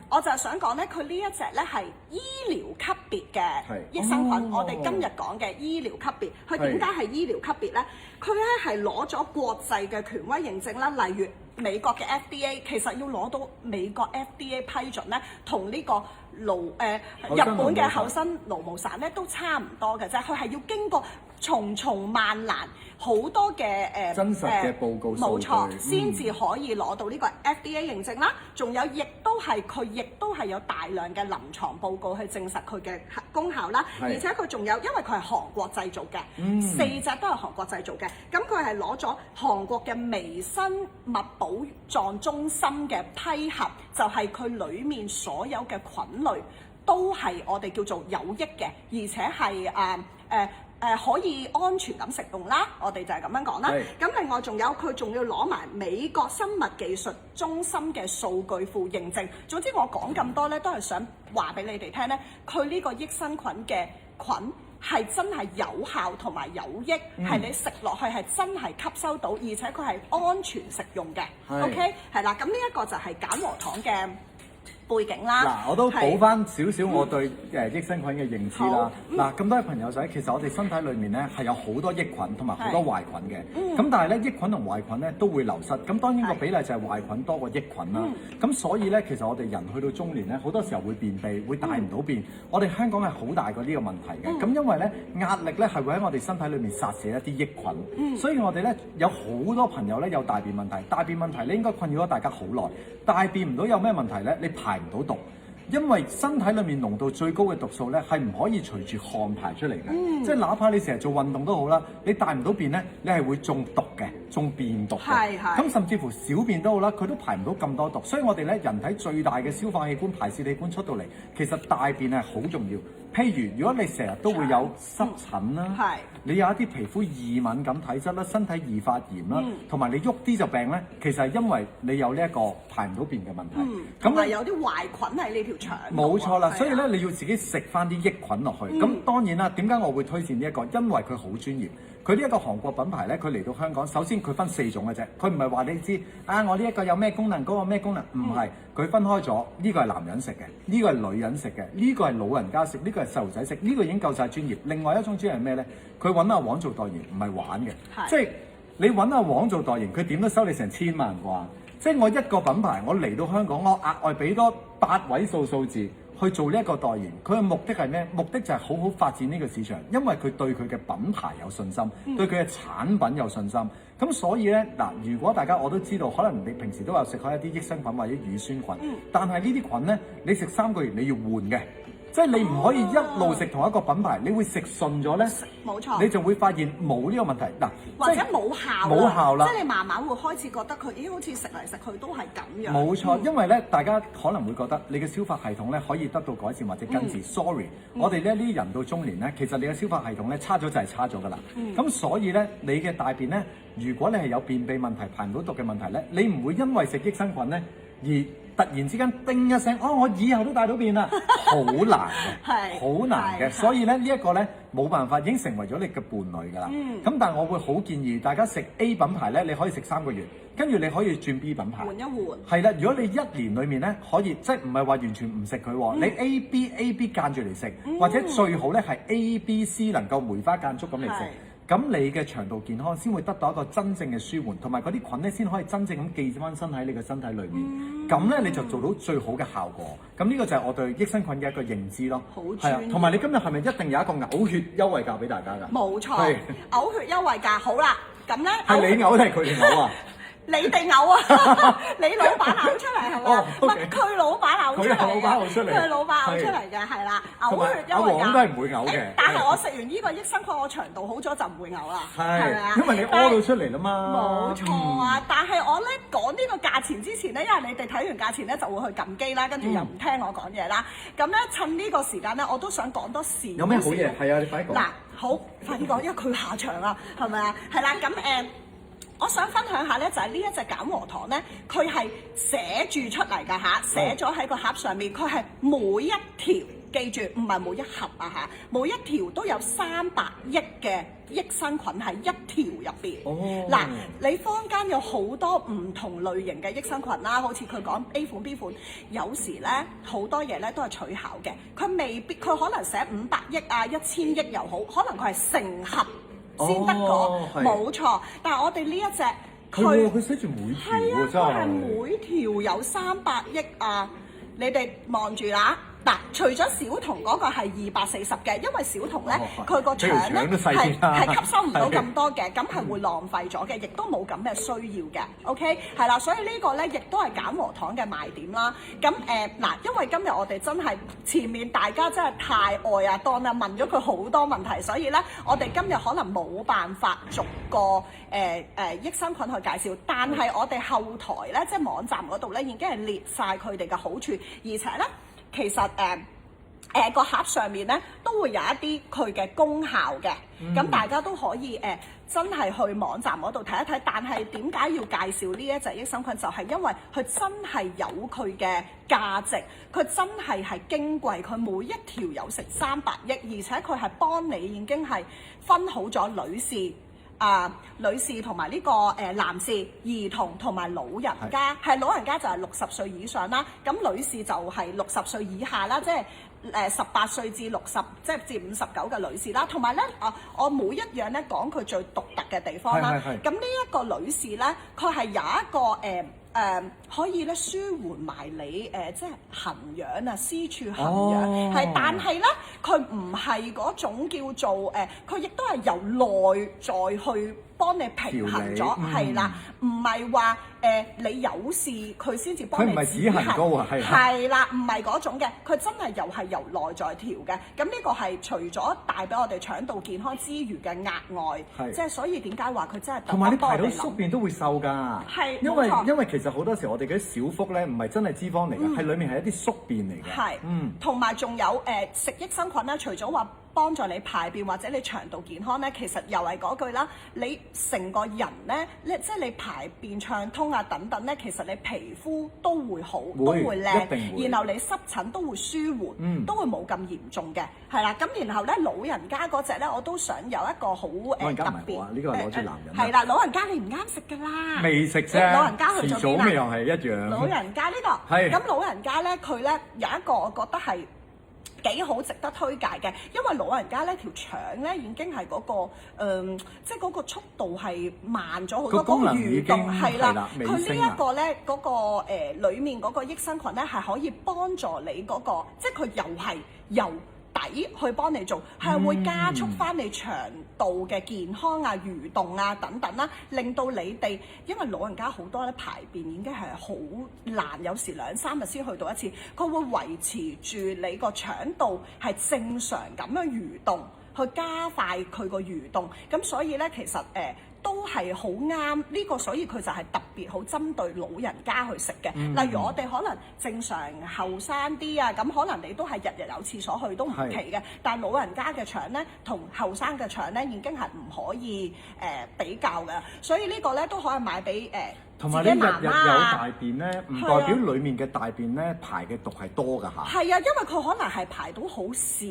我就係想講咧，佢呢一隻咧係醫療級別嘅益生菌。我哋今日講嘅醫療級別，佢點解係醫療級別咧？佢咧係攞咗國際嘅權威認證啦，例如美國嘅 FDA， 其實要攞到美國 FDA 批准咧，同呢個日本嘅厚生勞務省咧都差唔多嘅啫。佢係要經過重重萬難，好多嘅真實嘅報告數據，冇錯，先至可以攞到呢個 FDA 認證啦。仲有亦都係有大量嘅臨床報告去證實佢嘅功效啦。而且佢仲有，因為佢係韓國製造嘅，4隻都係韓國製造嘅。咁佢係攞咗韓國嘅微生物寶藏中心嘅批核，就係佢裡面所有嘅菌類都係我哋叫做有益嘅，而且係可以安全咁食用啦，我哋就係咁樣講啦。咁另外佢仲要攞埋美國生物技術中心嘅數據庫認證。總之我講咁多咧，都係想話俾你哋聽咧，佢呢個益生菌嘅菌係真係有效同埋有益，係你食落去係真係吸收到，而且佢係安全食用嘅。OK， 係啦，咁呢一個就係鹼和糖嘅背景啦。嗱，我都補翻少少我對益生菌嘅認知啦。嗱，咁多位朋友仔，其實我哋身體裏面咧係有好多益菌同埋好多壞菌嘅。咁但係咧，益菌同壞菌咧都會流失。咁當然個比例就係壞菌多過益菌啦。咁所以咧，其實我哋人去到中年咧，好多時候會便秘，會大唔到便。我哋香港係好大個呢個問題嘅。咁因為咧壓力咧係會喺我哋身體裏面殺死一啲益菌。所以我哋咧有好多朋友咧有大便問題。大便問題咧應該困擾咗大家好耐。大便唔到有咩問題咧？你排唔到毒，因為身體裏面濃度最高嘅毒素咧係唔可以隨住汗排出嚟嘅，即係哪怕你成日做運動都好啦，你大唔到便咧，你係會中毒嘅，中便毒嘅。咁甚至乎小便都好啦，佢都排唔到咁多毒。所以我哋咧人體最大嘅消化器官、排泄器官出到嚟，其實大便係好重要。譬如如果你成日都會有濕疹啦，你有一啲皮膚易敏感體質啦，身體易發炎啦，同埋你喐啲就病咧，其實係因為你有呢一個排唔到便嘅問題。咁係有啲壞菌喺呢條腸。冇錯啦，所以咧你要自己食翻啲益菌落去。咁當然啦，點解我會推薦呢一個？因為佢好專業。佢呢一個韓國品牌咧，佢嚟到香港，首先佢分4種嘅啫，佢唔係話你知我呢一個有咩功能，嗰個咩功能，唔係，佢分開咗，呢個係男人食嘅，呢個係女人食嘅，呢個係老人家食，呢個係細路仔食，呢個已經夠晒專業。另外一種專業係咩咧？佢揾阿黃做代言，唔係玩嘅，即係你揾阿黃做代言，佢點都收你成1000萬啩。即係我一個品牌，我嚟到香港，我額外俾多8位數字去做呢一個代言，佢嘅目的係咩？目的就係好好發展呢個市場，因為佢對佢嘅品牌有信心，對佢嘅產品有信心。咁所以咧嗱，如果大家我都知道，可能你平時都有食開一啲益生菌或者乳酸菌，但係呢啲菌咧，你食3個月你要換嘅。即係你唔可以一路食同一個品牌，你會食順咗咧。冇錯。你就會發現冇呢個問題嗱，或者冇效。冇效啦。即係你慢慢會開始覺得佢，咦？好似食嚟食去都係咁樣。冇錯，因為咧，大家可能會覺得你嘅消化系統咧可以得到改善或者根治。Sorry，我哋呢啲人到中年咧，其實你嘅消化系統咧差咗就係差咗㗎啦。咁所以咧，你嘅大便咧，如果你係有便秘問題、排唔到毒嘅問題咧，你唔會因為食益生菌咧而突然之間叮一聲，我以後都大到便啦，好難嘅，好難嘅。所以咧呢一個咧冇辦法，已經成為咗你嘅伴侶㗎啦。咁但係我會好建議大家食 A 品牌咧，你可以食3個月，跟住你可以轉 B 品牌。換一換。係啦，如果你1年裡面咧可以，即係唔係話完全唔食佢喎，你 A、B 間住嚟食，或者最好咧係 A、B、C 能夠梅花間竹咁嚟食。咁你嘅腸道健康先會得到一個真正嘅舒緩，同埋嗰啲菌咧先可以真正咁寄翻身喺你嘅身體裏面。咁咧你就做到最好嘅效果。咁呢個就係我對益生菌嘅一個認知咯。好專業。同埋你今日係咪一定有一個嘔血優惠價俾大家㗎？冇錯。嘔血優惠價好啦，咁咧係你嘔定係佢哋嘔啊？你哋嘔啊！你老闆嘔出嚟係咪？唔係佢老闆嘔出嚟。佢老闆嘔出嚟嘅係啦，嘔血優惠價。阿黃都係唔會嘔嘅。但係我食完呢個益生菌，我腸道好咗就唔會嘔啦。係咪啊？因為你屙到出嚟啦嘛。冇錯啊！但係我咧講呢個價錢之前咧，因為你哋睇完價錢咧就會去撳機啦，跟住又唔聽我講嘢啦。咁咧趁呢個時間咧，我都想講多少。有咩好嘢？係啊，你快啲講。嗱，好，快啲講，因為佢下場啦，係咪啊？係啦，咁我想分享下咧，就係呢一隻減和糖咧，佢係寫住出嚟㗎嚇，寫咗喺個盒上面，佢係每一條，記住唔係每一盒啊嚇，每一條都有300億嘅益生菌喺一條入邊。嗱，你坊間有好多唔同類型嘅益生菌啦，好似佢講 A 款 B 款，有時咧好多嘢咧都係取巧嘅，佢未必佢可能寫500億啊、1000億又好，可能佢係成盒先得個，冇錯。但係我哋呢一隻佢寫住每條喎，真係。係每條有300億啊！你哋望住啦。嗱，除咗小童嗰個係240嘅，因為小童咧佢個腸咧係吸收唔到咁多嘅，咁係會浪費咗嘅，亦都冇咁嘅需要嘅。OK， 係啦，所以呢個咧亦都係減和糖嘅賣點啦。咁嗱，因為今日我哋真係前面大家真係太愛阿當啦，問咗佢好多問題，所以咧我哋今日可能冇辦法逐個益生菌去介紹，但係我哋後台咧即係網站嗰度咧已經係列晒佢哋嘅好處，而且咧。其實個盒上面咧都會有一啲佢嘅功效嘅，咁大家都可以真係去網站嗰度睇一睇。但係點解要介紹呢一隻益生菌？就係因為佢真係有佢嘅價值，佢真係矜貴，佢每一條有成300億，而且佢係幫你已經係分好咗女士同埋呢個男士、兒童同埋老人家，係老人家就係60歲以上啦，咁女士就係60歲以下啦，即係18歲至60，即係至59嘅女士啦。同埋咧，我每一樣咧講佢最獨特嘅地方啦。咁呢一個女士咧，佢係有一個可以咧舒緩埋你即係痕癢啊，私處痕癢係，但係咧佢唔係嗰種叫做佢亦都係由內在去幫你平衡咗，係啦，唔係話你有事佢先至幫你。佢唔係止痕膏啊，係啦，唔係嗰種嘅，佢真係又係由內在調嘅。咁呢個係除咗帶俾我哋腸道健康之餘嘅額外，即係所以點解話佢真係同埋你排到宿便都會瘦㗎，係因為其實好多時我哋嗰啲小腹咧唔係真係脂肪嚟嘅，係裡面係一啲宿便嚟嘅。係，同埋仲有食益生菌咧，除咗話幫助你排便或者你腸道健康咧，其實又係嗰句啦，你成個人咧，即係你排便暢通啊等等咧，其實你皮膚都會好，都會靚，然後你濕疹都會舒緩，都會冇咁嚴重嘅，係啦。咁然後咧老人家嗰隻咧，我都想有一個好特別，呢個係攞住男人。係啦，老人家你唔啱食㗎啦，未食啫，老人家去咗邊啊？又係一樣。老人家呢個係咁，老人家咧佢咧有一個我覺得係幾好值得推介嘅，因為老人家咧條腸咧已經係嗰個即係嗰個速度係慢咗好多，嗰個蠕動係啦。佢呢一個咧嗰個裡面嗰個益生菌咧係可以幫助你嗰個，即係佢又係由底位去幫你做，係會加速翻你腸道嘅健康啊、蠕動啊等等啦，令到你哋，因為老人家好多咧排便已經係好難，有時2-3日先去到一次，佢會維持住你個腸道係正常咁樣蠕動，去加快佢個蠕動，咁所以咧其實都係好啱呢個，所以佢就係特別好針對老人家去食嘅。例如我哋可能正常後生啲啊，咁可能你都係日日有廁所去都唔奇嘅，但係老人家嘅腸咧同後生嘅腸咧已經係唔可以比較嘅，所以呢個咧都可以買俾同埋你日日有大便咧，唔代表裡面嘅大便咧排嘅毒係多㗎嚇。係啊，因為佢可能係排到好少。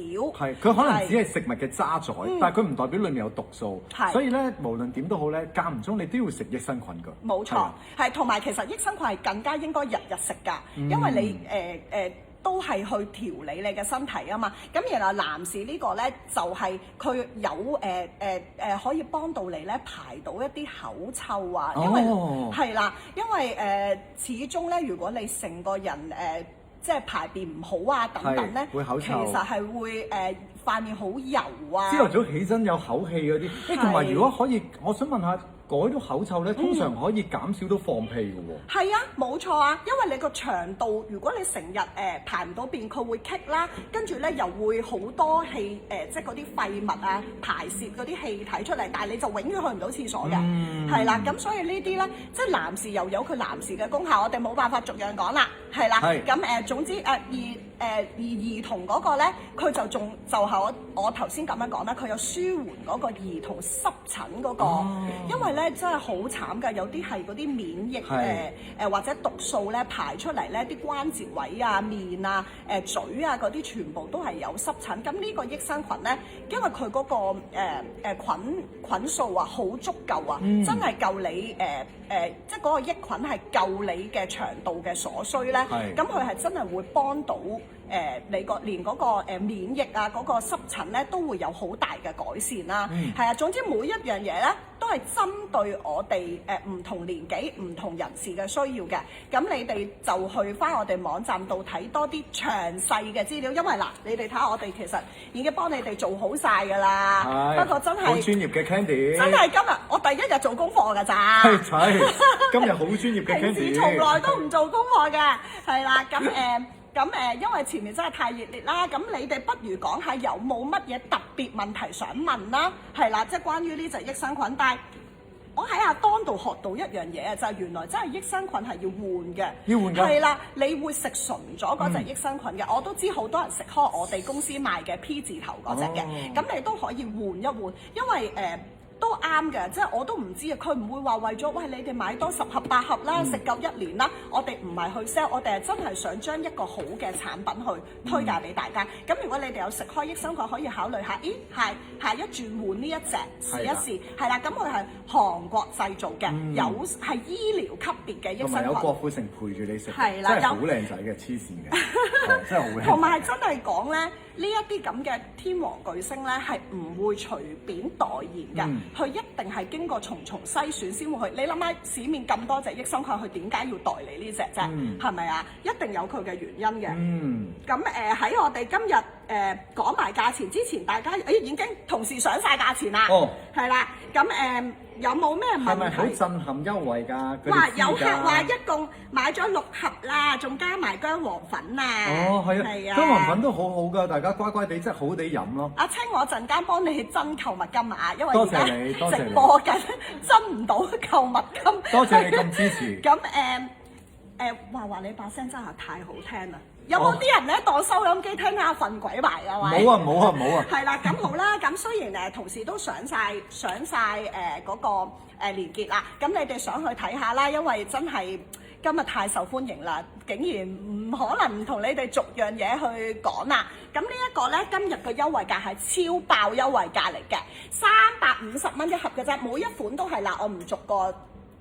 係，佢可能只係食物嘅渣滓，但係佢唔代表裡面有毒素。所以咧，無論點都好咧，間唔中你都要食益生菌㗎。冇錯，係同埋其實益生菌係更加應該日日食㗎，因為你都係去調理你嘅身體啊嘛。咁然後男士呢個咧就係佢有可以幫到你咧排到一啲口臭啊，因為係啦，因為始終咧如果你成個人即係排便唔好啊等等咧，會口臭，其實係會塊面好油啊。朝頭早起身有口氣嗰啲，同埋如果可以，我想問下。改咗口臭咧，通常可以減少到放屁嘅喎。係啊，冇錯啊，因為你個腸道，如果你成日排唔到便，佢會棘啦，跟住咧又會好多氣即係嗰啲廢物啊排泄嗰啲氣體出嚟，但係你就永遠去唔到廁所嘅，係啦，咁所以呢啲咧，即係男士又有佢男士嘅功效，我哋冇辦法逐樣講啦，係啦，咁總之而兒童嗰個咧，佢就係我頭先咁樣講啦，佢有舒緩嗰個兒童濕疹嗰個，因為咧真係好慘㗎，有啲係嗰啲免疫或者毒素咧排出嚟咧，啲關節位啊、面啊、嘴啊嗰啲全部都係有濕疹。咁呢個益生菌咧，因為佢嗰個菌素啊好足夠啊，真係夠你即係嗰個益菌係夠你嘅腸道嘅所需咧，咁佢係真係會幫到。你連嗰個免疫啊，嗰個濕疹咧都會有好大嘅改善啦。係啊，總之每一樣嘢咧都係針對我哋唔同年紀、唔同人士嘅需要嘅。咁你哋就去返我哋網站度睇多啲詳細嘅資料，因為嗱，你哋睇下我哋其實已經幫你哋做好晒㗎啦。不過真係好專業嘅 Candy， 真係今日我第一日做功課㗎咋。係今日好專業嘅 Candy， 平時從來都唔做功課嘅，係啦，咁因為前面真係太熱烈啦，咁你哋不如講下有冇乜嘢特別問題想問啦？係啦，即係關於呢隻益生菌。但係我喺阿當度學到一樣嘢啊，就係原來真係益生菌係要換嘅。要換㗎？係啦，你會食純咗嗰隻益生菌嘅。我都知好多人食開我哋公司賣嘅 P 字頭嗰隻嘅，咁你都可以換一換，因為都啱嘅，即係我都唔知啊，佢唔會話為咗喂你哋買多10盒8盒啦，食夠1年啦，我哋唔係去 sell， 我哋係真係想將一個好嘅產品去推介俾大家。咁如果你哋有食開益生菌，可以考慮下，咦係下一轉換呢一隻試一試，係啦，咁佢係韓國製造嘅，有係醫療級別嘅益生菌，同埋有郭富城陪住你食，係啦，真係好靚仔嘅，黐線嘅，真係好靚。同埋真係講咧，呢一啲咁嘅天王巨星咧係唔會隨便代言嘅。佢一定係經過重重篩選先會去。你諗下市面咁多隻益生菌，佢點解要代理呢隻啫？係咪啊？一定有佢嘅原因嘅。咁喺我哋今日講埋價錢之前，大家已經同時上晒價錢啦。係啦。咁有冇咩問題？係咪好震撼優惠㗎？哇！有客話一共買咗6盒啦，仲加埋薑黃粉啊！係啊，薑黃粉都好好㗎，大家乖乖地即係好地飲咯。阿青，我陣間幫你增購物金啊，因為而家直播緊增唔到購物金。多謝你咁支持。咁話你把聲真係太好聽啦！有冇啲人咧當收音機聽下瞓鬼埋啊？喂！冇啊！係啦，咁好啦，咁雖然同事都上晒嗰個連結啦，咁你哋上去睇下啦，因為真係今日太受歡迎啦，竟然唔可能唔同你哋逐樣嘢去講啦。咁呢一個咧，今日嘅優惠價係超爆優惠價嚟嘅，350蚊一盒嘅啫，每一款都係啦，我唔逐個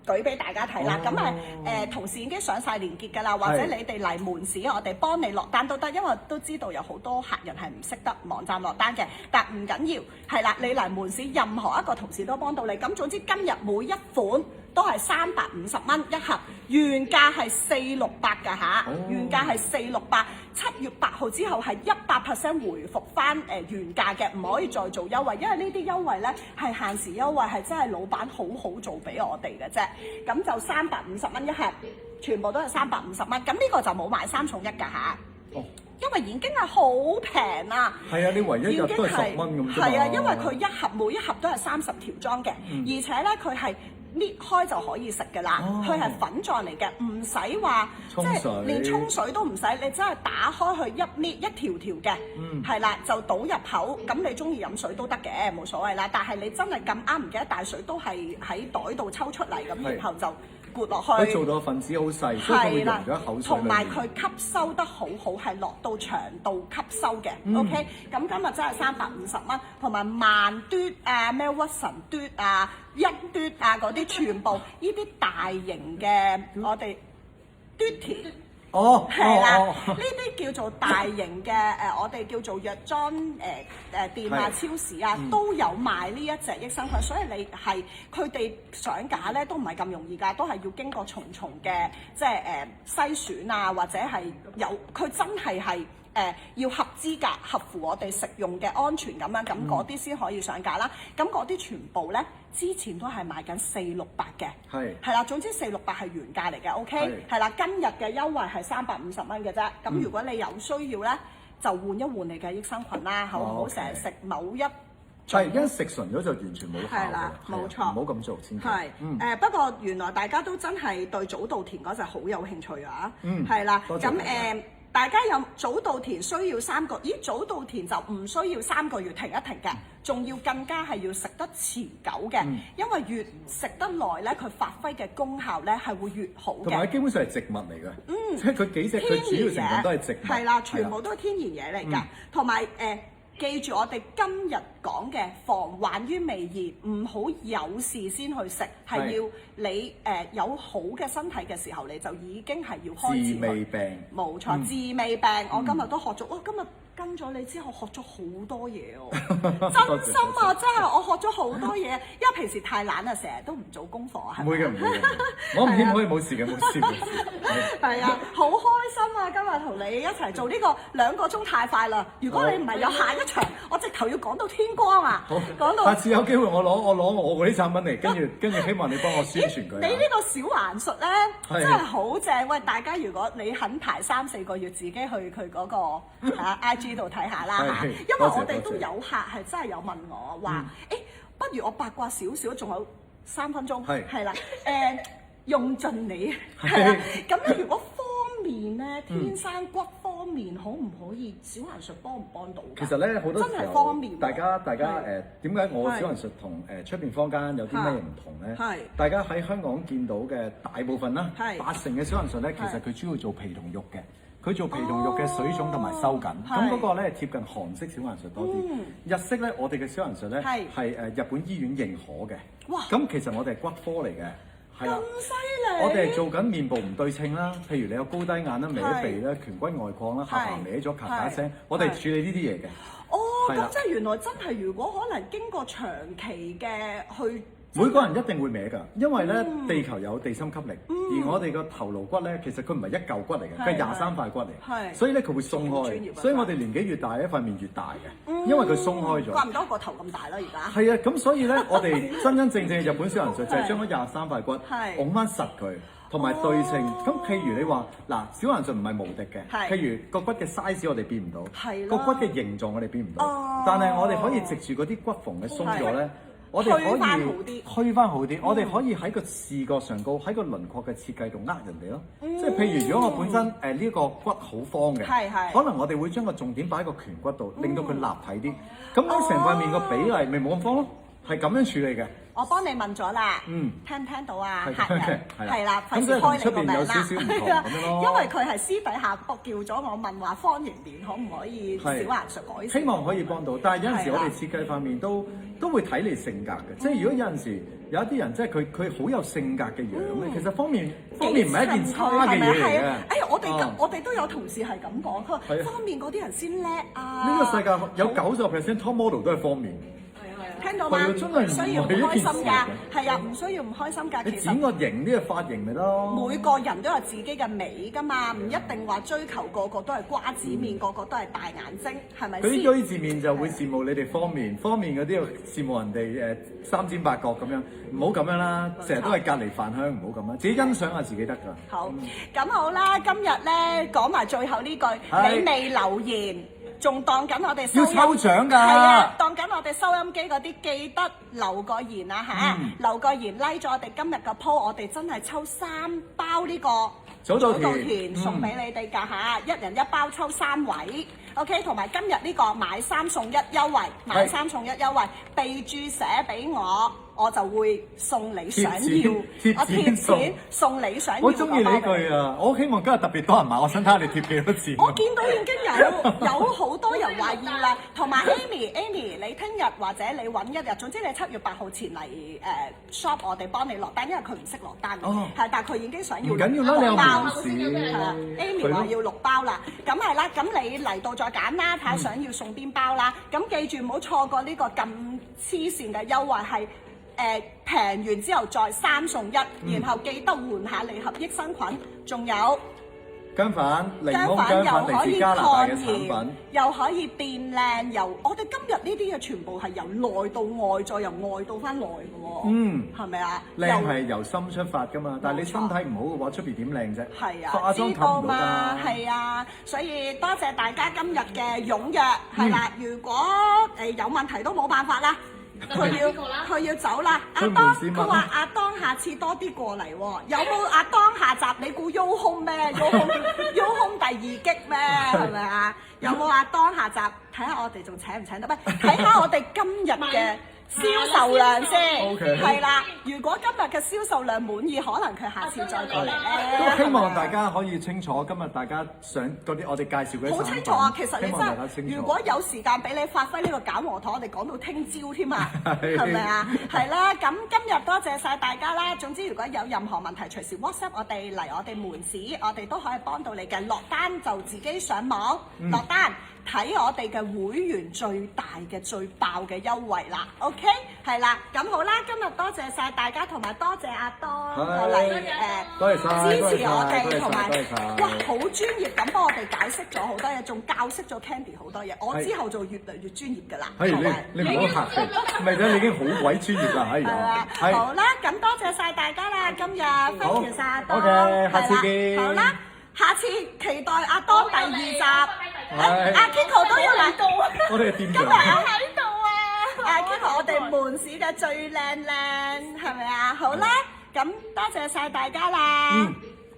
舉俾大家睇啦，咁同事已經上晒連結㗎啦，或者你哋嚟門市，我哋幫你落單都得，因為都知道有好多客人係唔識得網站落單嘅，但唔緊要，係啦，你嚟門市任何一個同事都幫到你。咁總之今日每一款都係350蚊一盒，原價係468㗎嚇，原價係468。7月8號之後係100%回復翻原價嘅，唔可以再做優惠，因為呢啲優惠咧係限時優惠，係真係老闆好好做俾我哋嘅啫。咁就350蚊一盒，全部都係350蚊。咁呢個就冇買3送1㗎嚇。哦。因為已經係好平啦，係啊，你唯一日都係10蚊咁啫嘛。係啊，因為佢每一盒都係30條裝嘅，而且咧佢係搣開就可以食㗎啦。佢係粉狀嚟嘅，唔使話即係連沖水都唔使，你真係打開佢一搣一條條嘅，係啦，就倒入口。咁你中意飲水都得嘅，冇所謂啦。但係你真係咁啱唔記得帶水，都係喺袋度抽出嚟咁，然後就灌落去。佢做到分子好細，所以佢會溶咗口水。同埋佢吸收得好好，係落到腸道吸收嘅。OK，咁今日真係350蚊，同埋萬嘟啊、咩屈臣嘟啊、一嘟啊嗰啲，全部呢啲大型嘅我哋嘟田。係啦，呢啲叫做大型嘅我哋叫做藥妝店啊、超市啊都有賣呢一隻益生菌，所以你係佢哋上架咧都唔係咁容易㗎，都係要經過重重嘅即係篩選啊，或者係有佢真係要合資格、合乎我哋食用嘅安全咁樣，咁嗰啲先可以上架啦。咁嗰啲全部咧之前都係賣緊468嘅，係啦，總之468係原價嚟嘅 ，OK， 係啦，今日嘅優惠係350蚊嘅啫。咁如果你有需要咧，就換一換你嘅益生菌啦，好唔好？成日食某一係，一食純咗就完全冇效㗎啦，冇錯，唔好咁做先。係不過原來大家都真係對早稻田嗰隻好有興趣啊，係啦，咁大家有早稻田需要3個，早稻田就唔需要3個月停一停嘅，仲要更加係要食得持久嘅，因為越食得耐咧，佢發揮嘅功效咧係會越好嘅。同埋基本上係植物嚟嘅，即係佢幾隻佢主要成分都係植物，係啦，全部都係天然嘢嚟㗎，同埋記住我哋今日講嘅防患於未然，唔好有事先去食，係要你有好嘅身體嘅時候，你就已經係要開始。治未病。冇錯，治未病。我今日都學咗，哇！今日跟咗你之後學咗好多嘢喎，真心啊，真係我學咗好多嘢，因為平時太懶啊，成日都唔做功課啊，係咪？唔會嘅，唔會嘅，我唔欠可以冇事嘅，冇事冇事。係啊，好開心啊！今日同你一齊做呢個2個鐘太快啦！如果你唔係有下一場，我直頭要講到天光啊！講到下次有機會我攞我嗰啲產品嚟，跟住希望你幫我宣傳佢。你呢個小顏術咧，真係好正！喂，大家如果你肯排3-4個月，自己去佢嗰個IG 度睇下啦嚇，因為我哋都有客係真係有問我話，不如我八卦少少，仲有3分鐘，係啦，用盡你係啦。咁咧，如果方面咧，天生骨方面，可唔可以小顏術幫唔幫到？其實咧，好多時候大家點解我小顏術同出邊坊間有啲咩唔同咧？大家喺香港見到嘅大部分啦，80%嘅小顏術咧，其實佢主要做皮同肉嘅。佢做皮同肉嘅水腫同埋收緊，咁嗰個咧貼近韓式小顏術多啲。日式咧，我哋嘅小顏術咧係日本醫院認可嘅。哇！咁其實我哋係骨科嚟嘅，係啦。咁犀利！我哋係做緊面部唔對稱啦，譬如你有高低眼啦、歪鼻啦、顴骨外擴啦、下巴歪咗、咔咔聲，我哋處理呢啲嘢嘅。哦，咁即係原來真係，如果可能經過長期嘅去。每個人一定會歪㗎，因為咧地球有地心吸力，而我哋個頭顱骨咧其實佢唔係一嚿骨嚟嘅，佢係23塊骨嚟，所以咧佢會鬆開，所以我哋年紀越大咧塊面越大嘅，因為佢鬆開咗。怪唔得個頭咁大啦而家。係啊，咁所以咧我哋真真正正嘅日本小顏術就係將嗰23塊骨拱翻實佢，同埋對稱。咁譬如你話嗱，小顏術唔係無敵嘅，譬如個骨嘅 size 我哋變唔到，個骨嘅形狀我哋變唔到，但係我哋可以藉住嗰啲骨縫嘅鬆咗咧。我哋可以推翻好啲，我哋可以喺個視覺上高，喺個輪廓嘅設計度人哋咯。即係譬如，如果我本身呢個骨好方嘅，可能我哋會將個重點擺喺個顴骨度，令到佢立體啲。咁樣成塊面個比例咪冇咁方咯，係咁樣處理嘅。我幫你問咗啦，聽唔聽到啊？客人係啦，費事開你個名啦，因為佢係私底下叫咗我問話方形面可唔可以小顏術改善？希望可以幫到，但係有陣時我哋設計塊面都會睇你性格嘅，即係如果有陣時有一啲人即係佢好有性格嘅樣咧，其實方面唔係一件差嘅嘢嚟嘅。哎呀，我哋都有同事係咁講，佢話方面嗰啲人先叻啊！呢個世界有90% top model 都係方面。聽到嗎？係啊，真係唔需要唔開心㗎，係啊，唔需要唔開心㗎。你剪個型呢個髮型咪咯。每個人都有自己嘅美㗎嘛，唔一定話追求個個都係瓜子面，個個都係大眼睛，係咪先？嗰啲居字面就會羨慕你哋方面嗰啲又羨慕人哋三尖八角咁樣，唔好咁樣啦，成日都係隔離飯香，唔好咁啦，自己欣賞下自己得㗎。好，咁好啦，今日咧講埋最後呢句，你未留言。仲當緊我哋收音，要抽獎㗎，係啊，當緊我哋收音機嗰啲，記得留個言啊嚇，留個言 like 咗我哋今日嘅 po，我哋真係抽3包呢個早稻田送俾你哋㗎嚇，一人1包抽3位 ，OK， 同埋今日呢個買3送1優惠，買3送1優惠，備註寫俾我就會送你想要，我貼錢送你想要。我中意你呢句啊！我希望今日特別多人買，我想睇下你貼幾多錢。我見到已經有好多人話要啦，同埋 Amy，你聽日或者你揾一日，總之你7月8號前嚟shop， 我哋幫你落單，因為佢唔識落單嘅，係，但係佢已經想要唔緊要啦，你有包門市係啦。Amy 話要6包啦，咁係啦，咁你嚟到再揀啦，睇下想要送邊包啦。咁記住唔好錯過呢個咁黐線嘅優惠係。平完之後再3送1，然後記得換下利合益生菌，仲有薑粉、檸檬薑粉嚟自加拿大嘅產品，又可以變靚，我哋今日呢啲嘢全部係由內到外，再由外到翻內嘅喎，係咪啊？靚係由心出發㗎嘛，但係你身體唔好嘅話，出邊點靚啫？係啊，化妝冚唔到㗎。係啊，所以多謝大家今日嘅踴躍，係啦，如果有問題都冇辦法啦。佢要走啦，阿當佢話阿當下次多啲過嚟喎，有冇阿當下集？你估 U 空咩？U 空第2擊咩？係咪啊？有冇阿當下集？睇下我哋仲請唔請得？唔係睇下我哋今日嘅銷售量先，係啦。如果今日嘅銷售量滿意，可能佢下次再過嚟咧。都希望大家可以清楚，今日大家想嗰啲我哋介紹嗰啲好清楚啊！其實你真係，如果有時間俾你發揮呢個揀禾堂，我哋講到聽朝添啊，係咪啊？係啦，咁今日多謝晒大家啦。總之，如果有任何問題，隨時 WhatsApp 我哋嚟我哋門市，我哋都可以幫到你嘅。落單就自己上網落單。睇我哋嘅會員最大嘅最爆嘅優惠啦 ，OK， 係啦，咁好啦，今日多謝晒大家，同埋多謝阿當過嚟支持我哋，同埋哇好專業咁幫我哋解釋咗好多嘢，仲教識咗 Candy 好多嘢，我之後就越嚟越專業㗎啦，係咪？你唔好客氣，唔係你已經好鬼專業啦，係啊，好啦，咁多謝晒大家啦，今日thank you晒阿當，OK，下次見，好啦，下次期待阿當第2集。阿 Kiko 都要嚟到，我哋今日喺度啊！阿 Kiko 我哋門市嘅最靚，係咪啊？好啦，咁多謝晒大家啦。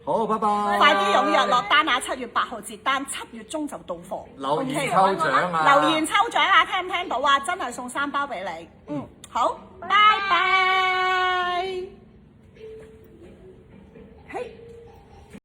好，拜拜。快啲踴躍落單啊！7月8號截單，7月中就到貨。留言抽獎啊！留言抽獎啊！聽唔聽到啊？真係送3包俾你。好，拜拜。嘿。